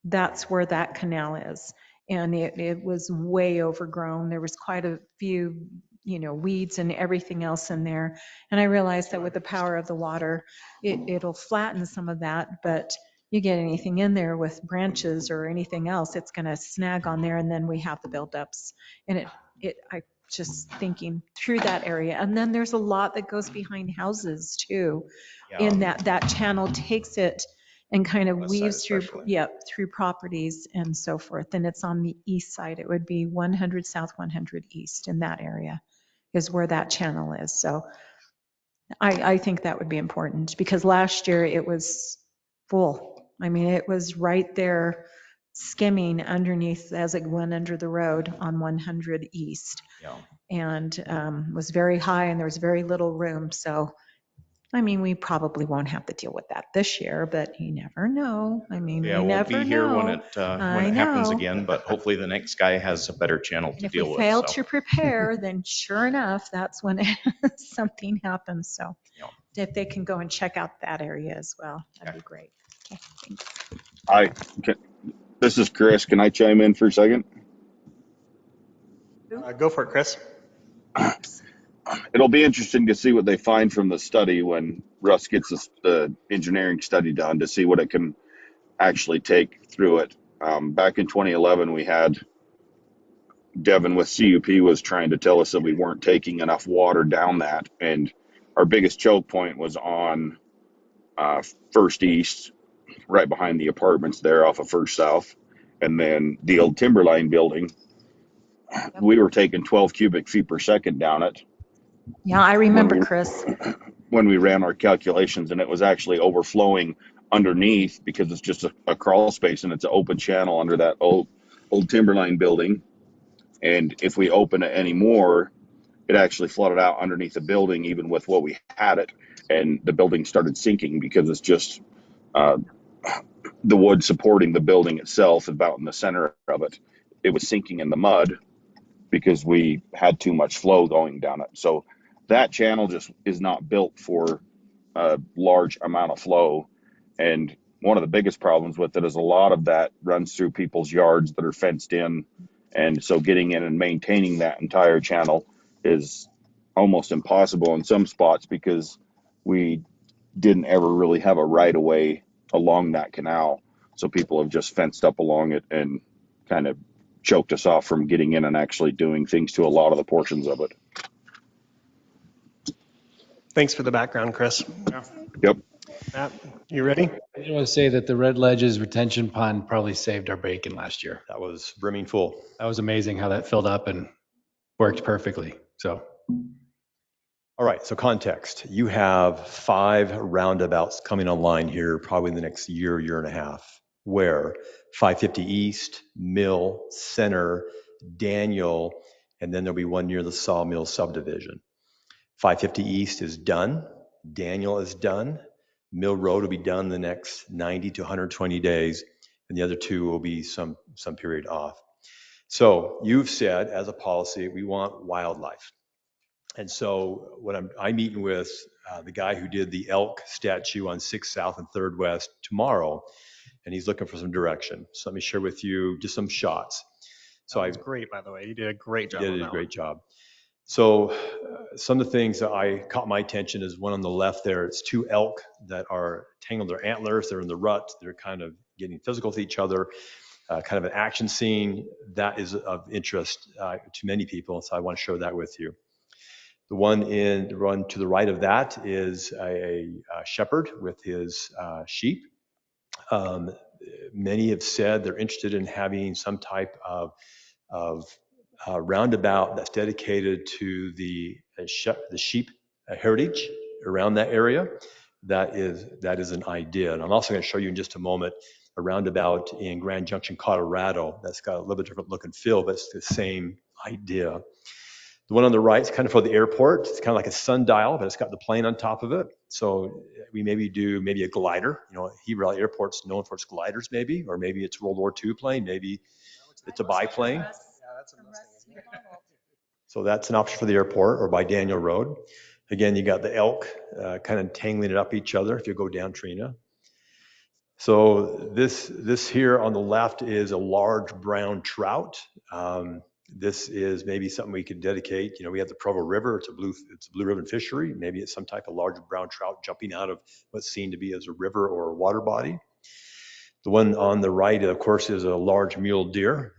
That's where that canal is. And it was way overgrown. There was quite a few, weeds and everything else in there. And I realized that with the power of the water, it'll flatten some of that, but you get anything in there with branches or anything else, it's going to snag on there, and then we have the buildups. And I just thinking through that area. And then there's a lot that goes behind houses too. Yeah. In that channel takes it and kind of West side weaves through, especially. through properties and so forth. And it's on the east side. It would be 100 South, 100 East, in that area is where that channel is. So I think that would be important, because last year it was full. I mean, it was right there skimming underneath as it went under the road on 100 East. Yeah. And was very high, and there was very little room. So, I mean, we probably won't have to deal with that this year, but you never know. I mean, Yeah, we we'll be never here know. when it happens again, but hopefully the next guy has a better channel to If deal we with. fail so. to prepare, then sure enough, that's when something happens. So Yeah. if they can go and check out that area as well, that'd be great. Okay, thanks. Hi, this is Chris. Can I chime in for a second? Go for it, Chris. It'll be interesting to see what they find from the study when Russ gets the engineering study done, to see what it can actually take through it. Back in 2011, we had Devin with CUP was trying to tell us that we weren't taking enough water down that. And our biggest choke point was on First East, right behind the apartments there off of First South. And then the old Timberline building, we were taking 12 cubic feet per second down it. Yeah, I remember, Chris. When we ran our calculations, and it was actually overflowing underneath, because it's just a crawl space and it's an open channel under that old Timberline building. And if we open it anymore, it actually flooded out underneath the building, even with what we had it. And the building started sinking, because it's just the wood supporting the building itself, about in the center of it. It was sinking in the mud. because we had too much flow going down it. So that channel just is not built for a large amount of flow. And one of the biggest problems with it is a lot of that runs through people's yards that are fenced in. And so getting in and maintaining that entire channel is almost impossible in some spots because we didn't ever really have a right of way along that canal. So people have just fenced up along it and kind of choked us off from getting in and actually doing things to a lot of the portions of it. Thanks for the background, Chris. Yep. Matt, you ready? I just want to say that the Red Ledges retention pond probably saved our bacon last year. That was brimming full. That was amazing how that filled up and worked perfectly. So. All right, so context. You have 5 roundabouts coming online here probably in the next year, year and a half, where 550 East, Mill, Center, Daniel, and then there'll be one near the Sawmill subdivision. 550 East is done. Daniel is done. Mill Road will be done in the next 90 to 120 days, and the other 2 will be some period off. So you've said as a policy, we want wildlife. And so what I'm meeting with the guy who did the elk statue on 6th South and 3rd West tomorrow, and he's looking for some direction. So let me share with you just some shots. So that was great, by the way. You did a great job. You did a great job. So some of the things that I caught my attention is one on the left there. It's 2 elk that are tangled their antlers. They're in the rut. They're kind of getting physical with each other. Kind of an action scene that is of interest to many people. So I want to share that with you. The one to the right of that is a shepherd with his sheep. Many have said they're interested in having some type of roundabout that's dedicated to the sheep heritage around that area. That is an idea. And I'm also going to show you in just a moment a roundabout in Grand Junction, Colorado that's got a little bit different look and feel, but it's the same idea. The one on the right is kind of for the airport. It's kind of like a sundial, but it's got the plane on top of it. So we do a glider. You know, Heber Airport's known for its gliders, maybe, or maybe it's World War II plane. Maybe it's a biplane. Yeah, that's a Mustang. So that's an option for the airport or by Daniel Road. Again, you got the elk kind of tangling it up each other if you go down Trina. So this here on the left is a large brown trout. This is maybe something we could dedicate. You know, we have the Provo River. It's a blue ribbon fishery. Maybe it's some type of large brown trout jumping out of what's seen to be as a river or a water body. The one on the right, of course, is a large mule deer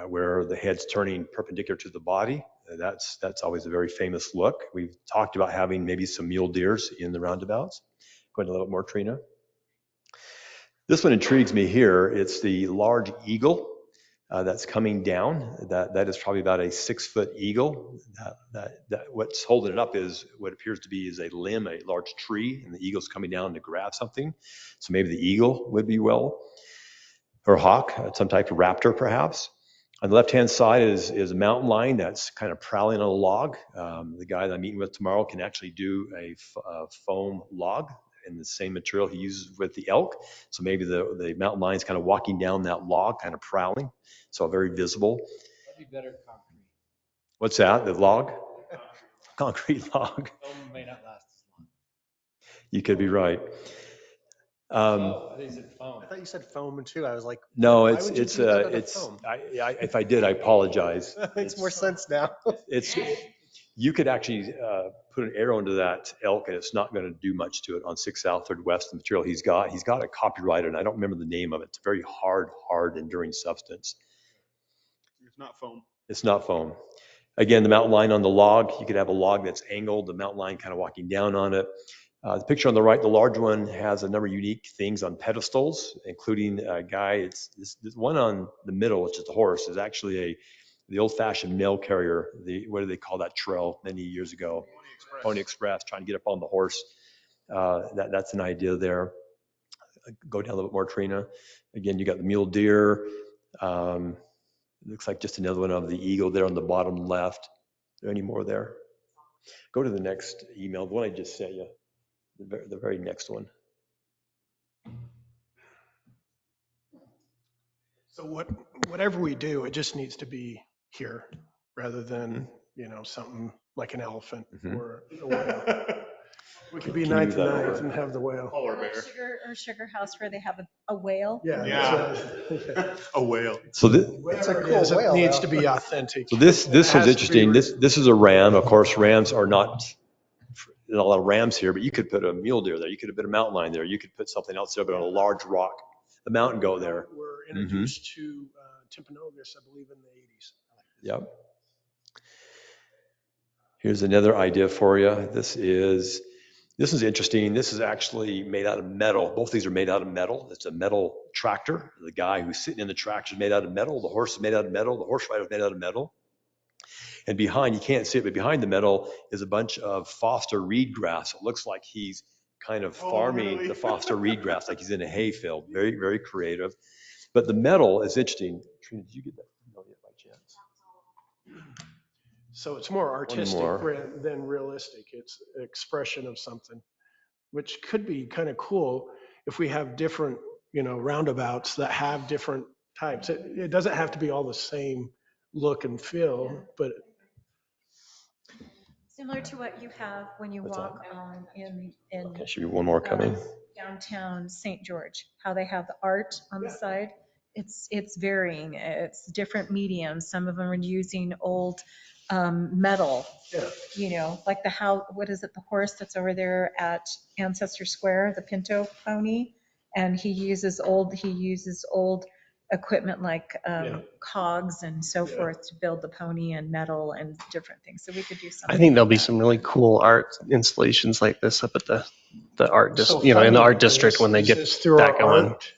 where the head's turning perpendicular to the body. That's always a very famous look. We've talked about having maybe some mule deers in the roundabouts. Go ahead a little bit more, Trina. This one intrigues me here. It's the large eagle that's coming down. That is probably about a 6-foot eagle. That what's holding it up is what appears to be is a limb, a large tree, and the eagle's coming down to grab something. So maybe the eagle would be well, or a hawk, some type of raptor perhaps. On the left-hand side is a mountain lion that's kind of prowling on a log. The guy that I'm meeting with tomorrow can actually do a foam log in the same material he uses with the elk. So maybe the mountain lion's kind of walking down that log, kind of prowling. So very visible. That'd be better concrete. What's that? The log? Concrete log. Foam may not last as long. You could be right. I think you said foam. I thought you said foam too. I was like, no, why it's would you it's do that out of it's. foam? If I did, I apologize. That makes more sense now. You could actually put an arrow into that elk, and it's not going to do much to it on 6 South, 3rd West. The material he's got it copyrighted, and I don't remember the name of it. It's a very hard, enduring substance. It's not foam. It's not foam. Again, the mountain lion on the log, you could have a log that's angled, the mountain lion kind of walking down on it. The picture on the right, the large one, has a number of unique things on pedestals, including a guy. It's this one on the middle, which is the horse, is actually the old-fashioned mail carrier. What do they call that trail many years ago? Pony Express, trying to get up on the horse. That's an idea there. Go down a little bit more, Trina. Again, you got the mule deer. Looks like just another one of the eagle there on the bottom left. Are there any more there? Go to the next email, the one I just sent you, the very next one. So whatever we do, it just needs to be here rather than, something like an elephant Mhm. or a whale. We could be Can you ninth move and that ninth over? and have the whale. Polar bear. Or Sugar House where they have a whale. Yeah. Yeah. A whale. Whatever it is, it needs to be authentic. So this It one's has to be interesting. This is a ram. Of course, rams are not, there's a lot of rams here, but you could put a mule deer there. You could put a mountain lion there. You could put something else there, but on a large rock, a mountain goat there. Were introduced to Timpanogos, I believe, in the 80s. Yep. Here's another idea for you. This is interesting. This is actually made out of metal. Both these are made out of metal. It's a metal tractor. The guy who's sitting in the tractor is made out of metal. The horse is made out of metal. The horse rider is made out of metal. And behind, you can't see it, but behind the metal is a bunch of Foster reed grass. It looks like he's kind of farming the Foster reed grass, like he's in a hay field. Very, very creative. But the metal is interesting. Trina, did you get that email yet by chance? So it's more artistic more. than realistic. It's expression of something, which could be kind of cool if we have different, roundabouts that have different types. It doesn't have to be all the same look and feel, but Similar to what you have when you What's walk in Okay, should be one more coming. downtown St. George, how they have the art on the side. It's varying. It's different mediums. Some of them are using old metal, like what is it, the horse that's over there at Ancestor Square, the Pinto pony, and he uses old equipment like cogs and so forth to build the pony and metal and different things. So we could do something. I think there'll like be that. some really cool art installations like this up at the art, so in the funding art for district this, when they is get this through that our going. art?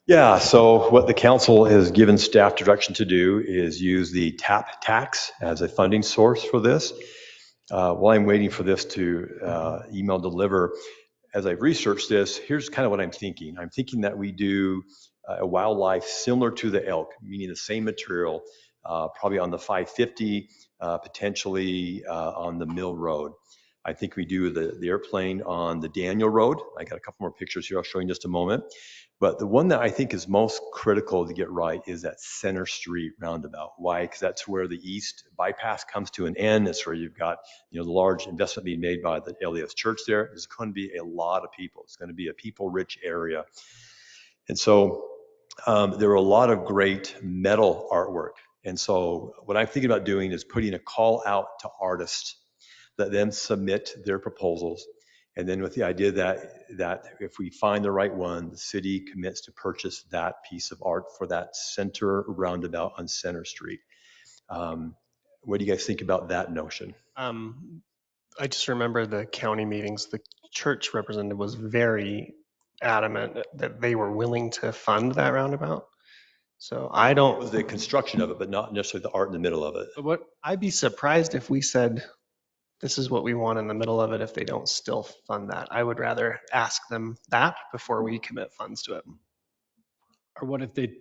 Yeah, so what the council has given staff direction to do is use the TAP tax as a funding source for this. While I'm waiting for this to email deliver, as I've researched this, here's kind of what I'm thinking. I'm thinking that we do a wildlife similar to the elk, meaning the same material, probably on the 550, potentially on the Mill Road. I think we do the airplane on the Daniel Road. I got a couple more pictures here I'll show you in just a moment. But the one that I think is most critical to get right is that Center Street roundabout. Why? Because that's where the east bypass comes to an end. It's where you've got, the large investment being made by the LDS Church there. There's going to be a lot of people. It's going to be a people-rich area. And so there are a lot of great metal artwork. And so what I'm thinking about doing is putting a call out to artists that then submit their proposals. And then with the idea that if we find the right one, the city commits to purchase that piece of art for that center roundabout on Center Street. What do you guys think about that notion? I just remember the county meetings, the church representative was very adamant that they were willing to fund that roundabout. So It was the construction of it, but not necessarily the art in the middle of it. I'd be surprised if we said, this is what we want in the middle of it, if they don't still fund that. I would rather ask them that before we commit funds to it. Or what if they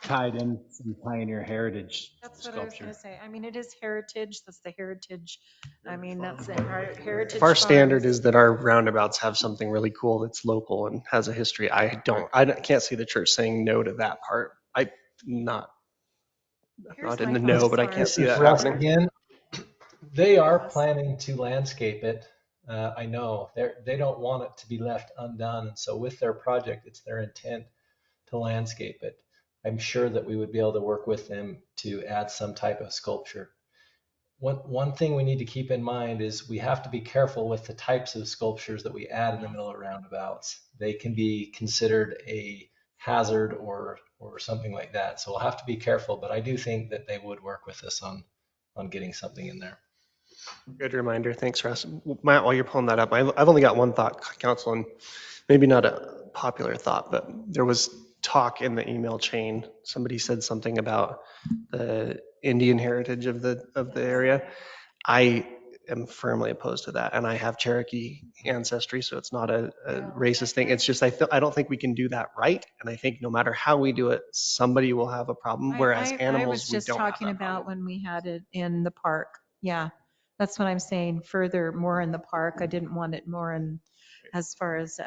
tied in some pioneer heritage That's what I was going sculpture? to say. I mean, it is heritage. That's the heritage. I mean, that's the heritage. If our standard farms. is that our roundabouts have something really cool that's local and has a history, I can't see the church saying no to that part. I'm not in the know, but I can't see that Russ, happening. again, they are planning to landscape it. I know they don't want it to be left undone. And so with their project, it's their intent to landscape it. I'm sure that we would be able to work with them to add some type of sculpture. One thing we need to keep in mind is we have to be careful with the types of sculptures that we add in the middle of roundabouts. They can be considered a hazard or something like that. So we'll have to be careful, but I do think that they would work with us on getting something in there. Good reminder. Thanks, Russ. Matt, while you're pulling that up, I've only got one thought, Council, and maybe not a popular thought, but there was talk in the email chain. Somebody said something about the Indian heritage of the area. I am firmly opposed to that, and I have Cherokee ancestry, so it's not a racist thing. It's just I don't think we can do that right, and I think no matter how we do it, somebody will have a problem. Whereas animals, I was just we don't talking have that about problem. when we had it in the park. Yeah, that's what I'm saying. Further, more in the park. I didn't want it more in as far as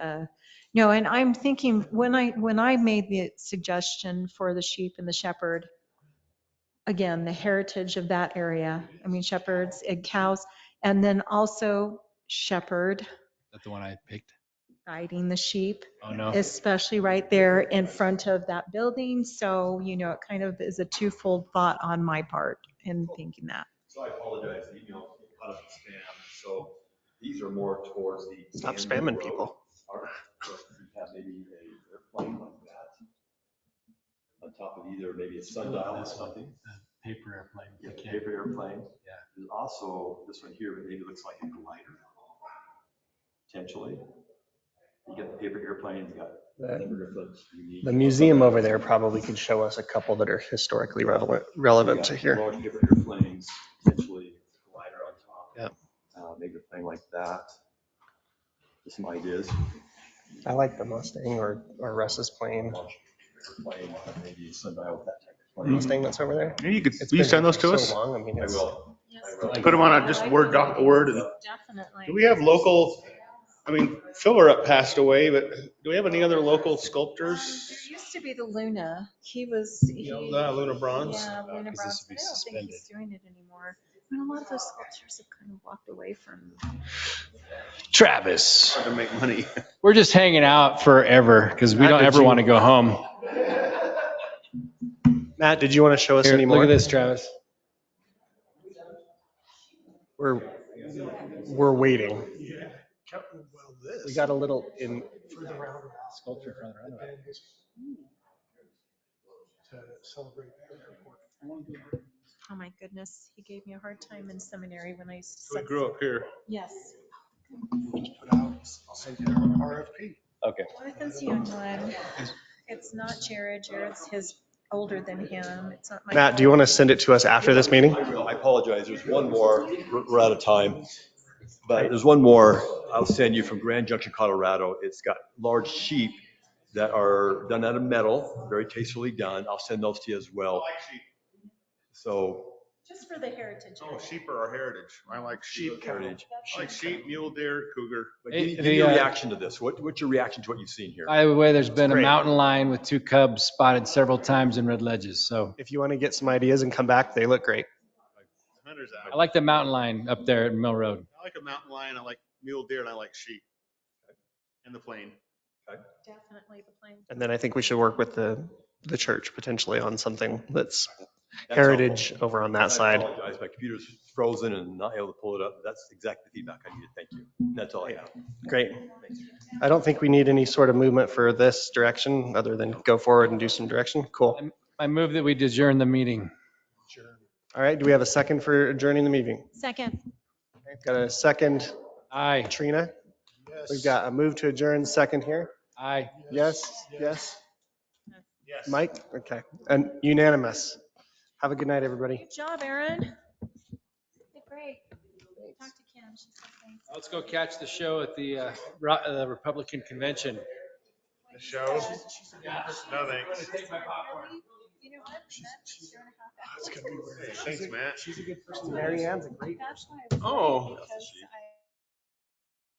no. And I'm thinking when I made the suggestion for the sheep and the shepherd, again, the heritage of that area. I mean, shepherds and cows, and then also shepherd That's the one I picked. guiding the sheep, Oh, no. especially right there in front of that building. So, you know, it kind of is a twofold thought on my part in thinking that. So I apologize, the email caught up in spam. So these are more towards the. Stop spamming people. You have maybe a airplane like that on top of either maybe a sundial or something. Paper airplane. Yeah, paper airplane. Yeah. There's also this one here, maybe looks like a glider. Potentially. You got the paper airplane, you got The museum over there probably could show us a couple that are historically relevant to here. Large paper airplanes, potentially a glider on top. Yeah. Maybe a thing like that. Just some ideas. I like the Mustang or Russ's plane. Airplane, maybe sundial with that type of plane. Mustang that's over there. Maybe will you send those to us? So long. I mean, I will. Put them on a just Word doc, Word. And Definitely. do we have local? I mean, Philip passed away, but do we have any other local sculptors? There used to be the Luna. Luna Bronze. Yeah, Luna Because this Bronze, would but be I don't think he's doing it anymore. I mean, a lot of those sculptures have kind of walked away from. Travis. Hard to make money. We're just hanging out forever because we don't ever want to go home. Matt, did you want to show us Here, any more? look at this, Travis. We're waiting. We got a little in. Sculpture for the roundabout. To celebrate the airport. Oh my goodness, he gave me a hard time in seminary when I. So we grew up here. Yes. I'll send you an RFP. Okay. Jonathan's the young one. It's not Jared. Jared's older than him. It's not my. Matt, do you want to send it to us after this meeting? I will. I apologize. There's one more. We're out of time. But there's one more I'll send you from Grand Junction, Colorado. It's got large sheep that are done out of metal, very tastefully done. I'll send those to you as well. I like sheep. So. Just for the heritage. Oh, sheep are our heritage. I like sheep. Heritage. I like sheep, mule deer, cougar. But give me your reaction to this. What's your reaction to what you've seen here? By the way, there's been a Great. mountain lion with 2 cubs spotted several times in red ledges. So If you want to get some ideas and come back, they look great. Hunter's out. I like the mountain lion up there at Mill Road. I like a mountain lion. I like mule deer, and I like sheep. And the plain. Definitely the plane. And then I think we should work with the church potentially on something that's That's heritage helpful. over on that I side. apologize. My computer's frozen and not able to pull it up. That's exactly the feedback I needed. Thank you. That's all I have. Great. I don't think we need any sort of movement for this direction other than go forward and do some direction. Cool. I move that we adjourn the meeting. All right. Do we have a second for adjourning the meeting? Second. Got a second, Aye. Trina? Yes. We've got a move to adjourn second here. Aye. Yes, yes. Yes. Mike? Okay. And unanimous. Have a good night, everybody. Good job, Aaron. Did great. Talk to Kim. She said thanks. Let's go catch the show at the Republican convention. The show? No, thanks. You know what? That's gonna be weird. Thanks, Matt. She's a good person. Mary Ann's a great That's why I was Oh. because I